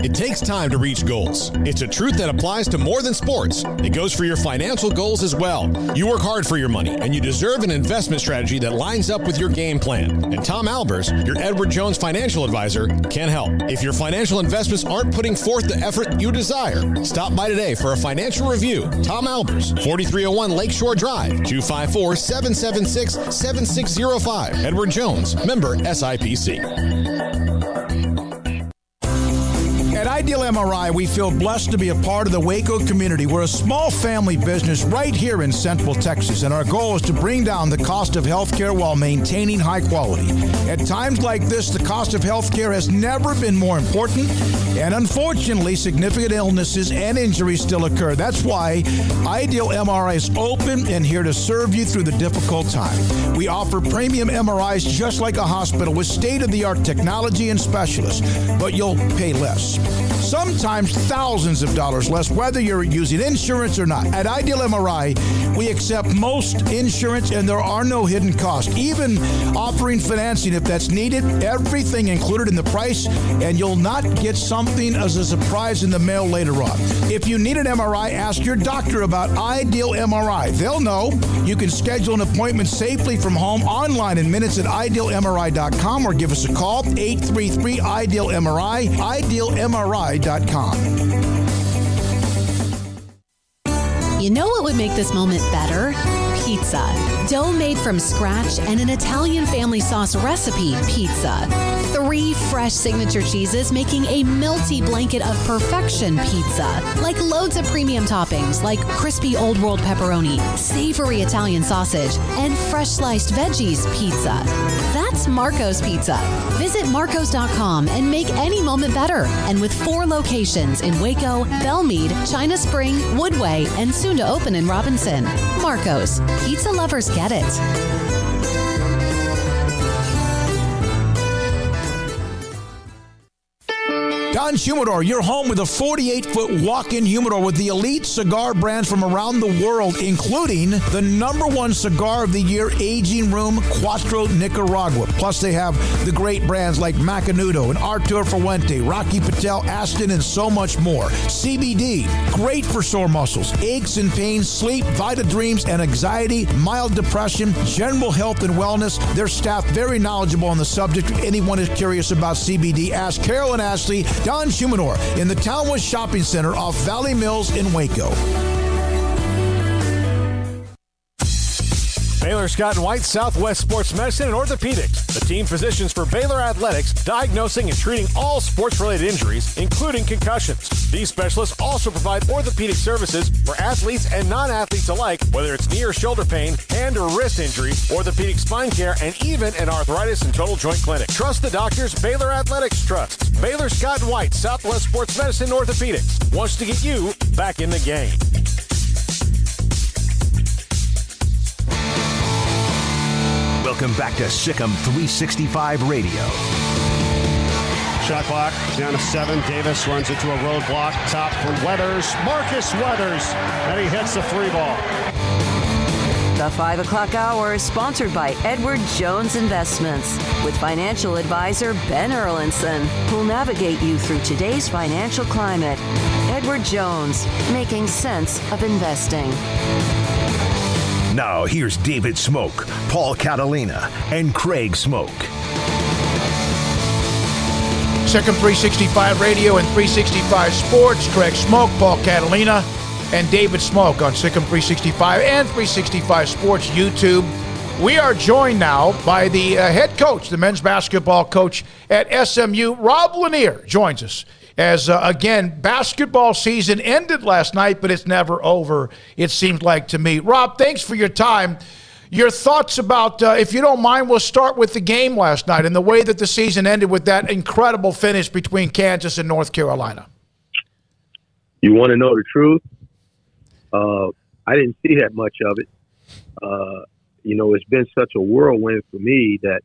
It takes time to reach goals. It's a truth that applies to more than sports. It goes for your financial goals as well. You work hard for your money, and you deserve an investment strategy that lines up with your game plan. And Tom Albers, your Edward Jones financial advisor, can help. If your financial investments aren't putting forth the effort you desire, stop by today for a financial review. Tom Albers, 4301 Lakeshore Drive, 254-776-7605. Edward Jones, member SIPC. At Ideal MRI, we feel blessed to be a part of the Waco community. We're a small family business right here in Central Texas, and our goal is to bring down the cost of healthcare while maintaining high quality. At times like this, the cost of healthcare has never been more important, and unfortunately, significant illnesses and injuries still occur. That's why Ideal MRI is open and here to serve you through the difficult time. We offer premium MRIs just like a hospital with state-of-the-art technology and specialists, but you'll pay less. Sometimes thousands of dollars less, whether you're using insurance or not. At Ideal MRI, we accept most insurance and there are no hidden costs. Even offering financing if that's needed, everything included in the price, and you'll not get something as a surprise in the mail later on. If you need an MRI, ask your doctor about Ideal MRI. They'll know. You can schedule an appointment safely from home online in minutes at idealmri.com or give us a call, 833-IDEAL-MRI, idealmri.com. You know what would make this moment better? Pizza. Dough made from scratch and an Italian family sauce recipe pizza. 3 fresh signature cheeses making a melty blanket of perfection pizza. Like loads of premium toppings like crispy Old World pepperoni, savory Italian sausage, and fresh sliced veggies pizza. That's Marco's Pizza. Visit marcos.com and make any moment better. And with 4 locations in Waco, Belmead, China Spring, Woodway, and soon to open in Robinson. Marco's. Pizza lovers get it. Don Humidor, your home with a 48-foot walk-in humidor with the elite cigar brands from around the world, including the #1 cigar of the year, Aging Room Cuatro Nicaragua. Plus, they have the great brands like Macanudo and Artur Fuente, Rocky Patel, Aston, and so much more. CBD, great for sore muscles, aches and pains, sleep, Vita Dreams, and anxiety, mild depression, general health and wellness. Their staff very knowledgeable on the subject. If anyone is curious about CBD, ask Carol and Ashley. Don Humidor in the Townwood Shopping Center off Valley Mills in Waco. Baylor Scott & White Southwest Sports Medicine and Orthopedics, the team physicians for Baylor Athletics, diagnosing and treating all sports-related injuries, including concussions. These specialists also provide orthopedic services for athletes and non-athletes alike, whether it's knee or shoulder pain, hand or wrist injuries, orthopedic spine care, and even an arthritis and total joint clinic. Trust the doctors Baylor Athletics trusts. Baylor Scott & White Southwest Sports Medicine and Orthopedics wants to get you back in the game. Welcome back to Sikkim 365 Radio. Shot clock down to 7. Davis runs into a roadblock. Top for Weathers. Marcus Weathers. And he hits the 3 ball. The 5 o'clock hour is sponsored by Edward Jones Investments with financial advisor Ben Erlinson, who'll navigate you through today's financial climate. Edward Jones, making sense of investing. Now, here's David Smoak, Paul Catalina, and Craig Smoak. Sikkim 365 Radio and 365 Sports. Craig Smoak, Paul Catalina. and David Smoak on Sikkim 365 and 365 Sports YouTube. We are joined now by the head coach, the men's basketball coach at SMU. Rob Lanier joins us as, again, basketball season ended last night, but it's never over, it seems like to me. Rob, thanks for your time. Your thoughts about, if you don't mind, we'll start with the game last night and the way that the season ended with that incredible finish between Kansas and North Carolina. You want to know the truth? I didn't see that much of it. It's been such a whirlwind for me that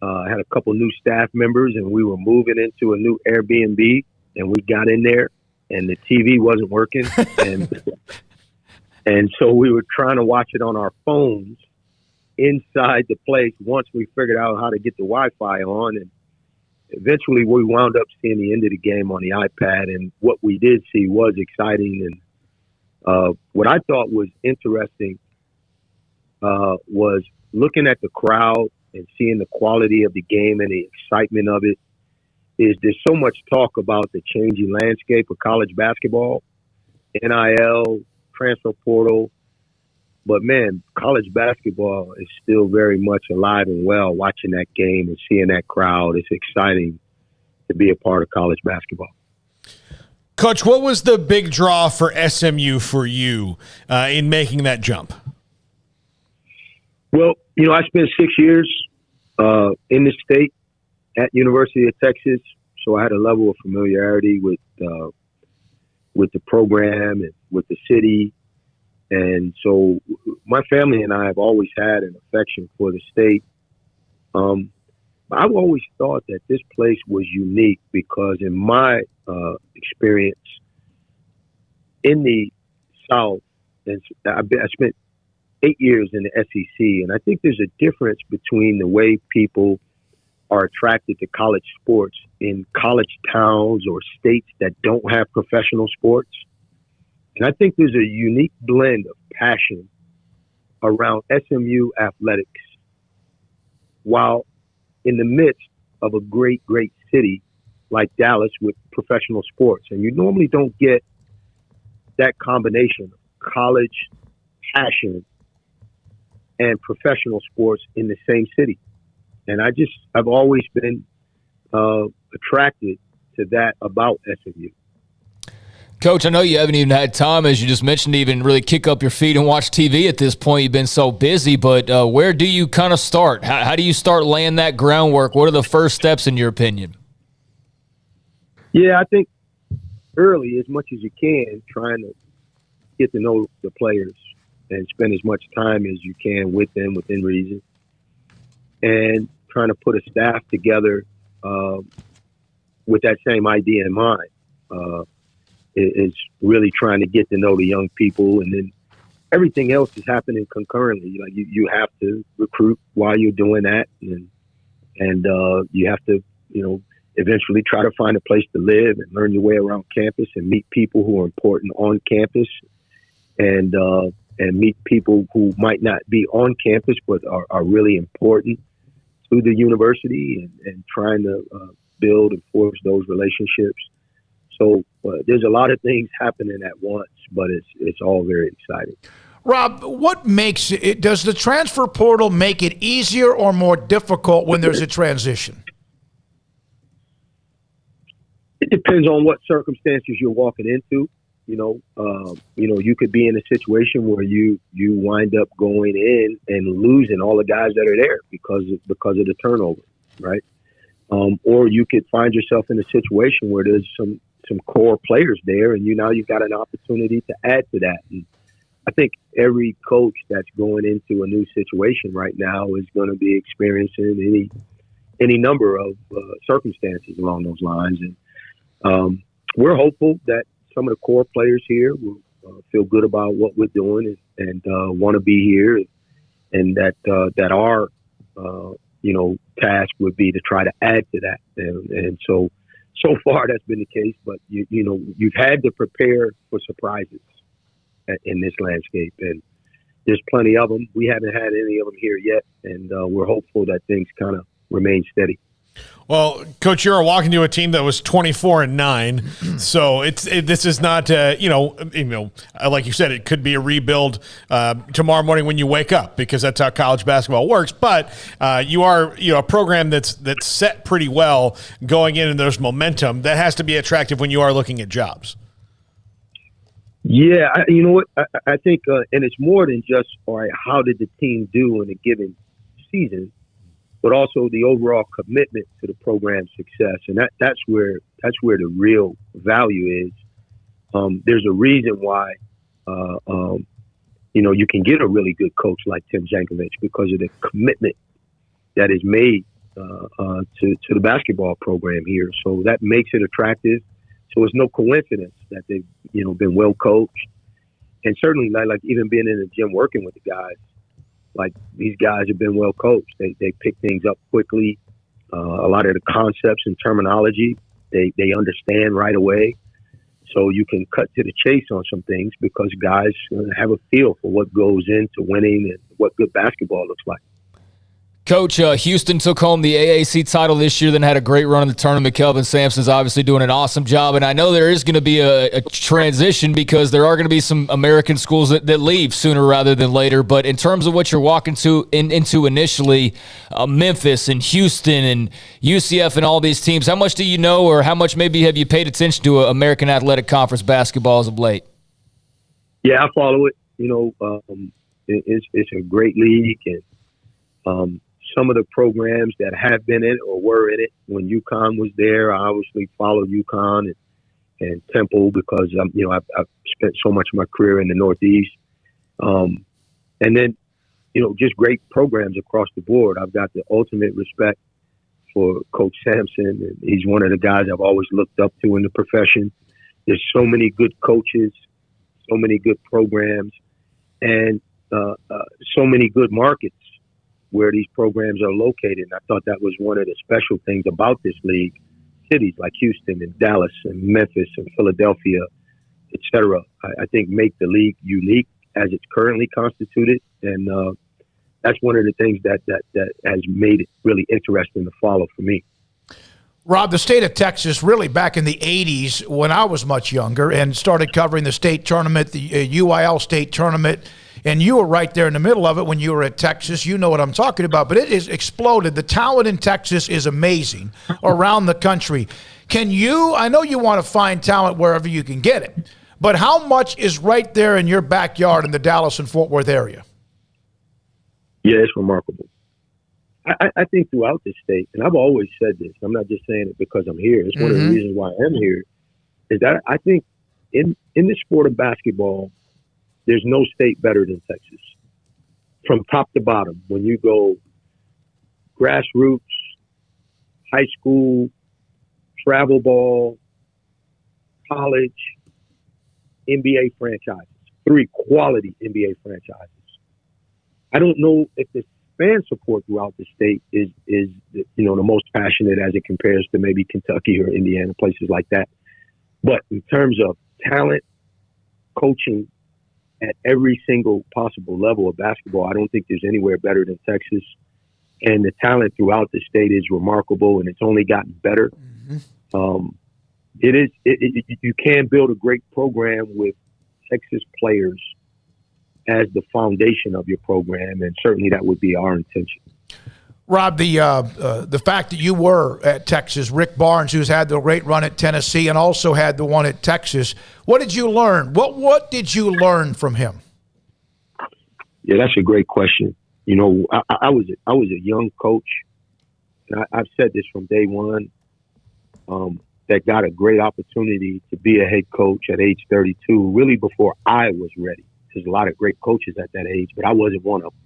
I had a couple new staff members and we were moving into a new Airbnb and we got in there and the TV wasn't working. And so we were trying to watch it on our phones inside the place once we figured out how to get the Wi-Fi on. And eventually we wound up seeing the end of the game on the iPad. And what we did see was exciting. And what I thought was interesting was looking at the crowd and seeing the quality of the game and the excitement of it. There's so much talk about the changing landscape of college basketball, NIL, transfer portal. But, man, college basketball is still very much alive and well. Watching that game and seeing that crowd, it's exciting to be a part of college basketball. Coach, what was the big draw for SMU for you in making that jump? Well, I spent 6 years in the state at University of Texas, so I had a level of familiarity with the program and with the city. And so my family and I have always had an affection for the state. I've always thought that this place was unique because in my experience in the South, and I spent 8 years in the SEC, and I think there's a difference between the way people are attracted to college sports in college towns or states that don't have professional sports. And I think there's a unique blend of passion around SMU athletics while in the midst of a great, great city like Dallas with professional sports. And you normally don't get that combination of college passion and professional sports in the same city. And I've always been attracted to that about SMU. Coach, I know you haven't even had time, as you just mentioned, to even really kick up your feet and watch TV at this point. You've been so busy, but where do you kind of start? How do you start laying that groundwork? What are the first steps, in your opinion? Yeah, I think early, as much as you can, trying to get to know the players and spend as much time as you can with them within reason. And trying to put a staff together with that same idea in mind. Is really trying to get to know the young people, and then everything else is happening concurrently. Like you have to recruit while you're doing that, and you have to, eventually try to find a place to live and learn your way around campus and meet people who are important on campus, and meet people who might not be on campus but are really important to the university, and trying to build and forge those relationships. So there's a lot of things happening at once, but it's all very exciting. Rob, what makes it? Does the transfer portal make it easier or more difficult when there's a transition? It depends on what circumstances you're walking into. You could be in a situation where you wind up going in and losing all the guys that are there because of the turnover, right? Or you could find yourself in a situation where there's some core players there, and you've got an opportunity to add to that. And I think every coach that's going into a new situation right now is going to be experiencing any number of circumstances along those lines. And we're hopeful that some of the core players here will feel good about what we're doing and want to be here, and that our task would be to try to add to that. And so far that's been the case, but you've had to prepare for surprises in this landscape, and there's plenty of them. We haven't had any of them here yet, and we're hopeful that things kind of remain steady. Well, Coach, you're walking to a team that was 24-9, so this is not like you said, it could be a rebuild tomorrow morning when you wake up, because that's how college basketball works. But you are a program that's set pretty well going in, and there's momentum that has to be attractive when you are looking at jobs. Yeah, you know what? I think, and it's more than just, all right, how did the team do in a given season, but also the overall commitment to the program's success, and that's where the real value is. There's a reason why, you can get a really good coach like Tim Jankovich, because of the commitment that is made to the basketball program here. So that makes it attractive. So it's no coincidence that they've been well coached, and certainly like even being in the gym working with the guys. Like, these guys have been well coached. They pick things up quickly. A lot of the concepts and terminology they understand right away. So you can cut to the chase on some things, because guys have a feel for what goes into winning and what good basketball looks like. Coach, Houston took home the AAC title this year, then had a great run in the tournament. Kelvin Sampson's obviously doing an awesome job, and I know there is going to be a transition, because there are going to be some American schools that leave sooner rather than later. But in terms of what you're walking into initially, Memphis and Houston and UCF and all these teams, how much do you know, or how much maybe have you paid attention to American Athletic Conference basketball as of late? Yeah, I follow it. It's a great league, and some of the programs that have been in it or were in it when UConn was there, I obviously followed UConn and Temple, because I've spent so much of my career in the Northeast, and then just great programs across the board. I've got the ultimate respect for Coach Sampson, and he's one of the guys I've always looked up to in the profession. There's so many good coaches, so many good programs, and so many good markets where these programs are located. And I thought that was one of the special things about this league. Cities like Houston and Dallas and Memphis and Philadelphia, et cetera, I think make the league unique as it's currently constituted. And that's one of the things that has made it really interesting to follow for me. Rob, the state of Texas, really back in the 80s when I was much younger and started covering the state tournament, the UIL state tournament, and you were right there in the middle of it when you were at Texas. You know what I'm talking about. But it has exploded. The talent in Texas is amazing around the country. I know you want to find talent wherever you can get it, but how much is right there in your backyard in the Dallas and Fort Worth area? Yeah, it's remarkable. I think throughout the state, and I've always said this, I'm not just saying it because I'm here. It's one of the reasons why I'm here, is that I think in the sport of basketball, there's no state better than Texas. From top to bottom, when you go grassroots, high school, travel ball, college, NBA franchises, 3 quality NBA franchises. I don't know if the fan support throughout the state is the most passionate as it compares to maybe Kentucky or Indiana, places like that. But in terms of talent, coaching, at every single possible level of basketball, I don't think there's anywhere better than Texas. And the talent throughout the state is remarkable, and it's only gotten better. You can build a great program with Texas players as the foundation of your program, and certainly that would be our intention. Rob, the fact that you were at Texas, Rick Barnes, who's had the great run at Tennessee and also had the one at Texas, what did you learn? What did you learn from him? Yeah, that's a great question. I was a young coach, and I've said this from day one, that got a great opportunity to be a head coach at age 32, really before I was ready. There's a lot of great coaches at that age, but I wasn't one of them.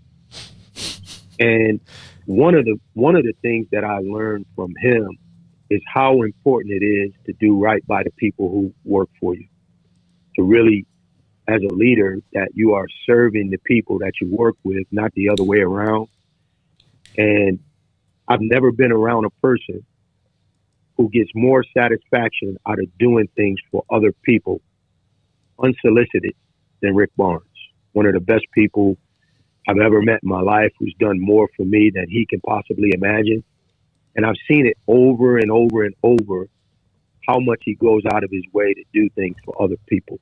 And one of the things that I learned from him is how important it is to do right by the people who work for you. To really, as a leader, that you are serving the people that you work with, not the other way around. And I've never been around a person who gets more satisfaction out of doing things for other people unsolicited than Rick Barnes. One of the best people I've ever met in my life, who's done more for me than he can possibly imagine. And I've seen it over and over and over, how much he goes out of his way to do things for other people.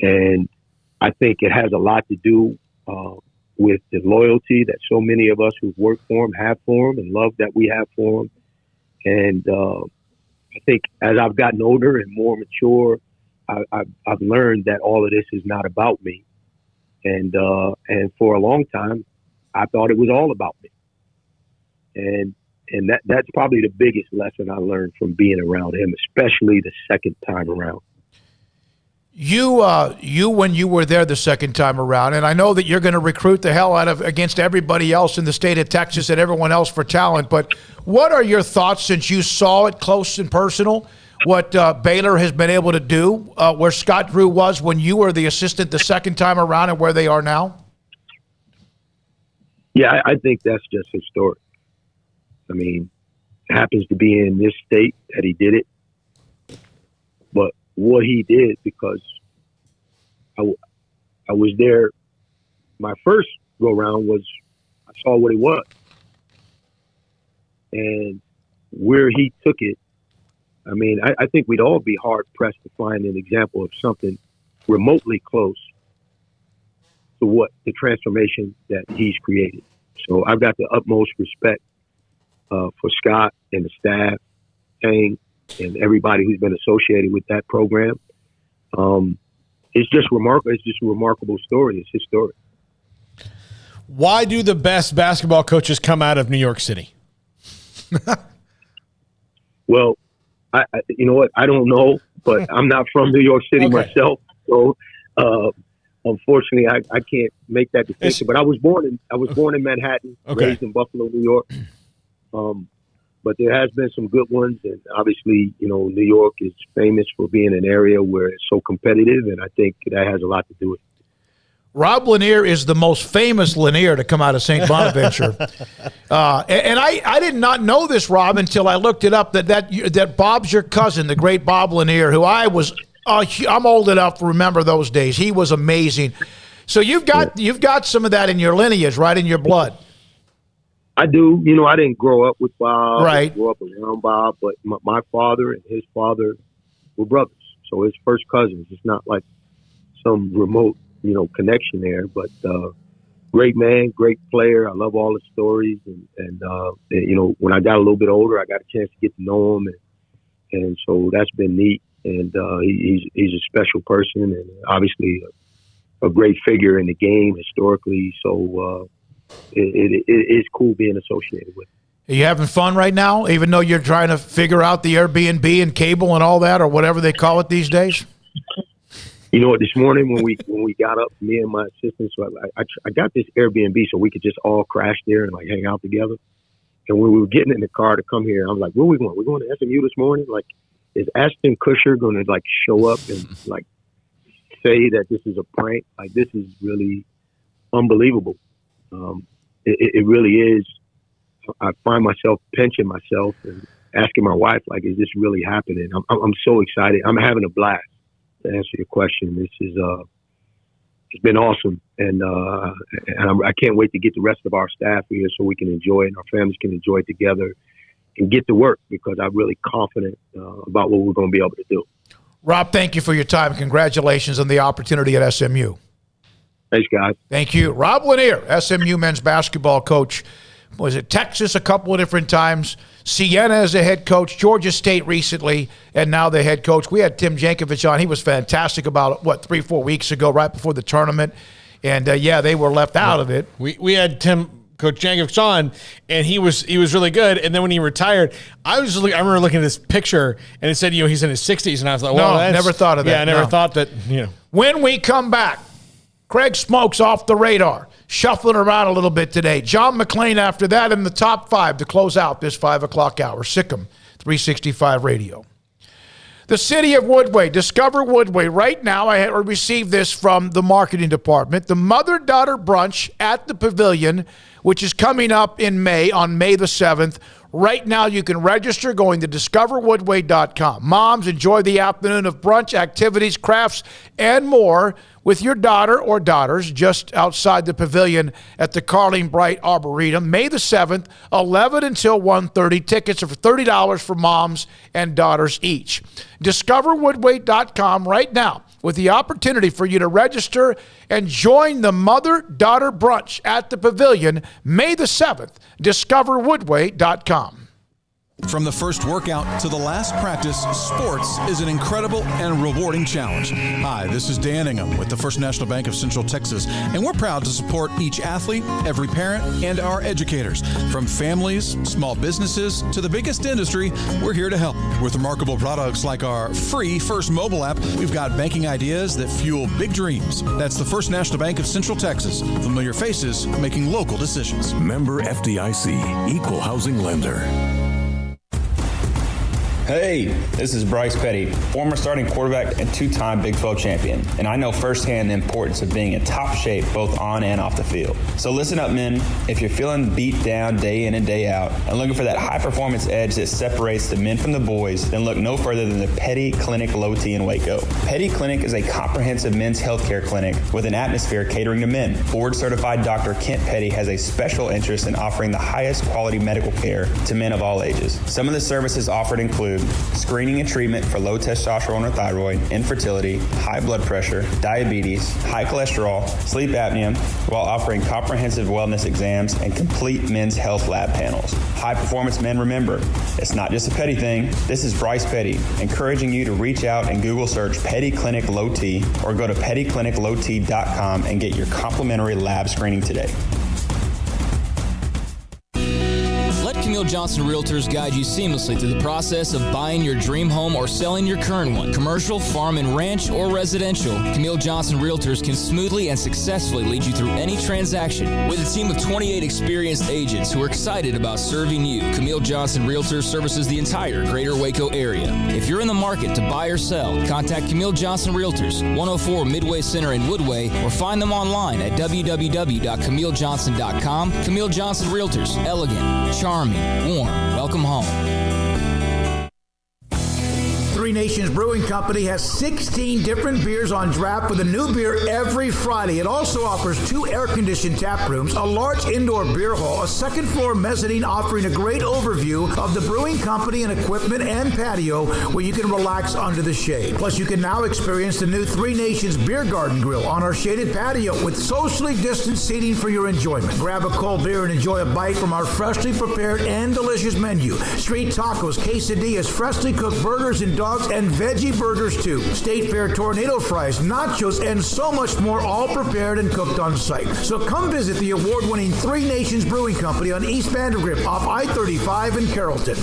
And I think it has a lot to do with the loyalty that so many of us who've worked for him have for him, and love that we have for him. And I think as I've gotten older and more mature, I've learned that all of this is not about me. And for a long time, I thought it was all about me. And that's probably the biggest lesson I learned from being around him, especially the second time around. You when you were there the second time around, and I know that you're going to recruit the hell out of against everybody else in the state of Texas and everyone else for talent, but what are your thoughts since you saw it close and personal, what Baylor has been able to do, where Scott Drew was when you were the assistant the second time around and where they are now? Yeah, I think that's just historic. I mean, it happens to be in this state that he did it, but what he did, because I was there, my first go round was, I saw what it was. And where he took it, I mean, I think we'd all be hard pressed to find an example of something remotely close to what the transformation that he's created. So I've got the utmost respect for Scott and the staff, Tang, and everybody who's been associated with that program. It's just remarkable. It's just a remarkable story. It's historic. Why do the best basketball coaches come out of New York City? Well, I you know what? I don't know, but I'm not from New York City myself, so unfortunately, I can't make that distinction. But I was born in Manhattan, raised in Buffalo, New York. But there has been some good ones, and obviously, you know, New York is famous for being an area where it's so competitive, and I think that has a lot to do with it. Rob Lanier is the most famous Lanier to come out of St. Bonaventure. And I did not know this, Rob, until I looked it up, that Bob's your cousin, the great Bob Lanier, who I'm old enough to remember those days. He was amazing. So you've got some of that in your lineage, right, in your blood. I do. You know, I didn't grow up with Bob. Right. I didn't grow up around Bob, but my father and his father were brothers. So his first cousins. It's not like some remote, you know, connection there, but great man, great player. I love all the stories. And you know, when I got a little bit older, I got a chance to get to know him. And so that's been neat. And he's a special person and obviously a great figure in the game historically. So it is cool being associated with him. Are you having fun right now, even though you're trying to figure out the Airbnb and cable and all that, or whatever they call it these days? You know what? This morning when we got up, me and my assistant, so I got this Airbnb so we could just all crash there and like hang out together. And when we were getting in the car to come here, I was like, "Where are we going? We're going to SMU this morning." Like, is Ashton Kutcher going to like show up and like say that this is a prank? Like, this is really unbelievable. It really is. I find myself pinching myself and asking my wife, like, is this really happening? I'm so excited. I'm having a blast. To answer your question, this is it's been awesome, and I can't wait to get the rest of our staff here so we can enjoy it and our families can enjoy it together and get to work, because I'm really confident about what we're going to be able to do. Rob, thank you for your time. Congratulations on the opportunity at SMU. Thanks, guys. Thank you. Rob Lanier, SMU men's basketball coach. Was it Texas a couple of different times? Siena as a head coach, Georgia State recently, and now the head coach. We had Tim Jankovich on. He was fantastic about, 3-4 weeks ago, right before the tournament. And, they were left out of it. We had Coach Jankovich on, and he was really good. And then when he retired, I remember looking at his picture, and it said, you know, he's in his 60s. And I was like, well, no, never thought of that. Yeah, I never thought that, you know. When we come back, Craig Smoak's off the radar, shuffling around a little bit today. John McClain after that in the top 5 to close out this 5 o'clock hour. Sikkim 365 Radio. The city of Woodway, discover Woodway. Right now, I received this from the marketing department. The mother-daughter brunch at the Pavilion, which is coming up in May, on May the 7th, Right now, you can register going to discoverwoodway.com. Moms, enjoy the afternoon of brunch, activities, crafts, and more with your daughter or daughters just outside the pavilion at the Carling Bright Arboretum, May the 7th, 11 until 1:30. Tickets are for $30 for moms and daughters each. DiscoverWoodway.com right now with the opportunity for you to register and join the mother-daughter brunch at the pavilion, May the 7th. DiscoverWoodway.com. From the first workout to the last practice, sports is an incredible and rewarding challenge. Hi, this is Dan Ingham with the First National Bank of Central Texas, and we're proud to support each athlete, every parent, and our educators. From families, small businesses, to the biggest industry, we're here to help. With remarkable products like our free First mobile app, we've got banking ideas that fuel big dreams. That's the First National Bank of Central Texas. Familiar faces making local decisions. Member FDIC, Equal Housing Lender. Hey, this is Bryce Petty, former starting quarterback and two-time Big 12 champion, and I know firsthand the importance of being in top shape both on and off the field. So listen up, men. If you're feeling beat down day in and day out and looking for that high-performance edge that separates the men from the boys, then look no further than the Petty Clinic Low T in Waco. Petty Clinic is a comprehensive men's healthcare clinic with an atmosphere catering to men. Board-certified Dr. Kent Petty has a special interest in offering the highest quality medical care to men of all ages. Some of the services offered include screening and treatment for low testosterone or thyroid, infertility, high blood pressure, diabetes, high cholesterol, sleep apnea, while offering comprehensive wellness exams and complete men's health lab panels. High performance men, remember, it's not just a Petty thing. This is Bryce Petty, encouraging you to reach out and Google search Petty Clinic Low T or go to pettycliniclowt.com and get your complimentary lab screening today. Camille Johnson Realtors guide you seamlessly through the process of buying your dream home or selling your current one. Commercial, farm and ranch, or residential, Camille Johnson Realtors can smoothly and successfully lead you through any transaction. With a team of 28 experienced agents who are excited about serving you, Camille Johnson Realtors services the entire greater Waco area. If you're in the market to buy or sell, contact Camille Johnson Realtors, 104 Midway Center in Woodway, or find them online at www.camillejohnson.com. Camille Johnson Realtors, elegant, charming, warm. Welcome home. Three Nations Brewing Company has 16 different beers on draft with a new beer every Friday. It also offers 2 air-conditioned tap rooms, a large indoor beer hall, a second-floor mezzanine offering a great overview of the brewing company and equipment and patio where you can relax under the shade. Plus, you can now experience the new Three Nations Beer Garden Grill on our shaded patio with socially distanced seating for your enjoyment. Grab a cold beer and enjoy a bite from our freshly prepared and delicious menu. Street tacos, quesadillas, freshly cooked burgers and dogs, and veggie burgers too. State Fair tornado fries, nachos, and so much more, all prepared and cooked on site. So come visit the award-winning Three Nations Brewing Company on East Vandergrift off I-35 in Carrollton.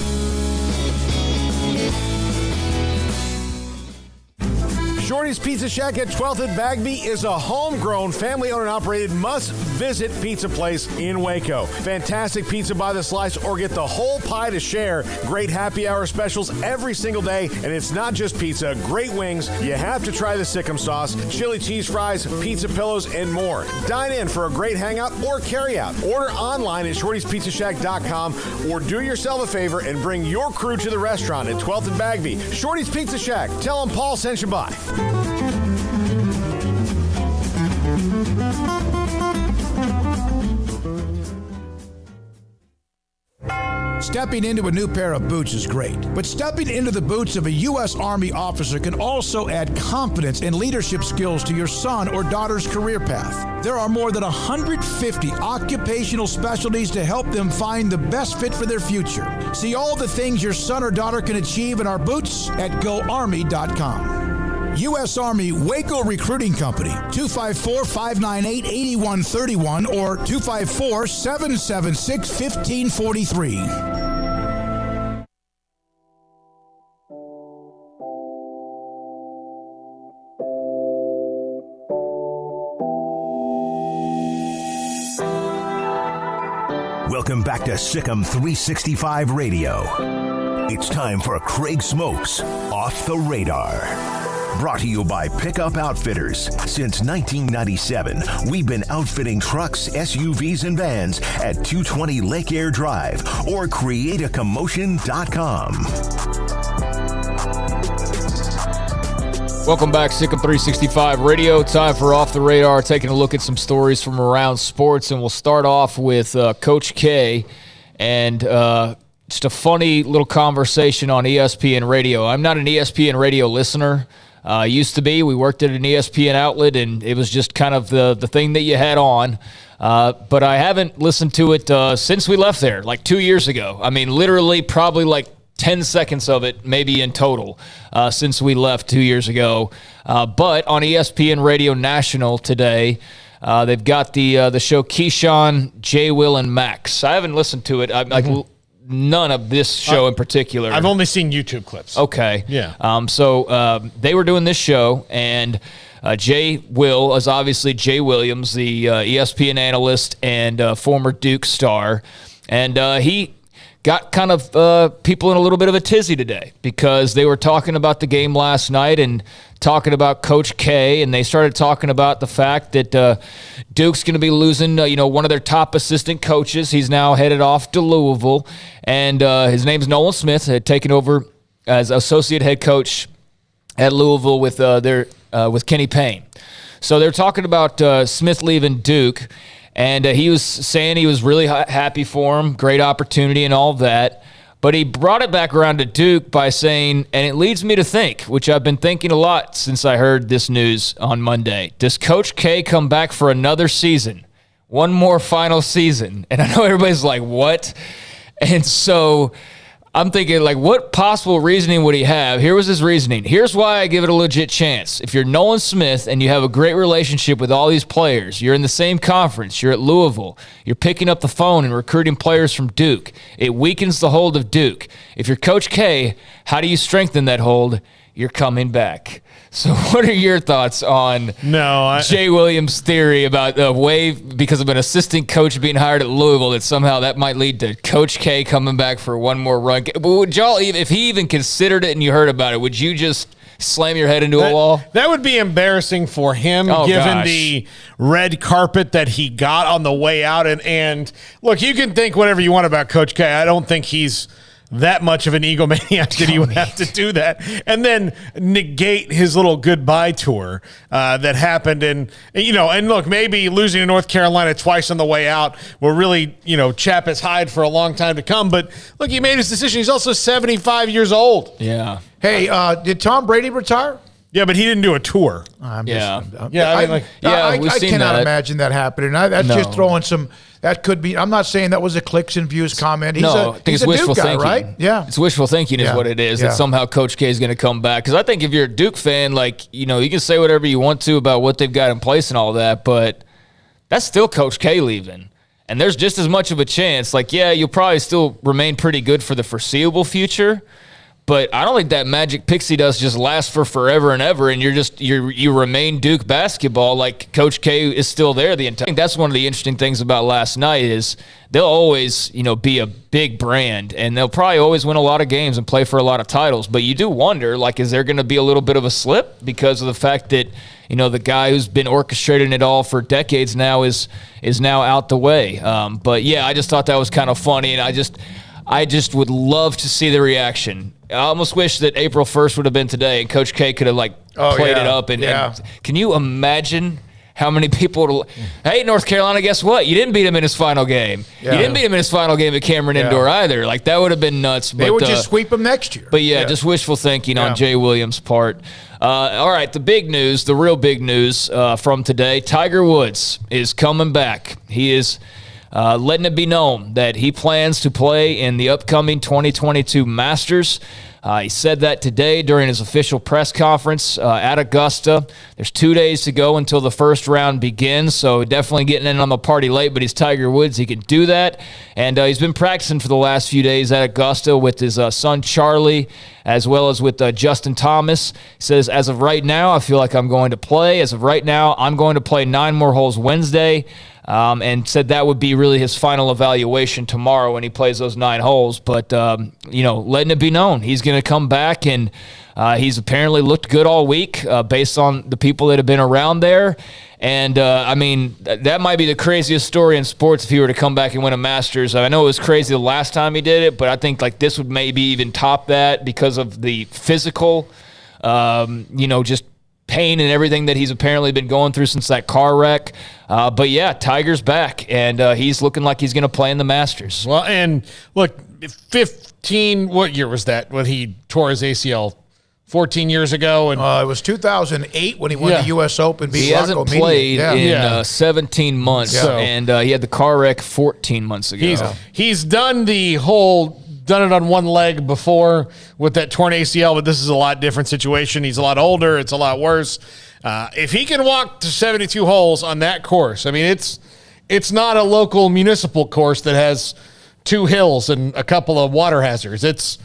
Shorty's Pizza Shack at 12th and Bagby is a homegrown, family-owned and operated must-visit pizza place in Waco. Fantastic pizza by the slice or get the whole pie to share. Great happy hour specials every single day, and it's not just pizza. Great wings. You have to try the Sikkim sauce, chili cheese fries, pizza pillows, and more. Dine in for a great hangout or carry-out. Order online at shortyspizzashack.com or do yourself a favor and bring your crew to the restaurant at 12th and Bagby. Shorty's Pizza Shack. Tell them Paul sent you by. Stepping into a new pair of boots is great, but stepping into the boots of a U.S. Army officer can also add confidence and leadership skills to your son or daughter's career path. There are more than 150 occupational specialties to help them find the best fit for their future. See all the things your son or daughter can achieve in our boots at GoArmy.com. U.S. Army Waco Recruiting Company, 254-598-8131 or 254-776-1543. Welcome back to Sikkim 365 Radio. It's time for Craig Smoak's Off the Radar. Brought to you by Pickup Outfitters. Since 1997, we've been outfitting trucks, SUVs, and vans at 220 Lake Air Drive or createacommotion.com. Welcome back, Sick of 365 Radio. Time for Off the Radar, taking a look at some stories from around sports. And we'll start off with Coach K and just a funny little conversation on ESPN Radio. I'm not an ESPN Radio listener. Used to be. We worked at an ESPN outlet, and it was just kind of the thing that you had on. But I haven't listened to it since we left there, like 2 years ago. I mean, literally probably like 10 seconds of it, maybe in total, since we left 2 years ago. But on ESPN Radio National today, they've got the show Keyshawn, J. Will, and Max. I haven't listened to it. None of this show in particular. I've only seen YouTube clips. Okay. Yeah. So they were doing this show, and Jay Will is obviously Jay Williams, the ESPN analyst and former Duke star. And he got kind of people in a little bit of a tizzy today because they were talking about the game last night and talking about Coach K, and they started talking about the fact that Duke's going to be losing, one of their top assistant coaches. He's now headed off to Louisville, and his name's Nolan Smith, had taken over as associate head coach at Louisville with Kenny Payne. So they're talking about Smith leaving Duke, and he was saying he was really happy for him, great opportunity and all of that. But he brought it back around to Duke by saying, and it leads me to think, which I've been thinking a lot since I heard this news on Monday, does Coach K come back for another season? One more final season? And I know everybody's like, what? And so I'm thinking, like, what possible reasoning would he have? Here was his reasoning. Here's why I give it a legit chance. If you're Nolan Smith and you have a great relationship with all these players, you're in the same conference, you're at Louisville, you're picking up the phone and recruiting players from Duke, it weakens the hold of Duke. If you're Coach K, how do you strengthen that hold? You're coming back. So what are your thoughts on Jay Williams' theory about the wave because of an assistant coach being hired at Louisville that somehow that might lead to Coach K coming back for one more run? Would y'all, if he even considered it and you heard about it, would you just slam your head into a wall? That would be embarrassing for him, given the red carpet that he got on the way out. And look, you can think whatever you want about Coach K. I don't think he's that much of an egomaniac that he would have to do that and then negate his little goodbye tour that happened. And look, maybe losing to North Carolina twice on the way out will really, chap his hide for a long time to come. But look, he made his decision. He's also 75 years old. Yeah. Hey, did Tom Brady retire? Yeah, but he didn't do a tour. I we've seen cannot that. imagine that happening. That's just throwing some. That could be. I'm not saying that was a clicks and views comment. I think it's wishful Duke guy, thinking. right? Yeah, it's wishful thinking is what it is. That somehow Coach K is going to come back. Because I think if you're a Duke fan, you can say whatever you want to about what they've got in place and all that, but that's still Coach K leaving. And there's just as much of a chance. You'll probably still remain pretty good for the foreseeable future. But I don't think that magic pixie dust just lasts for forever and ever, and you remain Duke basketball like Coach K is still there the entire. I think that's one of the interesting things about last night is they'll always be a big brand, and they'll probably always win a lot of games and play for a lot of titles. But you do wonder, is there going to be a little bit of a slip because of the fact that the guy who's been orchestrating it all for decades now is now out the way. But yeah, I just thought that was kind of funny, and I just would love to see the reaction. I almost wish that April 1st would have been today and Coach K could have played it up. And can you imagine how many people hey, North Carolina, guess what? You didn't beat him in his final game. Yeah. You didn't beat him in his final game at Cameron Indoor either. That would have been nuts. They would just sweep him next year. But just wishful thinking on Jay Williams' part. All right, the big news, the real big news from today, Tiger Woods is coming back. He is letting it be known that he plans to play in the upcoming 2022 Masters. He said that today during his official press conference at Augusta. There's 2 days to go until the first round begins, so definitely getting in on the party late, but he's Tiger Woods. He can do that, and he's been practicing for the last few days at Augusta with his son Charlie, as well as with Justin Thomas. He says, as of right now, I feel like I'm going to play. As of right now, I'm going to play 9 more holes Wednesday. And said that would be really his final evaluation tomorrow when he plays those 9 holes. But, letting it be known, he's going to come back and He's apparently looked good all week based on the people that have been around there. And, that might be the craziest story in sports if he were to come back and win a Masters. I know it was crazy the last time he did it, but I think this would maybe even top that because of the physical, just pain and everything that he's apparently been going through since that car wreck. But yeah, Tiger's back, and he's looking like he's going to play in the Masters. Well, and look, 15, what year was that when he tore his ACL? 14 years ago. And it was 2008 when he won the U.S. Open. He hasn't played in 17 months, and he had the car wreck 14 months ago. He's done it on one leg before with that torn ACL, but this is a lot different situation. He's a lot older. It's a lot worse. If he can walk to 72 holes on that course, I mean, it's not a local municipal course that has 2 hills and a couple of water hazards. It's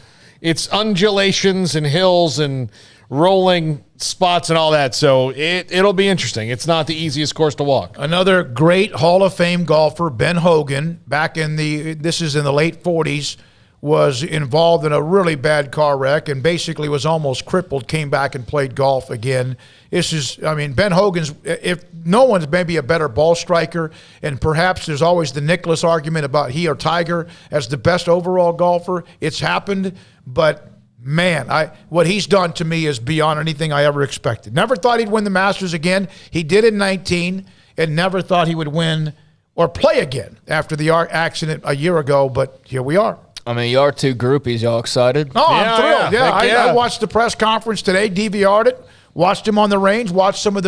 undulations and hills and rolling spots and all that. So it'll be interesting. It's not the easiest course to walk. Another great Hall of Fame golfer, Ben Hogan, back in the late 40s, was involved in a really bad car wreck and basically was almost crippled, came back and played golf again. Ben Hogan's, if no one's maybe a better ball striker, and perhaps there's always the Nicklaus argument about he or Tiger as the best overall golfer. It's happened, but man, what he's done to me is beyond anything I ever expected. Never thought he'd win the Masters again. He did in 19, and never thought he would win or play again after the accident a year ago, but here we are. I mean, you are 2 groupies. Y'all excited? Oh, I'm thrilled. I watched the press conference today, DVR'd it, watched him on the range, watched some of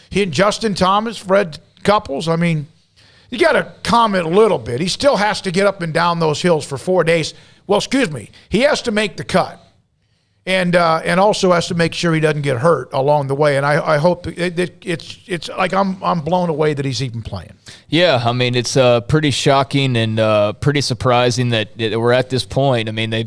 he and Justin Thomas, Fred Couples. I mean, you got to comment a little bit. He still has to get up and down those hills for 4 days. Well, excuse me. He has to make the cut. And also has to make sure he doesn't get hurt along the way. And I hope it's like I'm blown away that he's even playing. Yeah, I mean, it's pretty shocking and pretty surprising that we're at this point. I mean, they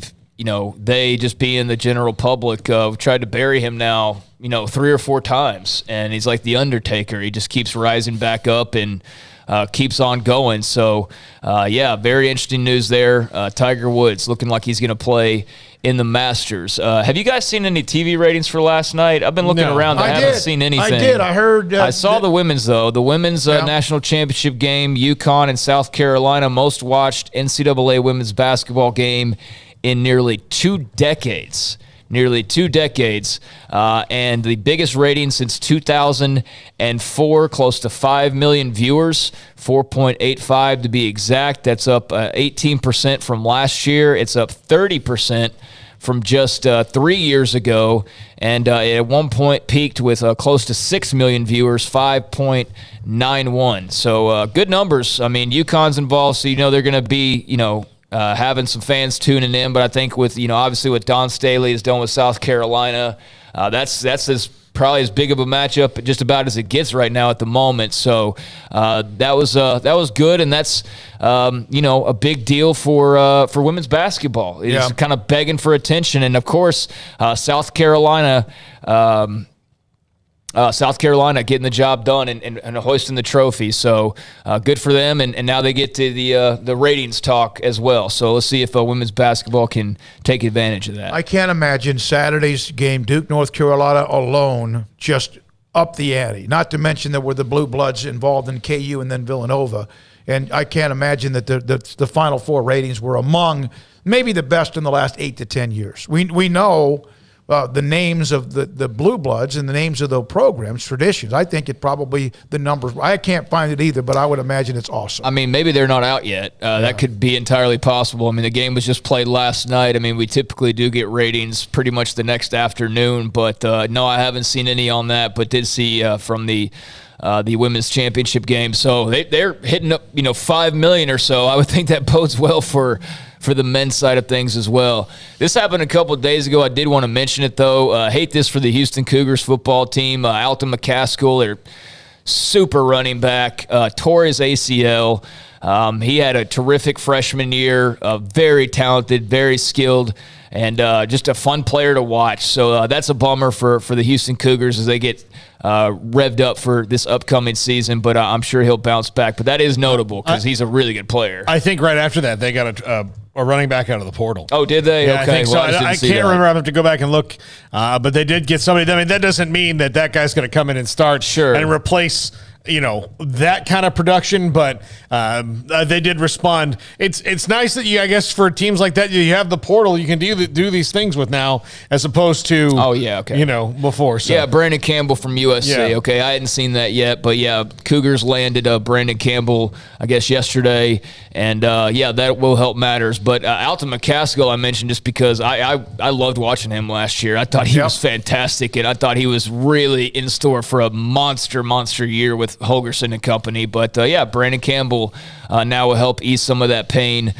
just being the general public tried to bury him now, 3 or 4 times, and he's like the Undertaker. He just keeps rising back up and keeps on going. So, very interesting news there. Tiger Woods looking like he's going to play in the Masters. Have you guys seen any TV ratings for last night? I've been looking around. I haven't seen anything. I did. I heard. I saw the women's, though. The women's national championship game, UConn and South Carolina, most watched NCAA women's basketball game in nearly 2 decades. And the biggest rating since 2004, close to 5 million viewers, 4.85 to be exact. That's up 18% from last year. It's up 30% from just 3 years ago, and at one point peaked with close to 6 million viewers, 5.91. So good numbers. I mean, UConn's involved, so they're going to be, having some fans tuning in, but I think with, obviously what Don Staley has done with South Carolina, that's probably as big of a matchup just about as it gets right now at the moment. So that was good, and that's a big deal for women's baskall. It's kind of begging for attention, and of course South Carolina getting the job done and hoisting the trophy. So good for them. And now they get to the ratings talk as well. So let's see if women's basketball can take advantage of that. I can't imagine Saturday's game, Duke, North Carolina alone, just up the ante. Not to mention there were the Blue Bloods involved in KU and then Villanova. And I can't imagine that the Final Four ratings were among maybe the best in the last 8 to 10 years. We know the names of the Blue Bloods and the names of the programs, traditions. I think it probably the numbers. I can't find it either, but I would imagine it's awesome. I mean, maybe they're not out yet. That could be entirely possible. I mean, the game was just played last night. I mean, we typically do get ratings pretty much the next afternoon, but no, I haven't seen any on that, but did see from the women's championship game. So they're hitting up 5 million or so. I would think that bodes well for the men's side of things as well. This happened a couple of days ago. I did want to mention it, though. Hate this for the Houston Cougars football team. Alton McCaskill, their super running back, tore his ACL. He had a terrific freshman year, very talented, very skilled, and just a fun player to watch. So that's a bummer for the Houston Cougars as they get revved up for this upcoming season, but I'm sure he'll bounce back. But that is notable because he's a really good player. I think right after that, they got a a running back out of the portal. Oh, did they? Yeah, okay. I think so. Well, I can't remember. I have to go back and look. But they did get somebody. I mean, that doesn't mean that guy's going to come in and start and replace that kind of production, but they did respond. It's nice that I guess for teams like that, you have the portal you can do these things with now, as opposed to before. So. Yeah, Brandon Campbell from USC. Yeah. Okay, I hadn't seen that yet, but yeah, Cougars landed Brandon Campbell, I guess, yesterday, and that will help matters. But Alton McCaskill, I mentioned just because I loved watching him last year. I thought he was fantastic, and I thought he was really in store for a monster year with Holgerson and company. But Brandon Campbell now will help ease some of that pain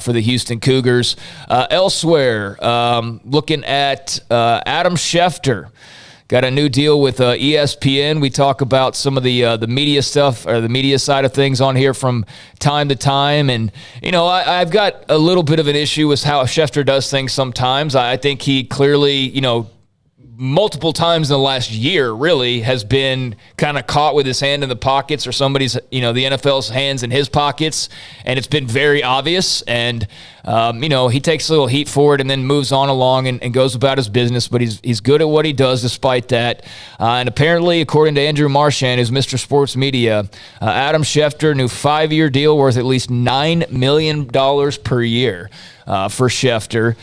for the Houston Cougars. Elsewhere, looking at Adam Schefter. Got a new deal with ESPN. We talk about some of the media stuff, or the media side of things on here from time to time. And, I've got a little bit of an issue with how Schefter does things sometimes. I think he clearly, multiple times in the last year really has been kind of caught with his hand in the pockets, or somebody's, the NFL's hands in his pockets, and it's been very obvious. And, he takes a little heat for it and then moves on along and goes about his business, but he's good at what he does despite that. And apparently, according to Andrew Marchand, who's Mr. Sports Media, Adam Schefter, new 5-year deal worth at least $9 million per year. For Schefter,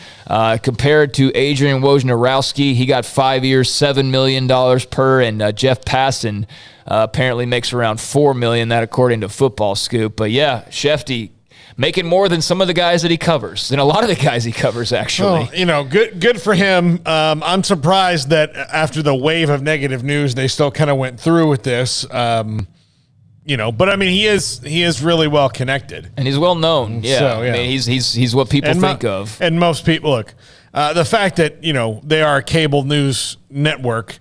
compared to Adrian Wojnarowski, he got 5 years, $7 million per, and Jeff Passan apparently makes around $4 million. That according to Football Scoop. But yeah, Schefty making more than some of the guys that he covers, than a lot of the guys he covers actually. Well, good for him. I'm surprised that after the wave of negative news, they still kind of went through with this. But I mean, he is really well connected, and he's well known. Yeah, so, yeah. I mean, he's what people think of. And most people look. The fact that they are a cable news network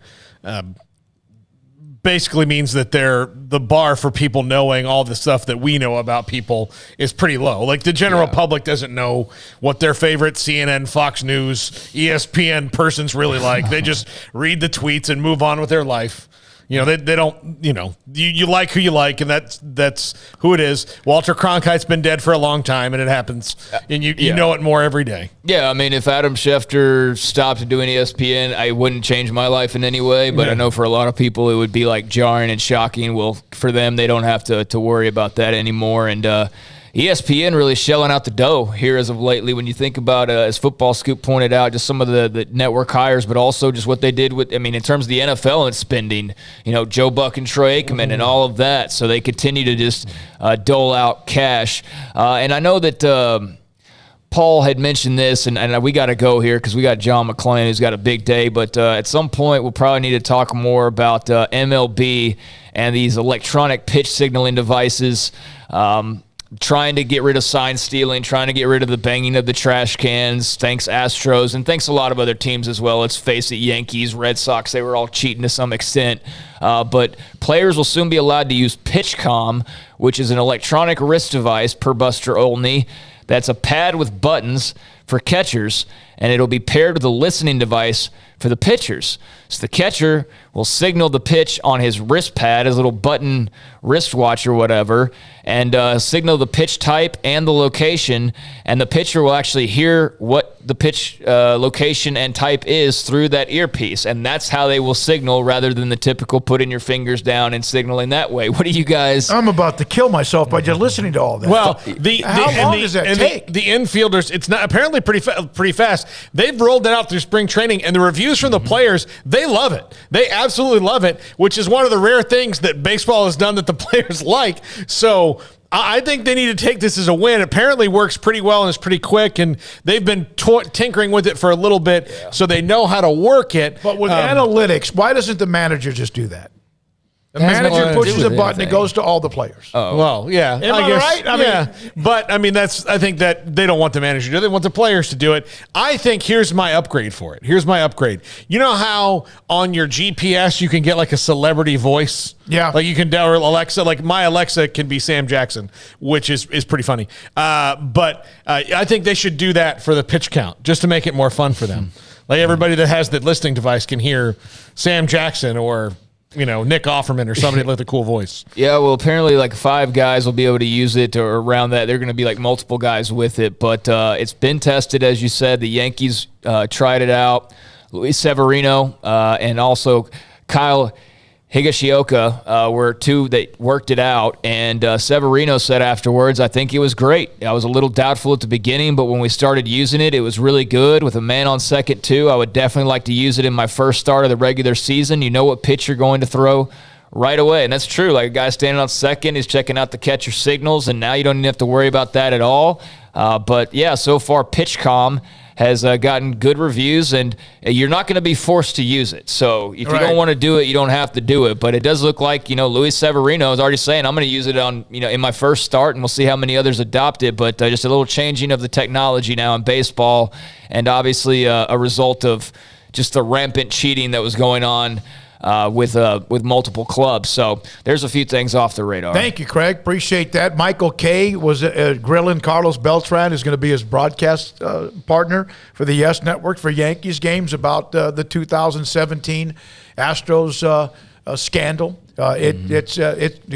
basically means that the bar for people knowing all the stuff that we know about people is pretty low. Like the general public doesn't know what their favorite CNN, Fox News, ESPN person's really like. They just read the tweets and move on with their life. They don't, you like who you like, and that's who it is. Walter Cronkite's been dead for a long time, and it happens, and you know it more every day. Yeah, I mean, if Adam Schefter stopped doing ESPN, I wouldn't change my life in any way, but I know for a lot of people it would be like jarring and shocking. Well, for them, they don't have to worry about that anymore, and ESPN really shelling out the dough here as of lately. When you think about, as Football Scoop pointed out, just some of the network hires, but also just what they did with, in terms of the NFL and spending, Joe Buck and Troy Aikman and all of that. So they continue to just dole out cash. And I know that Paul had mentioned this, and we got to go here because we got John McClain, who's got a big day. But at some point, we'll probably need to talk more about MLB and these electronic pitch signaling devices. Trying to get rid of sign stealing, trying to get rid of the banging of the trash cans. Thanks Astros, and thanks a lot of other teams as well. Let's face it, Yankees, Red Sox, they were all cheating to some extent. But players will soon be allowed to use PitchCom, which is an electronic wrist device per Buster Olney. That's a pad with buttons for catchers, and it'll be paired with a listening device for the pitchers. So the catcher will signal the pitch on his wrist pad, his little button wristwatch or whatever, and signal the pitch type and the location, and the pitcher will actually hear what the pitch location and type is through that earpiece, and that's how they will signal rather than the typical putting your fingers down and signaling that way. What do you guys... I'm about to kill myself by just listening to all that. Well, how long does that take? The infielders, it's not apparently pretty fast. They've rolled it out through spring training, and the reviews from the players, they love it. They absolutely love it, which is one of the rare things that baseball has done that the players like. So I think they need to take this as a win. It apparently works pretty well and it's pretty quick, and they've been tinkering with it for a little bit, so they know how to work it. But with analytics, why doesn't the manager just do that? The manager pushes a button, it goes to all the players. Oh. Well, yeah. Am I right? But I think that they don't want the manager to do it. They want the players to do it. I think here's my upgrade for it. Here's my upgrade. You know how on your GPS you can get like a celebrity voice? Yeah. Like you can tell Alexa, like my Alexa can be Sam Jackson, which is pretty funny. But I think they should do that for the pitch count just to make it more fun for them. Like everybody that has the listening device can hear Sam Jackson or Nick Offerman or somebody with a cool voice. Yeah, well, apparently like 5 guys will be able to use it, or around that. They're going to be like multiple guys with it. But it's been tested, as you said. The Yankees tried it out. Luis Severino and also Kyle Higashioka were 2 that worked it out, and Severino said afterwards, I think it was great. I was a little doubtful at the beginning, but when we started using it, it was really good. With a man on second, too, I would definitely like to use it in my first start of the regular season. You know what pitch you're going to throw right away, and that's true. Like a guy standing on second is checking out the catcher signals, and now you don't even have to worry about that at all. But, yeah, so far PitchCom has gotten good reviews, and you're not going to be forced to use it. So if you don't want to do it, you don't have to do it. But it does look like, Luis Severino is already saying, I'm going to use it on, in my first start, and we'll see how many others adopt it. But just a little changing of the technology now in baseball, and obviously a result of just the rampant cheating that was going on with multiple clubs. So there's a few things off the radar. Thank you, Craig. Appreciate that. Michael Kay was grilling Carlos Beltran, is going to be his broadcast partner for the Yes Network for Yankees games about the 2017 Astros scandal. It's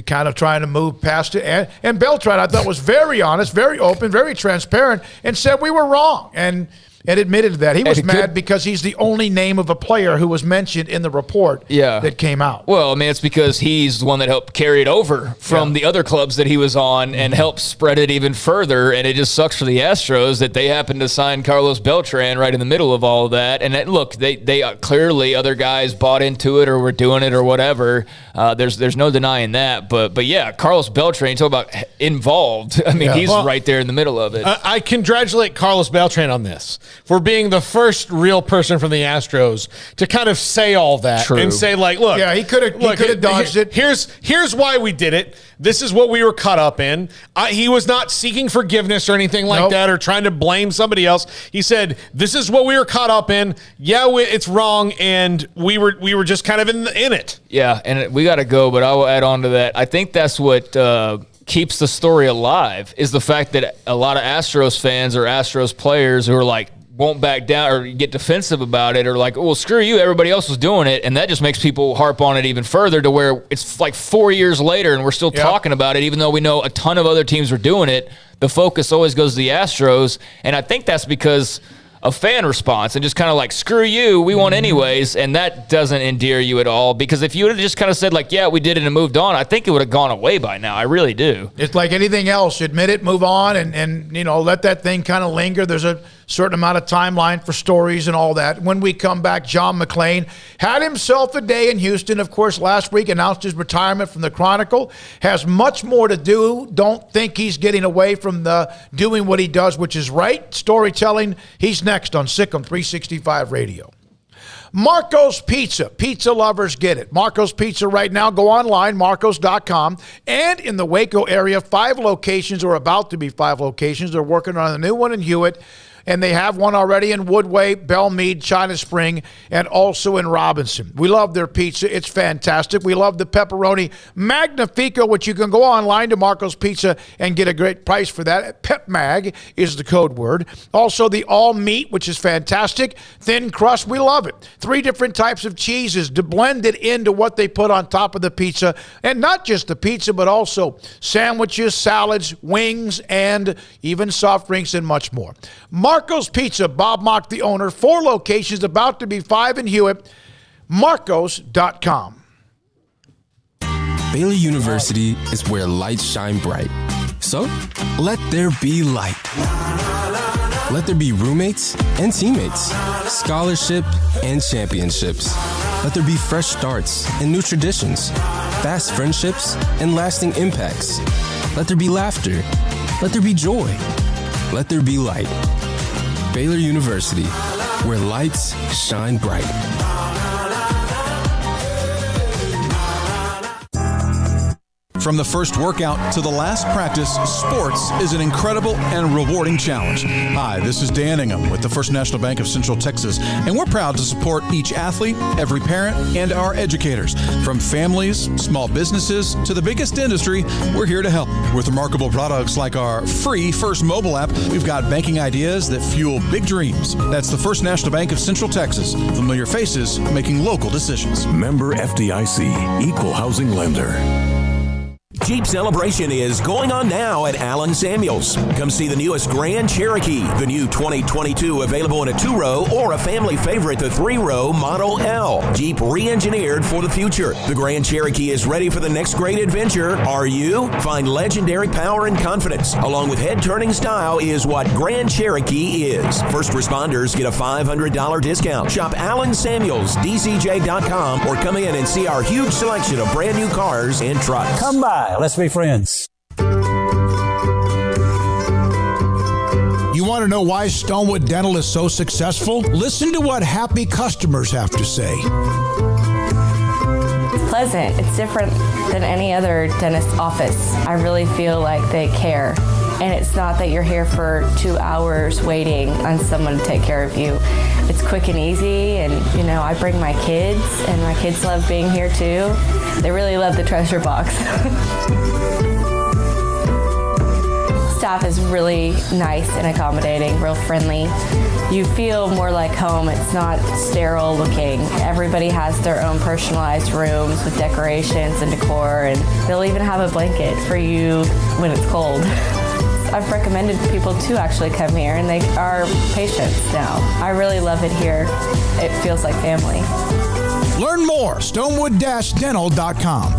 kind of trying to move past it. And Beltran, I thought, was very honest, very open, very transparent, and said we were wrong. And admitted that. He was mad because he's the only name of a player who was mentioned in the report that came out. Well, I mean, it's because he's the one that helped carry it over from the other clubs that he was on and helped spread it even further. And it just sucks for the Astros that they happened to sign Carlos Beltran right in the middle of all of that. And look, they clearly other guys bought into it or were doing it or whatever. There's no denying that. But yeah, Carlos Beltran, you talk about involved. I mean, he's right there in the middle of it. I congratulate Carlos Beltran on this, for being the first real person from the Astros to kind of say all that and say, like, look. Yeah, he could have dodged it. Here's why we did it. This is what we were caught up in. He was not seeking forgiveness or anything like that or trying to blame somebody else. He said, this is what we were caught up in. Yeah, it's wrong, and we were just kind of in it. Yeah, and we got to go, but I will add on to that. I think that's what keeps the story alive, is the fact that a lot of Astros fans or Astros players who are like, won't back down or get defensive about it, or like, oh, well, screw you, everybody else was doing it, and that just makes people harp on it even further to where it's like 4 years later and we're still talking about it, even though we know a ton of other teams were doing it. The focus always goes to the Astros, and I think that's because a fan response and just kind of like, screw you, we won anyways, and that doesn't endear you at all, because if you would have just kind of said like, yeah, we did it and moved on, I think it would have gone away by now. I really do. It's like anything else. Admit it, move on, and let that thing kind of linger. There's a certain amount of timeline for stories and all that. When we come back, John McClain had himself a day in Houston. Of course, last week announced his retirement from the Chronicle. Has much more to do. Don't think he's getting away from doing what he does, which is right. Storytelling. He's next on Sikkim 365 Radio. Marco's Pizza. Pizza lovers get it. Marco's Pizza right now. Go online, marcos.com. And in the Waco area, 5 locations, or about to be 5 locations. They're working on a new one in Hewitt. And they have one already in Woodway, Belmead, China Spring, and also in Robinson. We love their pizza. It's fantastic. We love the pepperoni Magnifico, which you can go online to Marco's Pizza and get a great price for that. PepMag is the code word. Also the all meat, which is fantastic. Thin crust, we love it. 3 different types of cheeses to blend it into what they put on top of the pizza. And not just the pizza, but also sandwiches, salads, wings, and even soft drinks and much more. Marco's Pizza, Bob Mock, the owner. 4 locations, about to be 5 in Hewitt. Marcos.com. Baylor University is where lights shine bright. So, let there be light. Let there be roommates and teammates, scholarship and championships. Let there be fresh starts and new traditions, fast friendships and lasting impacts. Let there be laughter. Let there be joy. Let there be light. Baylor University, where lights shine bright. From the first workout to the last practice, sports is an incredible and rewarding challenge. Hi, this is Dan Ingham with the First National Bank of Central Texas, and we're proud to support each athlete, every parent, and our educators. From families, small businesses, to the biggest industry, we're here to help. With remarkable products like our free First mobile app, we've got banking ideas that fuel big dreams. That's the First National Bank of Central Texas. Familiar faces making local decisions. Member FDIC, Equal Housing Lender. Jeep Celebration is going on now at Allen Samuels. Come see the newest Grand Cherokee, the new 2022 available in a 2-row or a family favorite, the 3-row Model L. Jeep re-engineered for the future. The Grand Cherokee is ready for the next great adventure. Are you? Find legendary power and confidence, along with head-turning style, is what Grand Cherokee is. First responders get a $500 discount. Shop Allen Samuels, DCJ.com, or come in and see our huge selection of brand new cars and trucks. Come by. Let's be friends. You want to know why Stonewood Dental is so successful? Listen to what happy customers have to say. It's pleasant. It's different than any other dentist office. I really feel like they care. And it's not that you're here for 2 hours waiting on someone to take care of you. It's quick and easy, and I bring my kids, and my kids love being here too. They really love the treasure box. Staff is really nice and accommodating, real friendly. You feel more like home. It's not sterile looking. Everybody has their own personalized rooms with decorations and decor, and they'll even have a blanket for you when it's cold. I've recommended people to actually come here, and they are patients now. I really love it here. It feels like family. Learn more, stonewood-dental.com.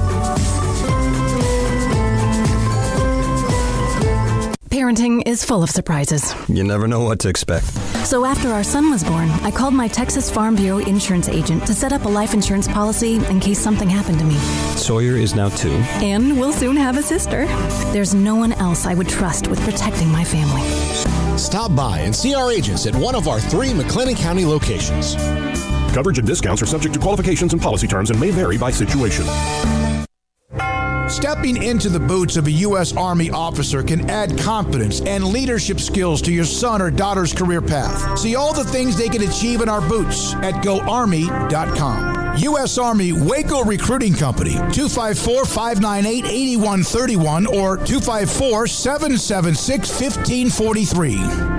Parenting is full of surprises. You never know what to expect. So after our son was born, I called my Texas Farm Bureau insurance agent to set up a life insurance policy in case something happened to me. Sawyer is now 2. And we'll soon have a sister. There's no one else I would trust with protecting my family. Stop by and see our agents at one of our 3 McClain County locations. Coverage and discounts are subject to qualifications and policy terms and may vary by situation. Stepping into the boots of a U.S. Army officer can add confidence and leadership skills to your son or daughter's career path. See all the things they can achieve in our boots at GoArmy.com. U.S. Army Waco Recruiting Company, 254-598-8131 or 254-776-1543.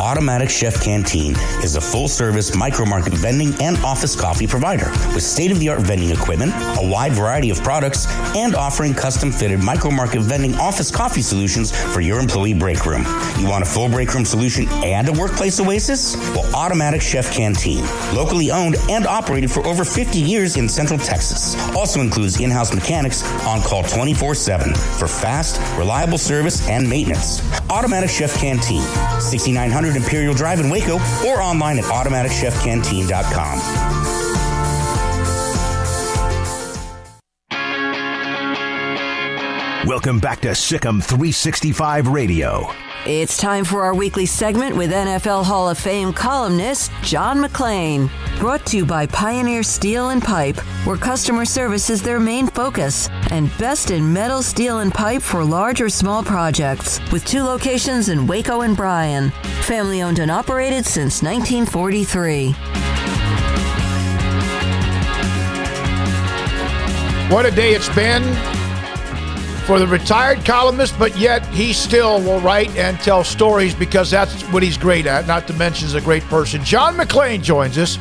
Automatic Chef Canteen is a full-service micro-market vending and office coffee provider with state-of-the-art vending equipment, a wide variety of products, and offering custom-fitted micro-market vending office coffee solutions for your employee break room. You want a full break room solution and a workplace oasis? Well, Automatic Chef Canteen, locally owned and operated for over 50 years in Central Texas, also includes in-house mechanics on call 24/7 for fast, reliable service and maintenance. Automatic Chef Canteen, 6900 Imperial Drive in Waco, or online at automaticchefcanteen.com. Welcome back to Sikkim 365 Radio. It's time for our weekly segment with NFL Hall of Fame columnist John McClain. Brought to you by Pioneer Steel and Pipe, where customer service is their main focus, and best in metal, steel, and pipe for large or small projects, with 2 locations in Waco and Bryan. Family owned and operated since 1943. What a day it's been for the retired columnist, but yet he still will write and tell stories because that's what he's great at, not to mention he's a great person. John McClain joins us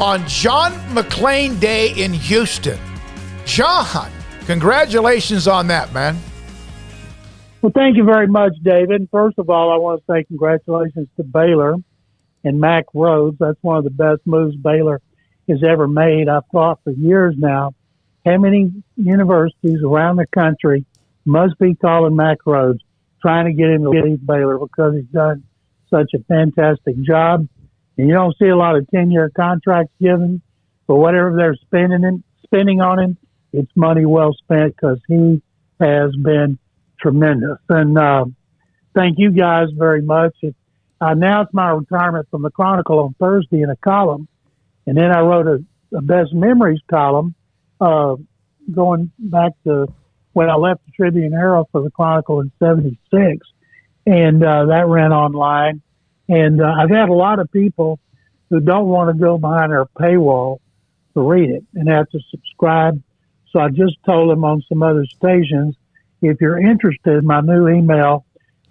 on John McClain Day in Houston. John, congratulations on that, man. Well, thank you very much, David. First of all, I want to say congratulations to Baylor and Mack Rhoades. That's one of the best moves Baylor has ever made. I've thought for years now, how many universities around the country must be calling Mack Rhoades, trying to get him to leave Baylor because he's done such a fantastic job. And you don't see a lot of 10-year contracts given for whatever they're spending on him. It's money well spent because he has been tremendous. And thank you guys very much. I announced my retirement from the Chronicle on Thursday in a column, and then I wrote a Best Memories column going back to when I left the Tribune-Herald for the Chronicle in '76, and that ran online. And I've had a lot of people who don't want to go behind their paywall to read it and have to subscribe. So I just told them on some other stations, if you're interested, my new email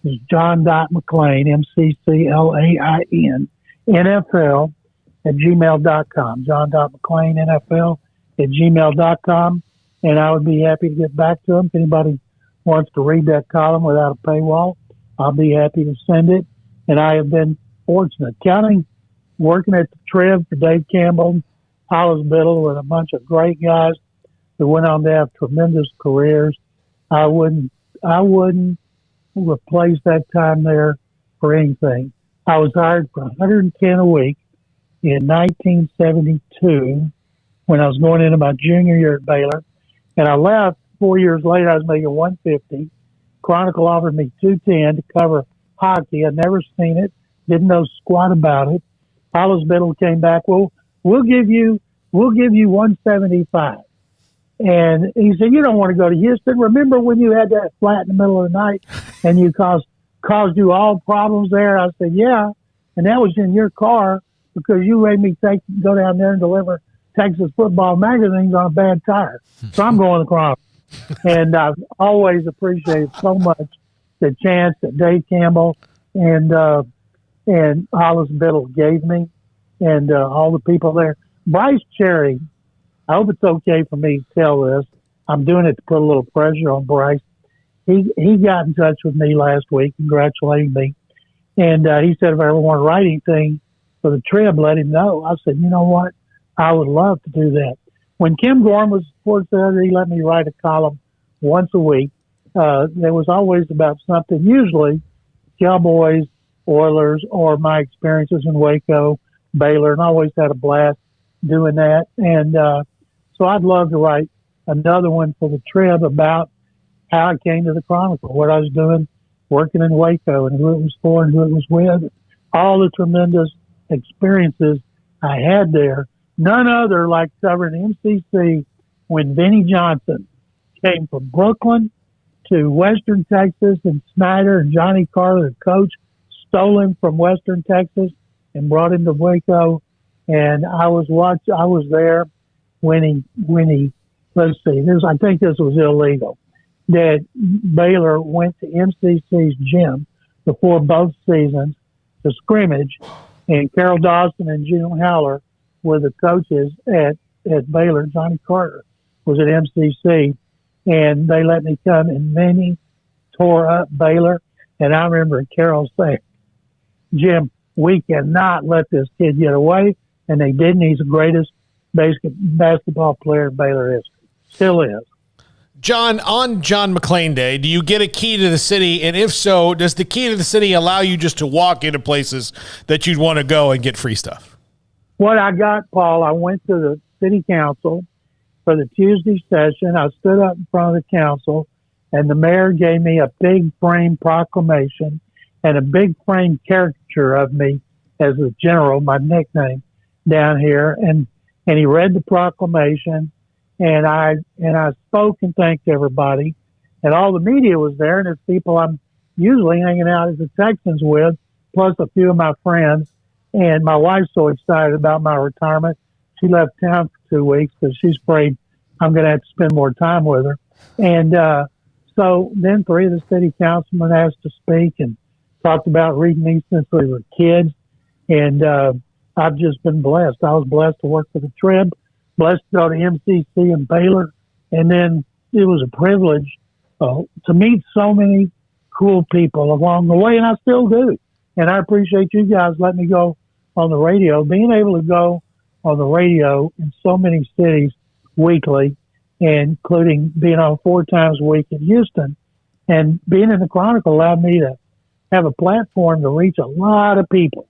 is john.mcclain, MCCLAIN, NFL @gmail.com, john.mcclain, NFL @gmail.com. And I would be happy to get back to them. If anybody wants to read that column without a paywall, I'll be happy to send it. And I have been fortunate. Working at the Trib for Dave Campbell, Hollis Biddle, with a bunch of great guys who went on to have tremendous careers. I wouldn't replace that time there for anything. I was hired for $110 a week in 1972 when I was going into my junior year at Baylor. And I left 4 years later. I was making $150. Chronicle offered me $210 to cover hockey. I'd never seen it, didn't know squat about it. Hollis Biddle came back. Well, we'll give you $175. And he said, you don't want to go to Houston. Remember when you had that flat in the middle of the night and you caused you all problems there? I said, yeah. And that was in your car because you made me go down there and deliver Texas football magazines on a bad tire. So I'm going to Chronicle. And I've always appreciated so much the chance that Dave Campbell and Hollis Biddle gave me, and all the people there. Bryce Cherry, I hope it's okay for me to tell this. I'm doing it to put a little pressure on Bryce. He got in touch with me last week, congratulating me, and he said if I ever want to write anything for the Trib, let him know. I said, you know what? I would love to do that. When Kim Gorm was sports editor, he let me write a column once a week. There was always about something, usually Cowboys, Oilers, or my experiences in Waco, Baylor, and I always had a blast doing that. And so I'd love to write another one for the Trib about how I came to the Chronicle, what I was doing, working in Waco, and who it was for and who it was with, all the tremendous experiences I had there. None other like covering MCC when Vinnie Johnson came from Brooklyn to Western Texas, and Snyder and Johnny Carter, the coach, stole him from Western Texas and brought him to Waco. And I was there when he let's see, I think this was illegal, that Baylor went to MCC's gym before both seasons to scrimmage, and Carol Dawson and June Howler were the coaches at Baylor. Johnny Carter was at MCC, and they let me come, and Vinny tore up Baylor. And I remember Carol saying, Jim, we cannot let this kid get away. And they didn't. He's the greatest basketball player in Baylor history. Still is. John, on John McClain Day, do you get a key to the city? And if so, does the key to the city allow you just to walk into places that you'd want to go and get free stuff? What I got, Paul, I went to the city council for the Tuesday session. I stood up in front of the council, and the mayor gave me a big frame proclamation and a big frame caricature of me as the general, my nickname down here. And he read the proclamation, and I spoke and thanked everybody, and all the media was there, and it's people I'm usually hanging out as the Texans with, plus a few of my friends. And my wife's so excited about my retirement. She left town for 2 weeks because she's afraid I'm going to have to spend more time with her. And so then 3 of the city councilmen asked to speak and talked about reading me since we were kids. And I've just been blessed. I was blessed to work for the Trib, blessed to go to MCC and Baylor. And then it was a privilege to meet so many cool people along the way, and I still do. And I appreciate you guys letting me go on the radio. Being able to go on the radio in so many cities weekly, including being on 4 times a week in Houston, and being in the Chronicle allowed me to have a platform to reach a lot of people,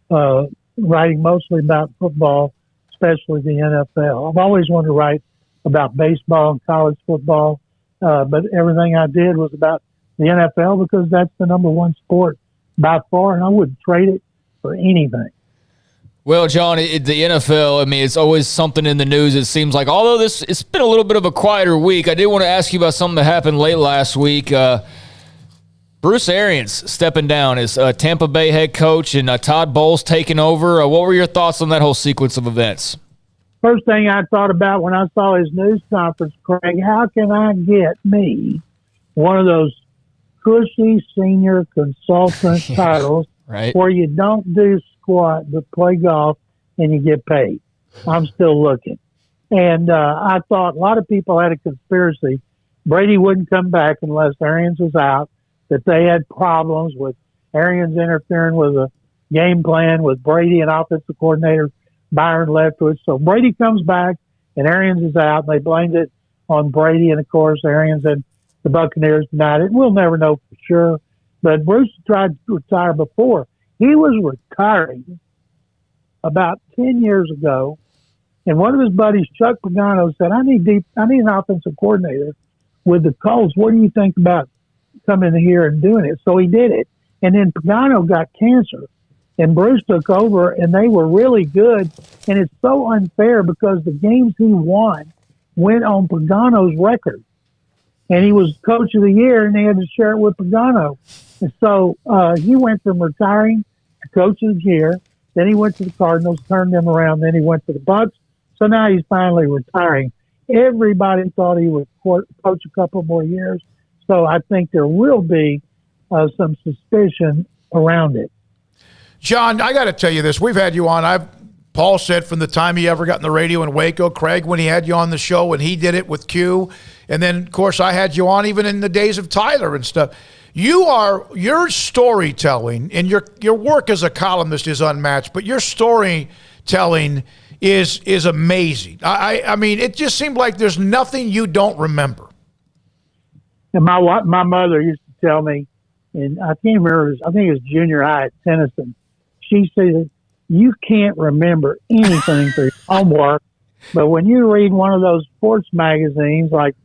writing mostly about football, especially the NFL. I've always wanted to write about baseball and college football, but everything I did was about the NFL because that's the number one sport by far, and I wouldn't trade it for anything. Well, John, the NFL, I mean, it's always something in the news, it seems like. Although it's been a little bit of a quieter week, I did want to ask you about something that happened late last week. Bruce Arians stepping down as Tampa Bay head coach and Todd Bowles taking over. What were your thoughts on that whole sequence of events? First thing I thought about when I saw his news conference, Craig, how can I get me one of those cushy senior consultant titles right, where you don't do squat but play golf and you get paid? I'm still looking. And I thought a lot of people had a conspiracy. Brady wouldn't come back unless Arians was out, that they had problems with Arians interfering with a game plan with Brady and offensive coordinator Byron Leftwich. So Brady comes back and Arians is out, and they blamed it on Brady. And, of course, Arians and the Buccaneers denied it. We'll never know for sure. But Bruce tried to retire before. He was retiring about 10 years ago, and one of his buddies, Chuck Pagano, said, I need an offensive coordinator with the Colts. What do you think about coming in here and doing it? So he did it. And then Pagano got cancer, and Bruce took over, and they were really good. And it's so unfair because the games he won went on Pagano's record. And he was coach of the year, and they had to share it with Pagano. And so he went from retiring to coach of the year. Then he went to the Cardinals, turned them around. Then he went to the Bucs. So now he's finally retiring. Everybody thought he would coach a couple more years. So I think there will be some suspicion around it. John, I got to tell you this. We've had you on. Paul said from the time he ever got on the radio in Waco, Craig, when he had you on the show, and he did it with Q. And then, of course, I had you on even in the days of Tyler and stuff. Your storytelling and your work as a columnist is unmatched, but your storytelling is amazing. I mean, it just seemed like there's nothing you don't remember. And my mother used to tell me, and I can't remember, I think it was junior high at Tennyson. She said, you can't remember anything for your homework, but when you read one of those sports magazines like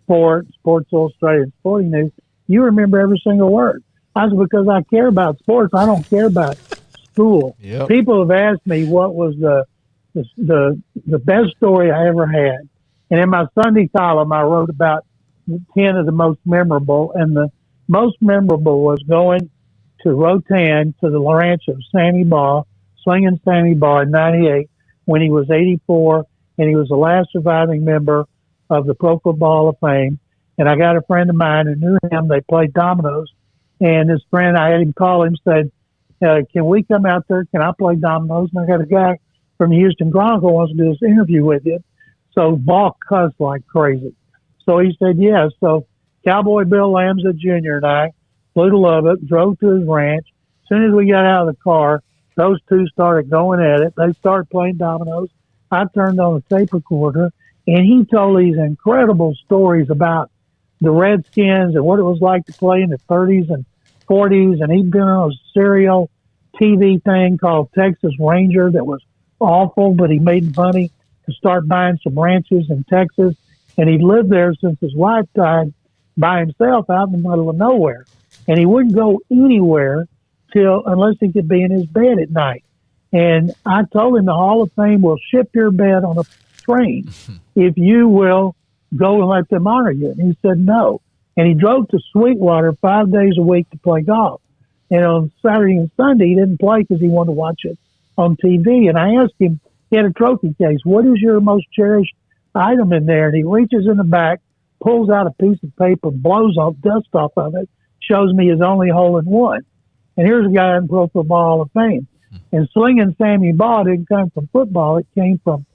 Sports Illustrated, Sporting News, you remember every single word. That's because I care about sports. I don't care about school. Yep. People have asked me what was the best story I ever had. And in my Sunday column, I wrote about 10 of the most memorable, and the most memorable was going to Rotan to the ranch of Sammy Baugh, slinging Sammy Baugh in 98 when he was 84, and he was the last surviving member of the Pro Football Hall of Fame. And I got a friend of mine who knew him. They played dominoes, and his friend, I had him call him, said, can we come out there? Can I play dominoes? And I got a guy from the Houston Chronicle wants to do this interview with you. So Baugh cussed like crazy. So he said, yeah. So Cowboy Bill Lambs Jr. and I flew to Lubbock, drove to his ranch. As soon as we got out of the car, those two started going at it. They started playing dominoes. I turned on the tape recorder, and he told these incredible stories about the Redskins and what it was like to play in the 30s and 40s. And he'd been on a serial TV thing called Texas Ranger that was awful, but he made money to start buying some ranches in Texas. And he lived there since his wife died by himself out in the middle of nowhere. And he wouldn't go anywhere unless he could be in his bed at night. And I told him the Hall of Fame will ship your bed on a train if you will go and let them honor you. And he said no. And he drove to Sweetwater 5 days a week to play golf. And on Saturday and Sunday, he didn't play because he wanted to watch it on TV. And I asked him, he had a trophy case, what is your most cherished item in there? And he reaches in the back, pulls out a piece of paper, blows off dust off of it, shows me his only hole in one. And here's a guy in Pro Football Hall of Fame. And slinging Sammy Baugh didn't come from football. It came from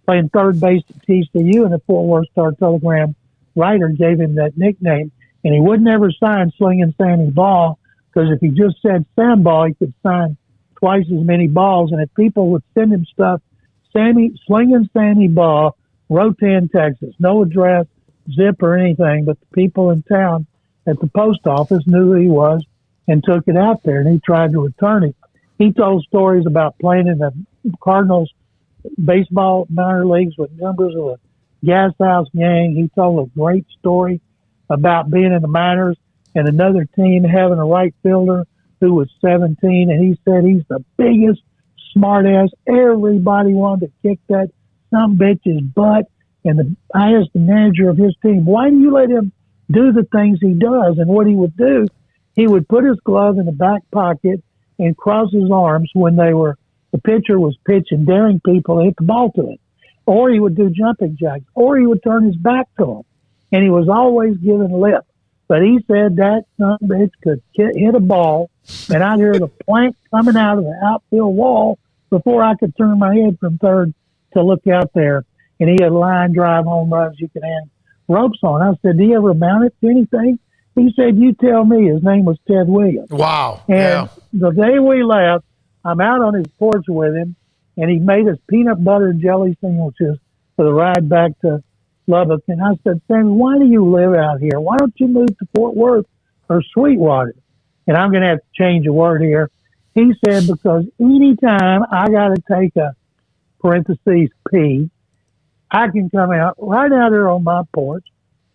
playing third base at TCU, and the Fort Worth Star-Telegram writer gave him that nickname. And he would never sign slinging Sammy Baugh because if he just said Sam Baugh, he could sign twice as many balls. And if people would send him stuff, slinging Sammy Baugh, Rotan, Texas, no address, zip or anything, but the people in town at the post office knew who he was and took it out there, and he tried to return it. He told stories about playing in the Cardinals baseball minor leagues with members of the Gas House Gang. He told a great story about being in the minors and another team having a right fielder who was 17, and he said he's the biggest smart ass. Everybody wanted to kick that some bitch's butt. And I asked the manager of his team, why do you let him do the things he does? And what he would do, he would put his glove in the back pocket and cross his arms when the pitcher was pitching, daring people to hit the ball to him. Or he would do jumping jacks, or he would turn his back to him. And he was always giving lip. But he said that son of a bitch could hit a ball, and I'd hear the plank coming out of the outfield wall before I could turn my head from third to look out there. And he had line drive home runs you could hang ropes on. I said, do you ever mount it to anything? He said, you tell me. His name was Ted Williams. Wow. And the day we left, I'm out on his porch with him, and he made us peanut butter and jelly sandwiches for the ride back to Lubbock. And I said, Sammy, why do you live out here? Why don't you move to Fort Worth or Sweetwater? And I'm going to have to change a word here. He said, because anytime I got to take a parentheses pee, I can come out right out there on my porch,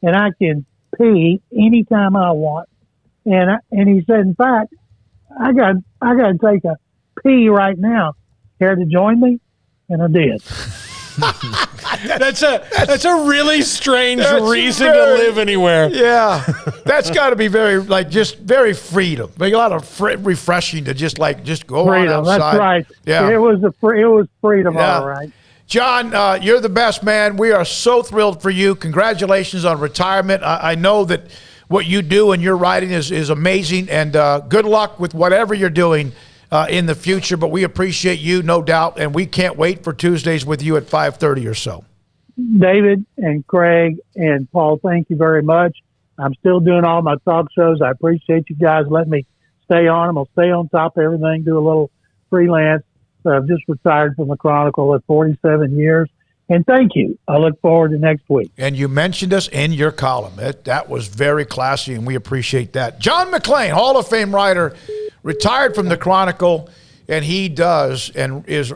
and I can pee anytime I want. And he said, in fact, I got to take a pee right now. Care to join me? And I did. That's a really strange reason to live anywhere. Yeah, that's got to be very freedom. Like a lot of refreshing to just go freedom, on outside. That's right. Yeah, it was freedom. Yeah. All right. John, you're the best, man. We are so thrilled for you. Congratulations on retirement. I know that what you do and your writing is amazing, and good luck with whatever you're doing in the future. But we appreciate you, no doubt, and we can't wait for Tuesdays with you at 5:30 or so. David and Craig and Paul, thank you very much. I'm still doing all my talk shows. I appreciate you guys letting me stay on them. I'll stay on top of everything, do a little freelance. I've just retired from the Chronicle at 47 years. And thank you. I look forward to next week. And you mentioned us in your column. That was very classy, and we appreciate that. John McClain, Hall of Fame writer, retired from the Chronicle, and he does and is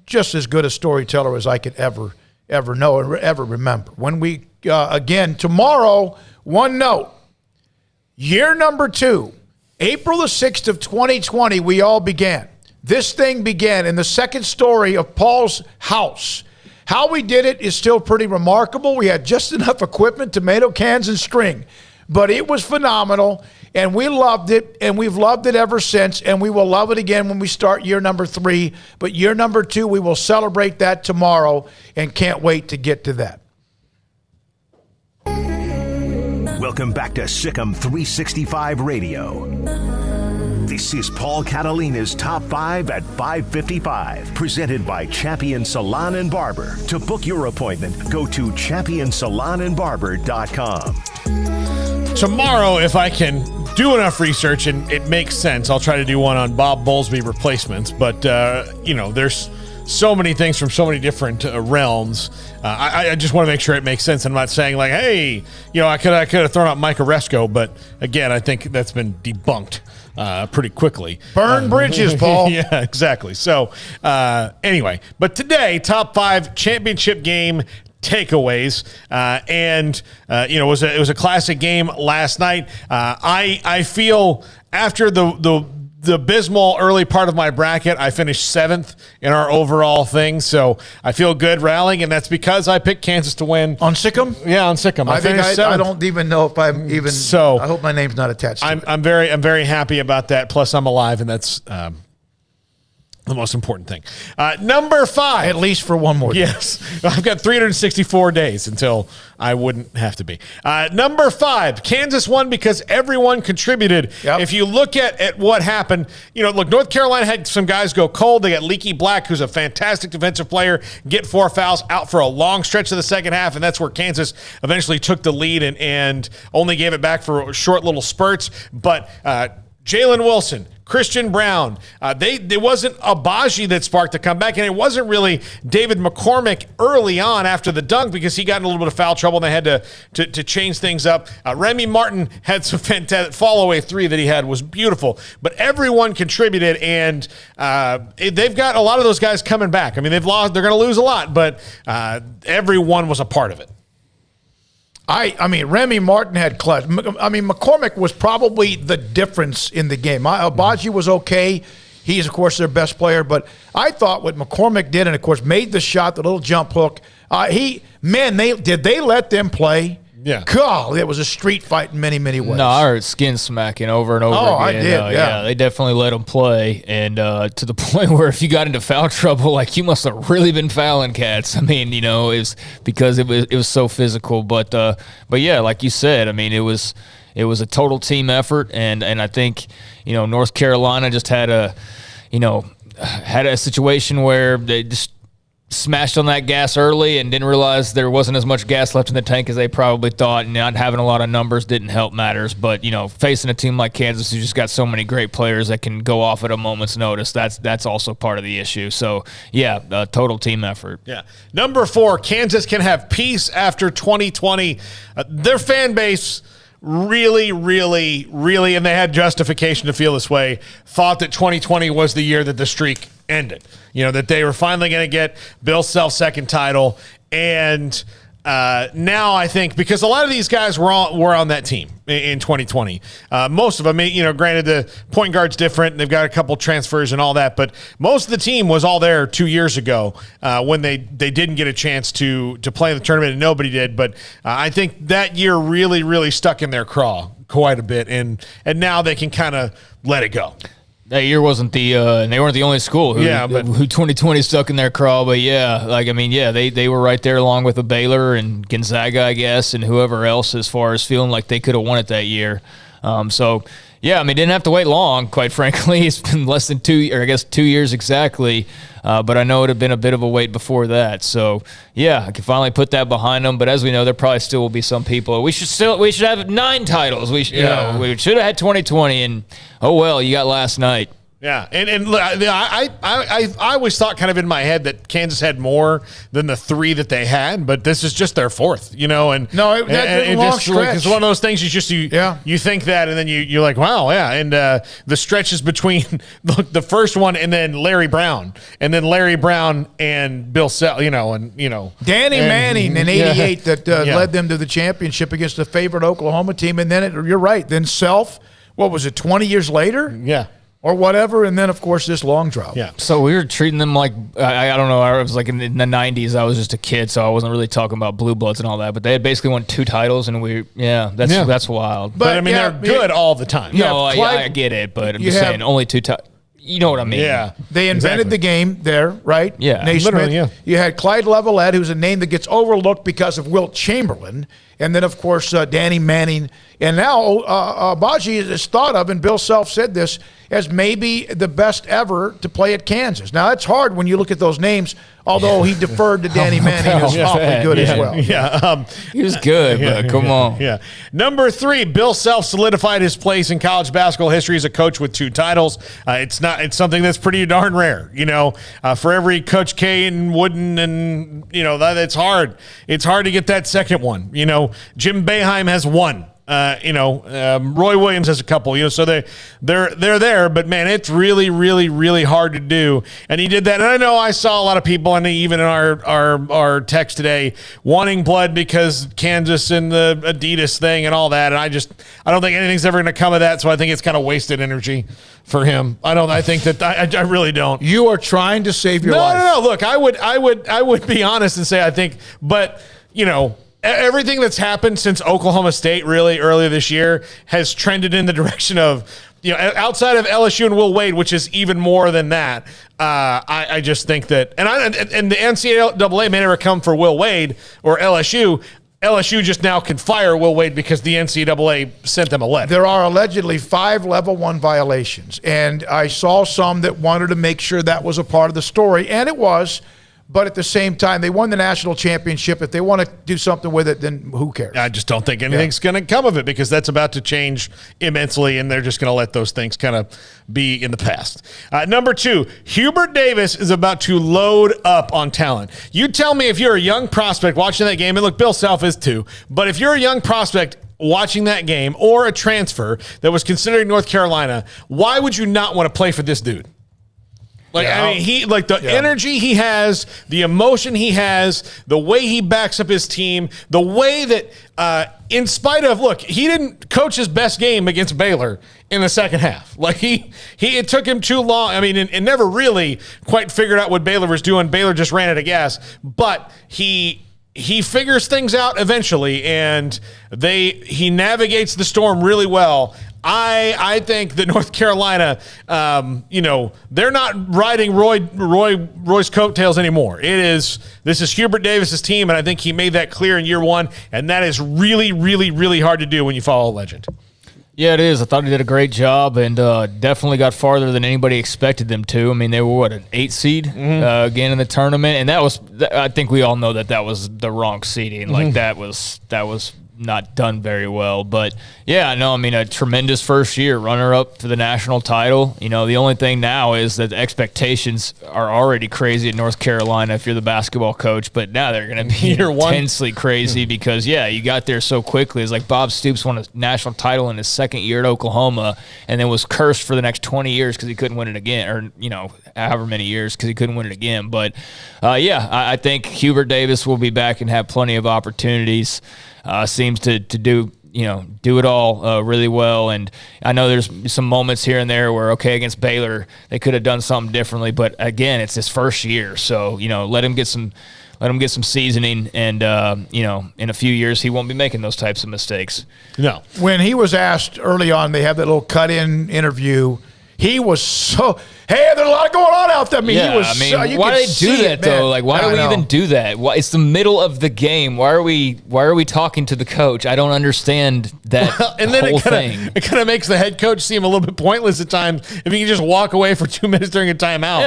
just as good a storyteller as I could ever know or ever remember. When we, again, tomorrow, one note, year number 2, April the 6th of 2020, we all began. This thing began in the second story of Paul's house. How we did it is still pretty remarkable. We had just enough equipment, tomato cans, and string. But it was phenomenal, and we loved it, and we've loved it ever since, and we will love it again when we start year number 3. But year number 2, we will celebrate that tomorrow, and can't wait to get to that. Welcome back to Sikkim 365 Radio. This is Paul Catalina's Top 5 at 5:55, presented by Champion Salon and Barber. To book your appointment, go to championsalonandbarber.com. Tomorrow, if I can do enough research and it makes sense, I'll try to do one on Bob Bowlsby replacements. But, there's so many things from so many different realms. I just want to make sure it makes sense. I'm not saying like, hey, I could have thrown out Mike Oresco, but again, I think that's been debunked pretty quickly. Burn bridges, Paul. Yeah, exactly. So anyway, but today, top 5 championship game takeaways, and it was a classic game last night. I feel after the abysmal early part of my bracket, I finished 7th in our overall thing, so I feel good rallying, and that's because I picked Kansas to win. On Sikkim? Yeah, on Sikkim. I don't even know if I'm even. So I hope my name's not attached to it. I'm very happy about that. Plus, I'm alive, and that's the most important thing. Number 5. At least for one more day. Yes. I've got 364 days until I wouldn't have to be. Number 5. Kansas won because everyone contributed. Yep. If you look at what happened, look, North Carolina had some guys go cold. They got Leaky Black, who's a fantastic defensive player, get 4 fouls, out for a long stretch of the second half, and that's where Kansas eventually took the lead and only gave it back for short little spurts. But Jalen Wilson, Christian Brown, there wasn't Abaji that sparked the comeback, and it wasn't really David McCormick early on after the dunk because he got in a little bit of foul trouble and they had to change things up. Remy Martin had some fantastic fall-away 3 that he had was beautiful, but everyone contributed, and they've got a lot of those guys coming back. I mean, they're going to lose a lot, but everyone was a part of it. I mean, Remy Martin had clutch. I mean, McCormick was probably the difference in the game. Abaji was okay. He's, of course, their best player. But I thought what McCormick did, and, of course, made the shot, the little jump hook. Did they let them play? Yeah. God, it was a street fight in many, many ways. No, I heard skin smacking over and over again. I did, yeah. They definitely let them play. And to the point where if you got into foul trouble, like, you must have really been fouling cats. I mean, it was because it was so physical. But yeah, like you said, I mean, it was a total team effort. And I think, North Carolina just had a situation where they just smashed on that gas early and didn't realize there wasn't as much gas left in the tank as they probably thought, and not having a lot of numbers didn't help matters. But, facing a team like Kansas who just got so many great players that can go off at a moment's notice, that's also part of the issue. So, yeah, a total team effort. Yeah. Number 4, Kansas can have peace after 2020. Their fan base really, and they had justification to feel this way, thought that 2020 was the year that the streak ended. That they were finally going to get Bill Self's second title. And now I think, because a lot of these guys were on that team in 2020. Most of them, granted the point guard's different. They've got a couple transfers and all that, but most of the team was all there 2 years ago when they didn't get a chance to play in the tournament, and nobody did. But I think that year really stuck in their craw quite a bit, and now they can kind of let it go. That year wasn't and they weren't the only school who 2020 stuck in their craw. But they were right there along with Baylor and Gonzaga, I guess, and whoever else, as far as feeling like they could have won it that year. Didn't have to wait long, quite frankly. It's been less than 2 years exactly. But I know it had been a bit of a wait before that. So, yeah, I can finally put that behind them. But as we know, there probably still will be some people. We should have 9 titles. We should have had 2020, and oh well, you got last night. Yeah, and I always thought kind of in my head that Kansas had more than the 3 that they had, but this is just their 4th, and a long stretch. It's one of those things. You think that, and then you're like, wow, yeah, and the stretches between the first one and then Larry Brown and Bill Self, Danny Manning in '88 that led them to the championship against the favorite Oklahoma team, and then you're right, then Self. What was it? 20 years later? Yeah. Or whatever, and then, of course, this long drought. Yeah. So we were treating them like, I don't know, I was like in the 90s, I was just a kid, so I wasn't really talking about Blue Bloods and all that, but they had basically won 2 titles, and that's wild. But they're good all the time. No, I get it, but I'm just saying, only 2 titles. You know what I mean? Yeah. They invented the game there, right? Yeah. Naismith. Yeah. You had Clyde Levelette, who's a name that gets overlooked because of Wilt Chamberlain. And then, of course, Danny Manning. And now Baji is thought of, and Bill Self said this, as maybe the best ever to play at Kansas. Now, it's hard when you look at those names, although he deferred to Danny Manning, who's awfully good as well. Yeah. He was good, but come on. Yeah. Number 3, Bill Self solidified his place in college basketball history as a coach with 2 titles. It's something that's pretty darn rare, for every Coach K and Wooden, and, it's hard. It's hard to get that second one. Jim Boeheim has 1. Roy Williams has a couple, so they're there, but man, it's really hard to do. And he did that. And I know I saw a lot of people, and even in our text today, wanting blood because Kansas and the Adidas thing and all that. And I don't think anything's ever going to come of that. So I think it's kind of wasted energy for him. I really don't. You are trying to save your life. No. Look, I would be honest and say, I think, but everything that's happened since Oklahoma State really earlier this year has trended in the direction of, outside of LSU and Will Wade, which is even more than that. I just think that, and the NCAA may never come for Will Wade or LSU. LSU just now can fire Will Wade because the NCAA sent them a letter. There are allegedly 5 level 1 violations, and I saw some that wanted to make sure that was a part of the story, and it was. But at the same time, they won the national championship. If they want to do something with it, then who cares? I just don't think anything's going to come of it, because that's about to change immensely, and they're just going to let those things kind of be in the past. Number 2, Hubert Davis is about to load up on talent. You tell me if you're a young prospect watching that game, and look, Bill Self is too, but if you're a young prospect watching that game or a transfer that was considering North Carolina, why would you not want to play for this dude? I mean, he the energy he has, the emotion he has, the way he backs up his team, the way that, in spite of, he didn't coach his best game against Baylor in the second half. It took him too long. I mean, and never really quite figured out what Baylor was doing. Baylor just ran out of gas, but he figures things out eventually, and he navigates the storm really well. I think that North Carolina, they're not riding Roy's coattails anymore. This is Hubert Davis's team, and I think he made that clear in year one, and that is really, really, really hard to do when you follow a legend. Yeah, it is. I thought he did a great job and definitely got farther than anybody expected them to. I mean, they were, an 8 seed again in the tournament, and I think we all know that was the wrong seeding. Like, that was not done very well. But, yeah, no, I mean, a tremendous first year, runner-up for the national title. The only thing now is that the expectations are already crazy at North Carolina if you're the basketball coach, but now they're going to be intensely crazy because, you got there so quickly. It's like Bob Stoops won a national title in his second year at Oklahoma and then was cursed for the next 20 years because he couldn't win it again, or, however many years because he couldn't win it again. But, I think Hubert Davis will be back and have plenty of opportunities. Seems to do it all really well. And I know there's some moments here and there where, against Baylor, they could have done something differently. But again, it's his first year. So, let him get some seasoning. And, in a few years, he won't be making those types of mistakes. No. When he was asked early on, they had that little cut-in interview. He was so, hey, there's a lot going on out there. Why do they do that, though? Like, why do we even do that? It's the middle of the game. Why are we talking to the coach? I don't understand that whole thing. It kind of makes the head coach seem a little bit pointless at times if he can just walk away for 2 minutes during a timeout.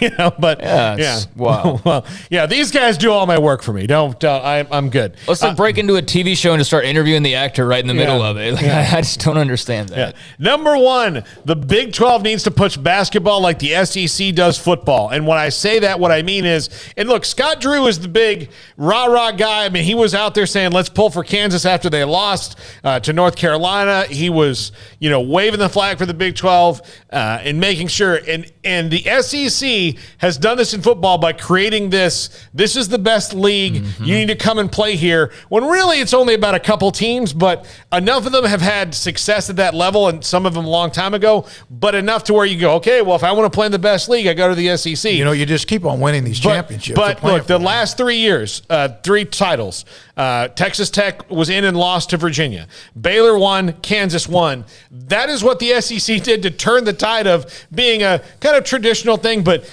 Yeah. Wow. Well, these guys do all my work for me. I'm good. Let's break into a TV show and just start interviewing the actor right in the middle of it. I just don't understand that. Yeah. Number one, the Big 12 needs to push basketball like the SEC does football. And when I say that, what I mean is, and look, Scott Drew is the big rah-rah guy. I mean, he was out there saying, let's pull for Kansas after they lost to North Carolina. He was, waving the flag for the Big 12 and making sure. And the SEC has done this in football by creating this is the best league. Mm-hmm. You need to come and play here. When really it's only about a couple teams, but enough of them have had success at that level, and some of them a long time ago, but enough to where you go, okay, well, if I want to play in the best league, I go to the SEC. You just keep on winning these championships. But look, the last 3 years, 3 titles, Texas Tech was in and lost to Virginia. Baylor won, Kansas won. That is what the SEC did to turn the tide of being a kind of traditional thing. But,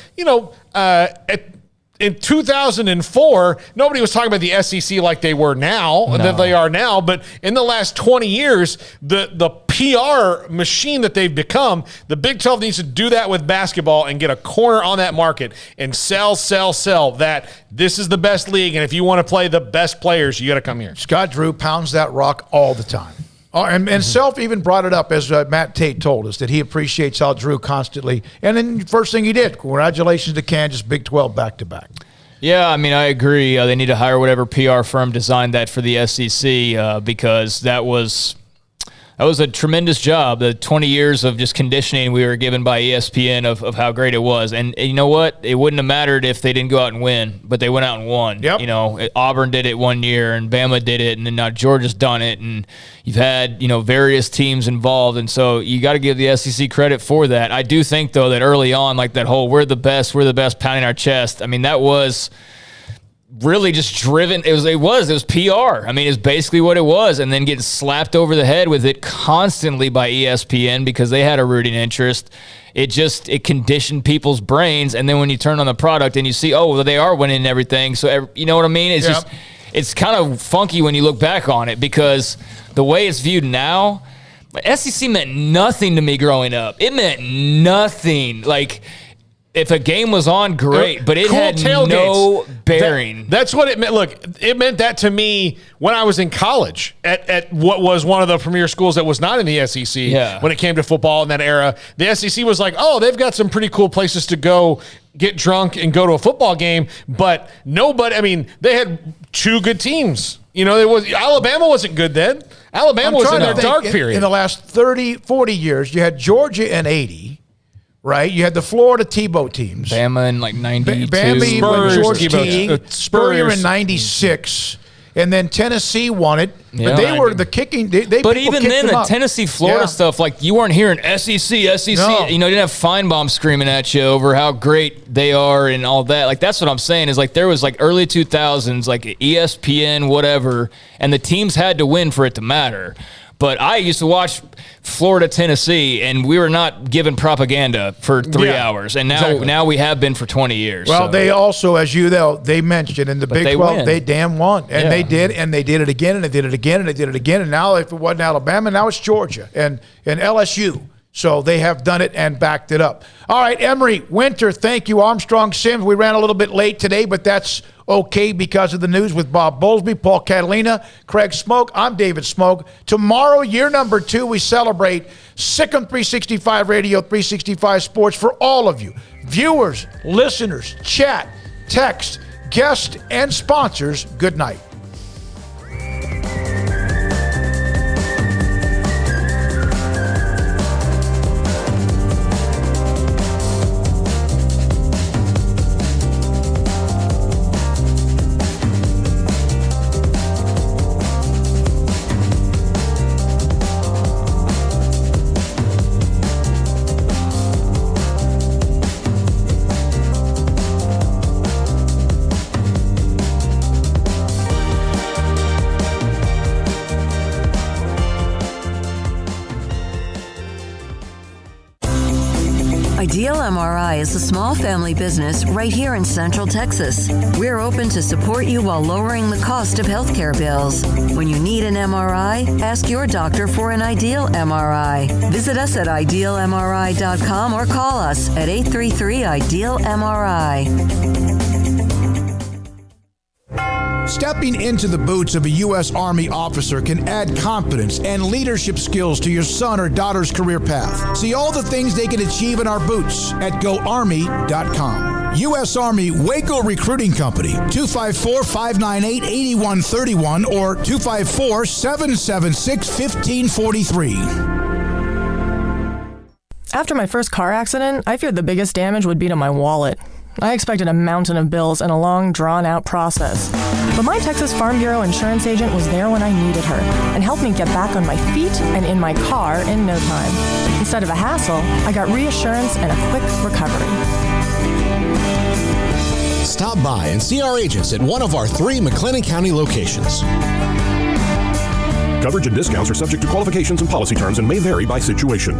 in 2004, nobody was talking about the SEC like they were now, that they are now. But in the last 20 years, the PR machine that they've become, the Big 12 needs to do that with basketball and get a corner on that market and sell that this is the best league. And if you want to play the best players, you got to come here. Scott Drew pounds that rock all the time. And Self even brought it up, as Matt Tate told us, that he appreciates how Drew constantly. And then first thing he did, congratulations to Kansas, Big 12 back-to-back. Yeah, I mean, I agree. They need to hire whatever PR firm designed that for the SEC because that was a tremendous job. The 20 years of just conditioning we were given by ESPN of how great it was. And you know what? It wouldn't have mattered if they didn't go out and win, but they went out and won. Yep. Auburn did it one year, and Bama did it, and then now Georgia's done it, and you've had, various teams involved, and so you got to give the SEC credit for that. I do think, though, that early on, like that whole we're the best, pounding our chest, I mean, that was really just driven. It was PR. I mean, it's basically what it was. And then getting slapped over the head with it constantly by ESPN because they had a rooting interest. It conditioned people's brains. And then when you turn on the product and you see, they are winning and everything. So, you know what I mean? It's just, it's kind of funky when you look back on it because the way it's viewed now, SEC meant nothing to me growing up. It meant nothing. Like, if a game was on, great, but it had no bearing. That's what it meant. Look, it meant that to me when I was in college at what was one of the premier schools that was not in the SEC when it came to football in that era. The SEC was like, they've got some pretty cool places to go get drunk and go to a football game, but they had 2 good teams. Alabama wasn't good then. Alabama was in their dark period. In the last 30, 40 years, you had Georgia in 80, right? You had the Florida Tebow teams. Bama in like 92. Bama Spurs, with George Tebow. Teague. Spurrier in 96. And then Tennessee won it. Yeah, but they were the kicking. But even then, the Tennessee-Florida stuff, like you weren't hearing SEC. No. You didn't have Feinbaum screaming at you over how great they are and all that. Like that's what I'm saying is like there was like early 2000s, like ESPN, whatever, and the teams had to win for it to matter. But I used to watch Florida, Tennessee, and we were not given propaganda for 3 hours. And now we have been for 20 years. Well, so. they also, as they mentioned in the Big 12, win. they damn won. And they did it again, and they did it again, and they did it again. And now if it wasn't Alabama, now it's Georgia and LSU. So they have done it and backed it up. All right, Emery, Winter, thank you. Armstrong, Sims, we ran a little bit late today, but that's okay because of the news with Bob Bowlsby, Paul Catalina, Craig Smoak. I'm David Smoak. Tomorrow, year number 2, we celebrate Sikkim 365 Radio, 365 Sports for all of you. Viewers, listeners, chat, text, guests, and sponsors, good night. Ideal MRI is a small family business right here in Central Texas. We're open to support you while lowering the cost of healthcare bills. When you need an MRI, ask your doctor for an Ideal MRI. Visit us at idealmri.com or call us at 833-IDEAL-MRI. Stepping into the boots of a U.S. Army officer can add confidence and leadership skills to your son or daughter's career path. See all the things they can achieve in our boots at GoArmy.com. U.S. Army Waco Recruiting Company, 254-598-8131 or 254-776-1543. After my first car accident, I feared the biggest damage would be to my wallet. I expected a mountain of bills and a long, drawn-out process. But my Texas Farm Bureau insurance agent was there when I needed her and helped me get back on my feet and in my car in no time. Instead of a hassle, I got reassurance and a quick recovery. Stop by and see our agents at one of our 3 McClain County locations. Coverage and discounts are subject to qualifications and policy terms and may vary by situation.